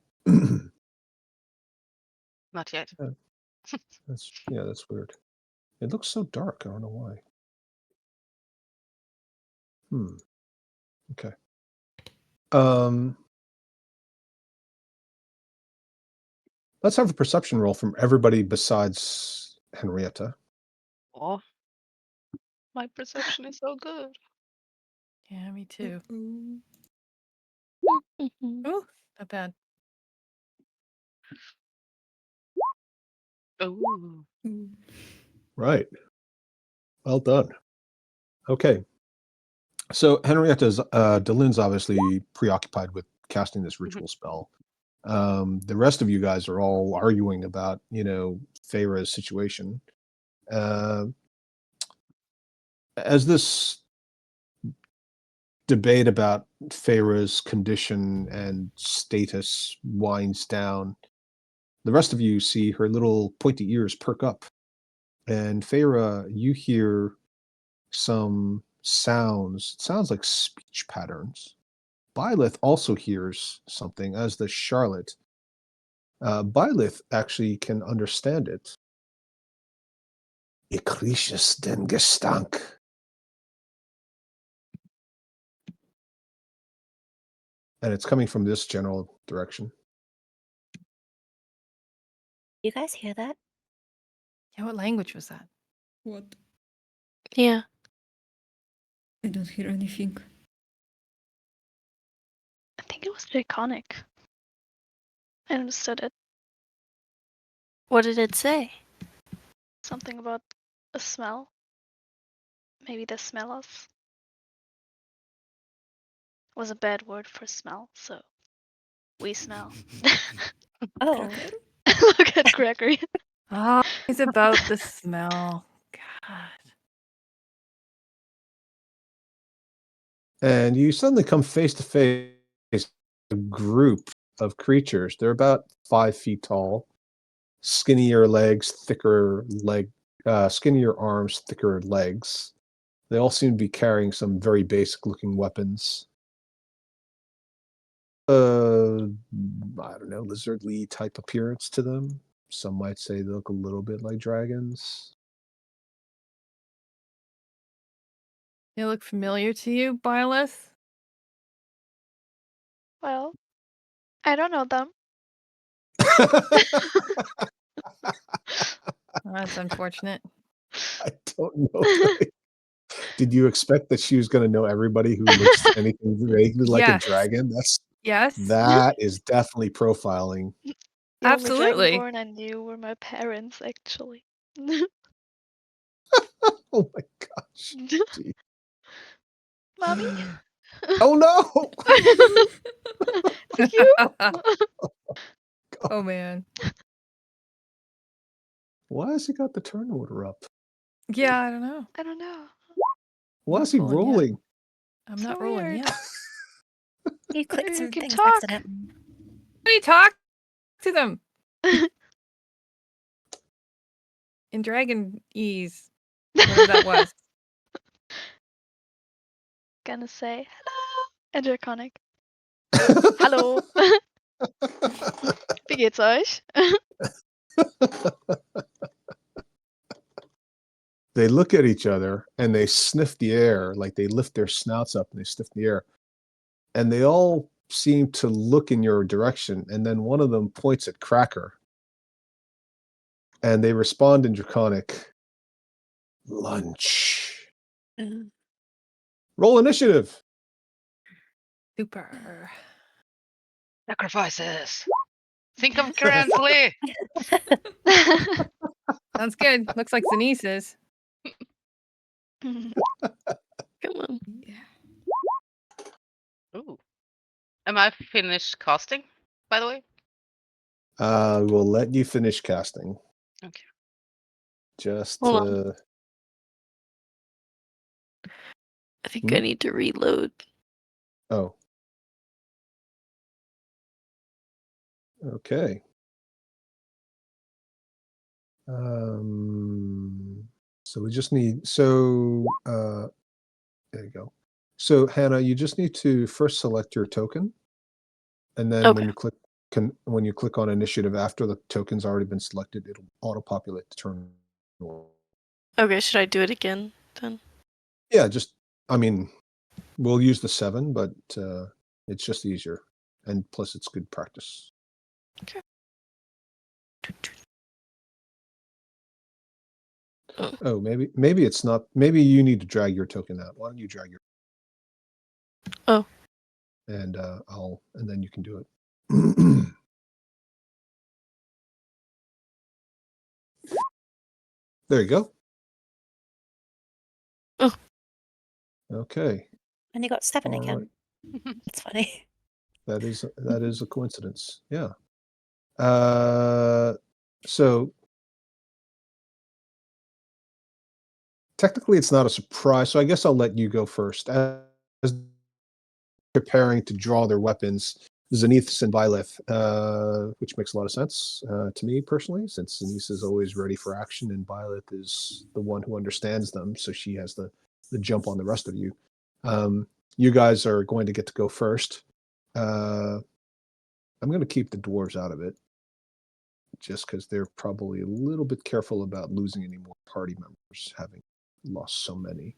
Not yet. That's weird. It looks so dark. I don't know why. Okay. Let's have a perception roll from everybody besides Henrietta. Oh, my perception is so good. Yeah, me too. Mm. Oh, not bad. Oh. Mm. Right. Well done. Okay. So Henrietta's Delin's obviously preoccupied with casting this ritual spell. The rest of you guys are all arguing about, Feyre's situation. As this debate about Feyre's condition and status winds down, the rest of you see her little pointy ears perk up. And Feyre, you hear some sounds. It sounds like speech patterns. Byleth also hears something, as does Charlotte. Byleth actually can understand it. Ich rieche den Gestank. And it's coming from this general direction. You guys hear that? Yeah, what language was that? What? Yeah. I don't hear anything. I think it was Draconic. I understood it. What did it say? Something about a smell. Maybe they smell us. Was a bad word for smell, so we smell. Oh, Look at Gregory. Oh, it's about the smell. God. And you suddenly come face to face with a group of creatures. They're about 5 feet tall, skinnier legs, skinnier arms, thicker legs. They all seem to be carrying some very basic looking weapons. I don't know, lizardly type appearance to them. Some might say they look a little bit like dragons. They look familiar to you, Byleth? Well, I don't know them. That's unfortunate. I don't know. Did you expect that she was going to know everybody who looks anything vaguely like Yes. a dragon? Yes. That is definitely profiling. The Absolutely. only Dragonborn I knew were my parents, actually. Oh my gosh. Gee. Mommy? Oh no! Is it you? Oh man. Why has he got the turn order up? Yeah, I don't know. I don't know. Why Not is he rolling yet. rolling? I'm So not rolling weird. yet. you clicked You some can things talk. accident. Let me talk to them in dragon ease. Whatever that was. Gonna say hello. And Draconic. Hallo. Wie geht's euch? They look at each other and they sniff the air, like they lift their snouts up and they sniff the air. And they all seem to look in your direction. And then one of them points at Cracker. And they respond in Draconic. Lunch. Mm. Roll initiative. Super. Sacrifices. Think of Caransley. Sounds good. Looks like Zanise's. Come on. Ooh. Am I finished casting, by the way? We'll let you finish casting. Okay. Hold on. I think I need to reload. Oh. Okay. So we just need, there you go. So Hannah, you just need to first select your token. And then when you click on initiative after the token's already been selected, it'll auto-populate the turn. Okay, should I do it again then? Yeah, we'll use the 7, but it's just easier. And plus it's good practice. Okay. Oh, maybe it's not. Maybe you need to drag your token out. Why don't you drag your? Oh. And and then you can do it. There you go. Oh. Okay. And you got 7 All again. It's funny. That is a coincidence. Yeah. So technically, it's not a surprise. So I guess I'll let you go first. As preparing to draw their weapons, Zeniths and Byleth, which makes a lot of sense to me personally, since Zenith is always ready for action and Byleth is the one who understands them, so she has the jump on the rest of you. You guys are going to get to go first. I'm going to keep the dwarves out of it, just because they're probably a little bit careful about losing any more party members, having lost so many.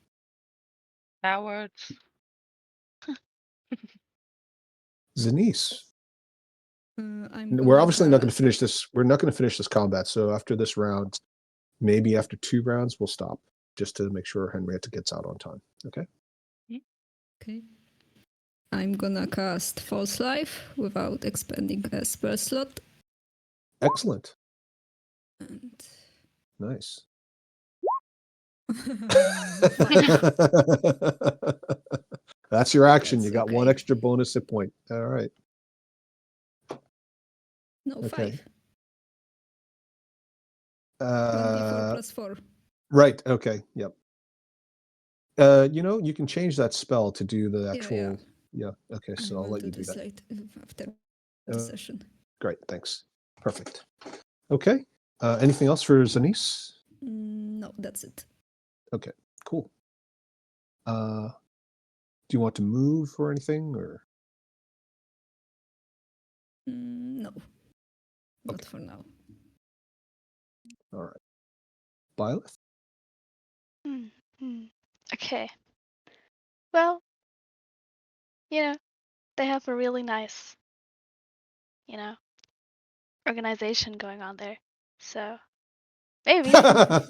Cowards. Zenith. I'm We're gonna obviously not going to cast- finish this. We're not going to finish this combat. So after this round, maybe after 2 rounds, we'll stop just to make sure Henrietta gets out on time. Okay. Okay. I'm gonna cast False Life without expending a spell slot. Excellent. And Nice. 5. That's your action. That's You got 1 okay. extra bonus hit point. All right. No, Okay. 5. 1d4 Uh, plus 4. right. Okay. Yep. You can change that spell to do the Yeah, actual. Yeah. Okay. I So I'll will let do you do this that. late after the Uh, session. Great. Thanks. Perfect. Okay. Anything else for Zanice? No, that's it. Okay. Cool. Do you want to move or anything, or? No, not Okay. for now. All right. Byleth? Okay. Well, they have a really nice, organization going on there. So maybe I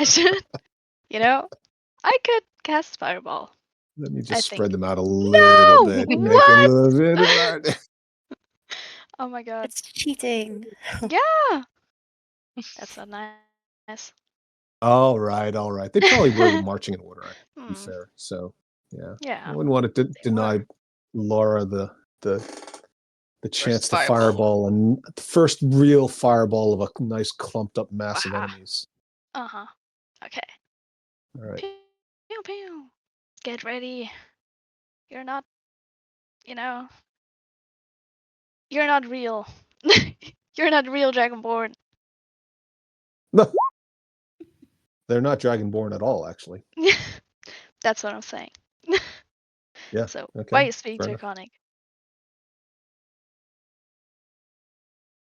should, I could cast Fireball. Let me I just think. spread them out a little No! bit. Make it a What? little bit of Oh my god. It's cheating. Yeah. That's not nice. All right. They probably were marching in order, to be Hmm. fair. So, yeah. Yeah. I wouldn't want to deny Laura the chance to fireball and the first real fireball of a nice clumped up mass of Ah. enemies. Uh-huh. Okay. All right. Pew pew. Get ready. You're not, you're not real. You're not real Dragonborn. No. They're not Dragonborn at all, actually. That's what I'm saying. Yeah. So Okay. why you speak Fair enough. Draconic?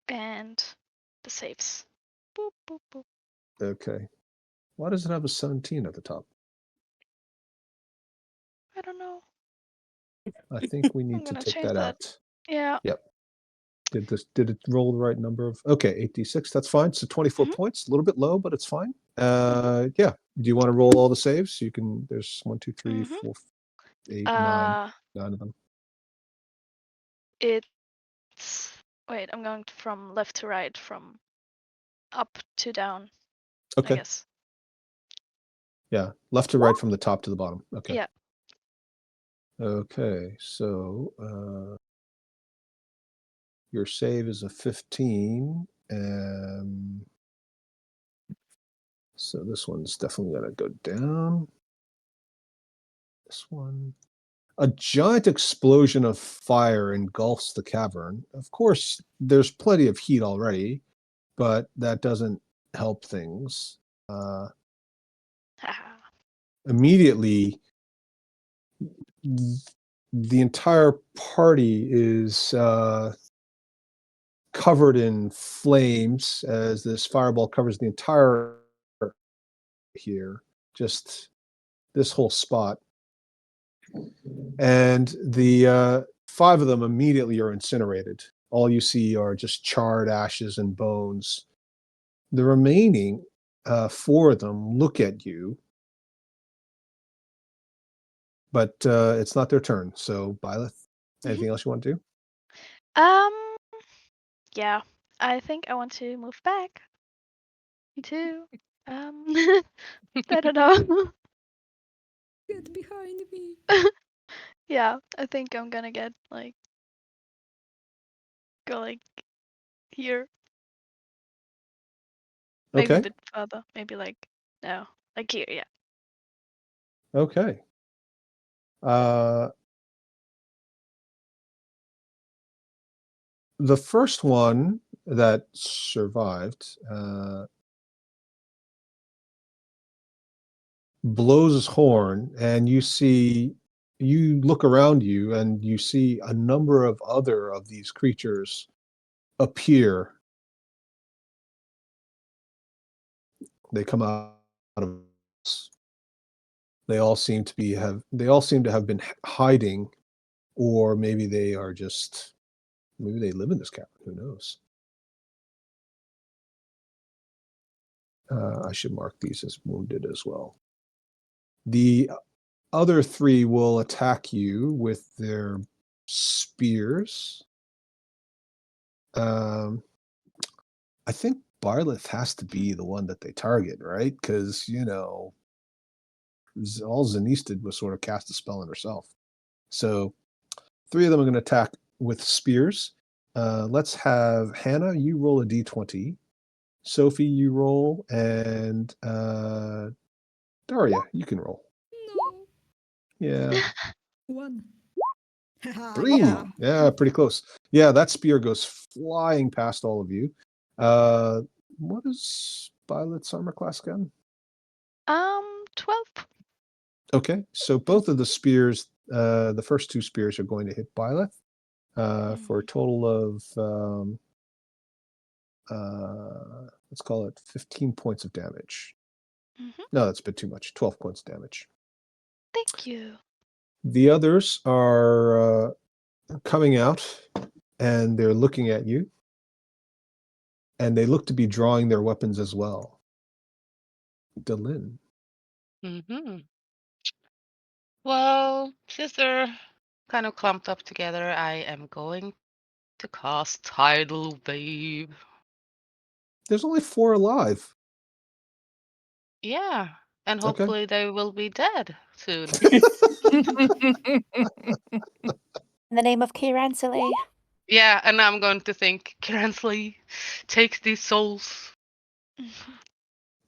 And the saves. Boop, boop, boop. Okay. Why does it have a 17 at the top? I don't know. I think we I'm need to gonna take change that that. out. Yeah. Yep. Did it roll the right number of? Okay, 8d6. That's fine. So 24 Mhm. points, a little bit low, but it's fine. Yeah. Do you want to roll all the saves? You can. There's 1, 2, 3, Mhm. 4, 8, 9 Uh, of them. it's wait. I'm going from left to right, from up to down. I Okay. guess. Yeah. Left to right from the top to the bottom. Okay. Yeah. Okay. So your save is a 15. So this one's definitely going to go down. This one. A giant explosion of fire engulfs the cavern. Of course, there's plenty of heat already, but that doesn't help things. Immediately, the entire party is covered in flames as this fireball covers the entire here, just this whole spot. And the 5 of them immediately are incinerated. All you see are just charred ashes and bones. The remaining 4 of them look at you, but it's not their turn. So, Byleth, anything else you want to do? Yeah. I think I want to move back. Me too. I don't know. Get behind me. Yeah, I think I'm gonna get go here, maybe a Okay. bit further, maybe no, here, yeah. Okay. Uh, the first one that survived blows his horn, and you look around you, and you see a number of other of these creatures appear. They come out of. They all seem to have been hiding, or maybe they are just maybe they live in this cavern. Who knows? I should mark these as wounded as well. The other three will attack you with their spears. I think Byleth has to be the one that they target, right? Because, all Zanice did was sort of cast a spell on herself. So 3 of them are going to attack with spears. Let's have Hannah, you roll a d20. Sophie, you roll. And Daria, you can roll. No. Yeah. 1. 3. Yeah. Yeah, pretty close. Yeah, that spear goes flying past all of you. What is Violet's armor class again? 12. Okay, so both of the spears, the first 2 spears are going to hit Byleth for a total of, let's call it 15 points of damage. No, that's a bit too much. 12 points of damage. Thank you. The others are coming out, and they're looking at you, and they look to be drawing their weapons as well. Delin. Mm-hmm. Well, since they're kind of clumped up together, I am going to cast Tidal Wave. There's only 4 alive. Yeah, and Okay. hopefully they will be dead soon. In the name of Kiransili. Yeah, and I'm going to think, Kiransley, take these souls.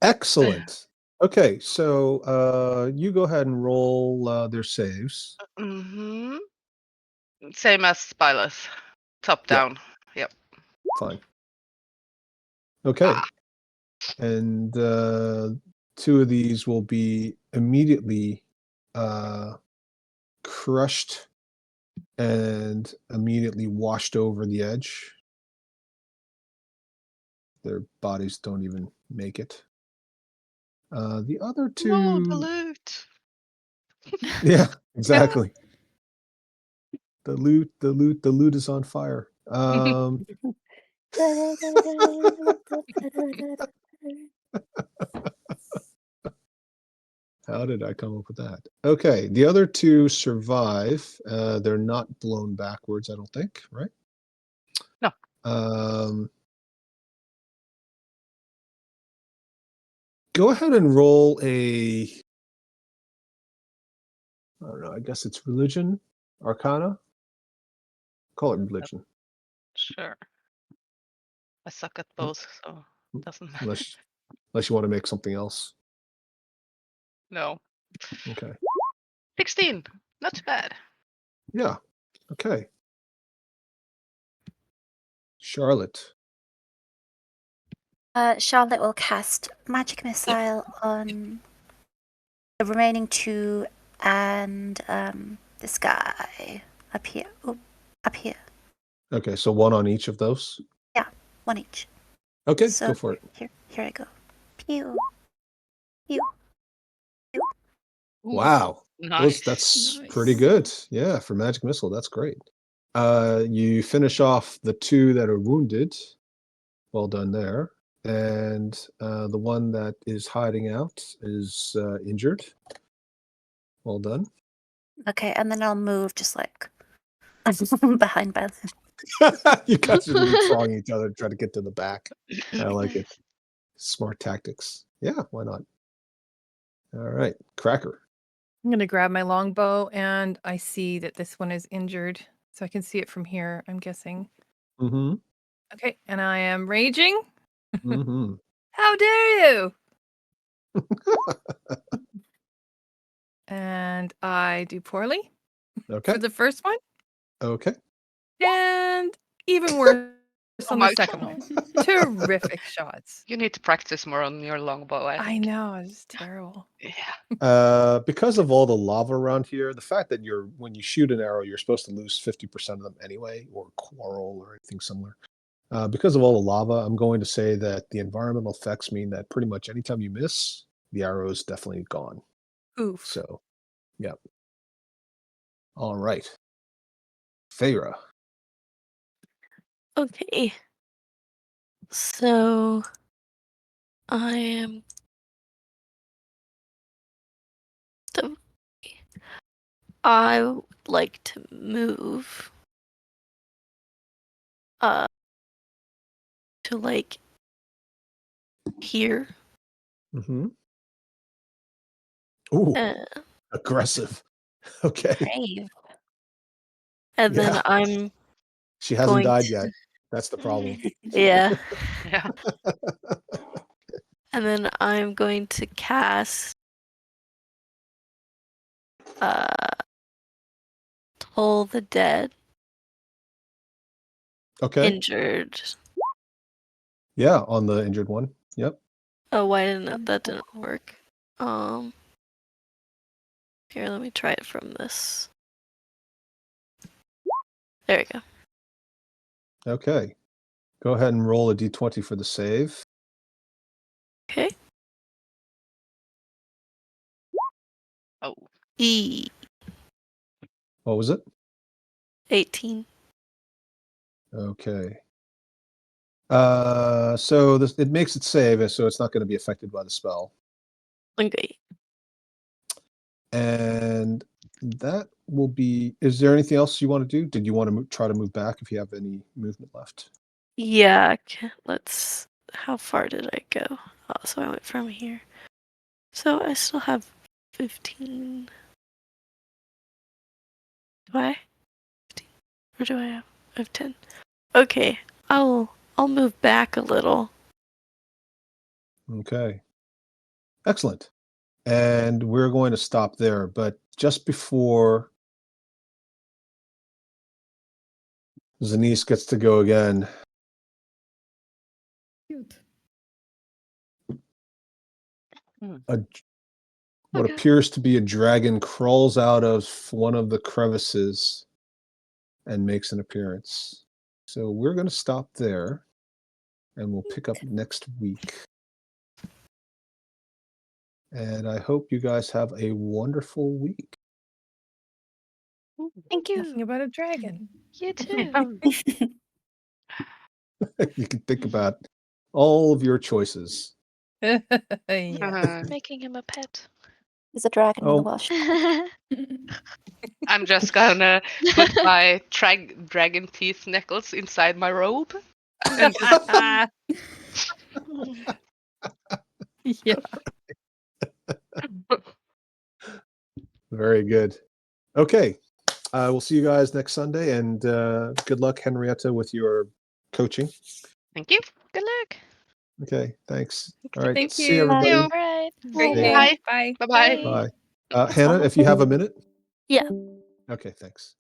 Excellent. Okay, so you go ahead and roll their saves. Mm-hmm. Same as Spylus. Top Yeah. down. Yep. Fine. Okay. And 2 of these will be immediately crushed and immediately washed over the edge. Their bodies don't even make it. The other 2. No, the loot. Yeah, exactly. The loot is on fire. How did I come up with that? Okay, the other 2 survive. They're not blown backwards, I don't think, right? No. Go ahead and roll a, I don't know, I guess it's religion, arcana. Call it religion. Sure. I suck at both, so it doesn't matter. Unless you want to make something else. No. Okay. 16. Not too bad. Yeah. Okay. Charlotte. Charlotte will cast Magic Missile on the remaining 2 and this guy up here. Oh, up here. Okay, so 1 on each of those? Yeah, 1 each. Okay, So go for it. Here I go. Pew. Pew. Pew. Wow. Nice. That's Nice. pretty good. Yeah, for Magic Missile, that's great. You finish off the 2 that are wounded. Well done there. And the one that is hiding out is injured. Well done. Okay, and then I'll move just behind Beth. You guys are leapfrogging each other to try to get to the back. I like it. Smart tactics. Yeah, why not? All right, Cracker. I'm going to grab my longbow, and I see that this one is injured. So I can see it from here, I'm guessing. Mm-hmm. Okay, and I am raging. Mm-hmm. How dare you! And I do poorly Okay. for the first one, Okay. and even worse Oh on my the second one. Terrific shots. You need to practice more on your longbow, I I think. know, it's terrible. Yeah. Because of all the lava around here, the fact that when you shoot an arrow, you're supposed to lose 50% of them anyway, or coral or anything similar. Because of all the lava, I'm going to say that the environmental effects mean that pretty much anytime you miss, the arrow is definitely gone. Oof. So, yeah. All right. Feyre. Okay. So I am I would like to move to like here. Mm-hmm. Ooh, Uh, aggressive. Okay. Brave. and Yeah. then I'm She hasn't going died to- yet. That's the problem. yeah. Yeah. And then I'm going to cast Toll the Dead. Okay. Injured. Yeah, on the injured one. Yep. Oh, why didn't that didn't work? Here, let me try it from this. There we go. Okay. Go ahead and roll a d20 for the save. Okay. Oh. What was it? 18. Okay. So it makes it save, so it's not going to be affected by the spell. Okay. And that will be. Is there anything else you want to do? Did you want to try to move back if you have any movement left? Yeah, let's. How far did I go? Oh, so I went from here. So I still have 15. Do I? 15. Or do I have? I have 10. Okay, I'll move back a little. Okay. Excellent. And we're going to stop there, but just before Zanice gets to go again, Cute. what Okay. appears to be a dragon crawls out of one of the crevices and makes an appearance. So we're going to stop there, and we'll pick up next week. And I hope you guys have a wonderful week. Thank you. Nothing about a dragon. You too. You can think about all of your choices. Yeah. Making him a pet. There's a dragon in Oh. the Welsh. I'm just gonna put my dragon teeth necklace inside my robe. And Yeah. Very good. Okay. We'll see you guys next Sunday, and good luck, Henrietta, with your coaching. Thank you. Good luck. Okay, thanks. All right. Thank See you. everybody. All right. Great Bye. day. Bye. Bye-bye. Bye. Hannah, if you have a minute. Yeah. Okay, thanks.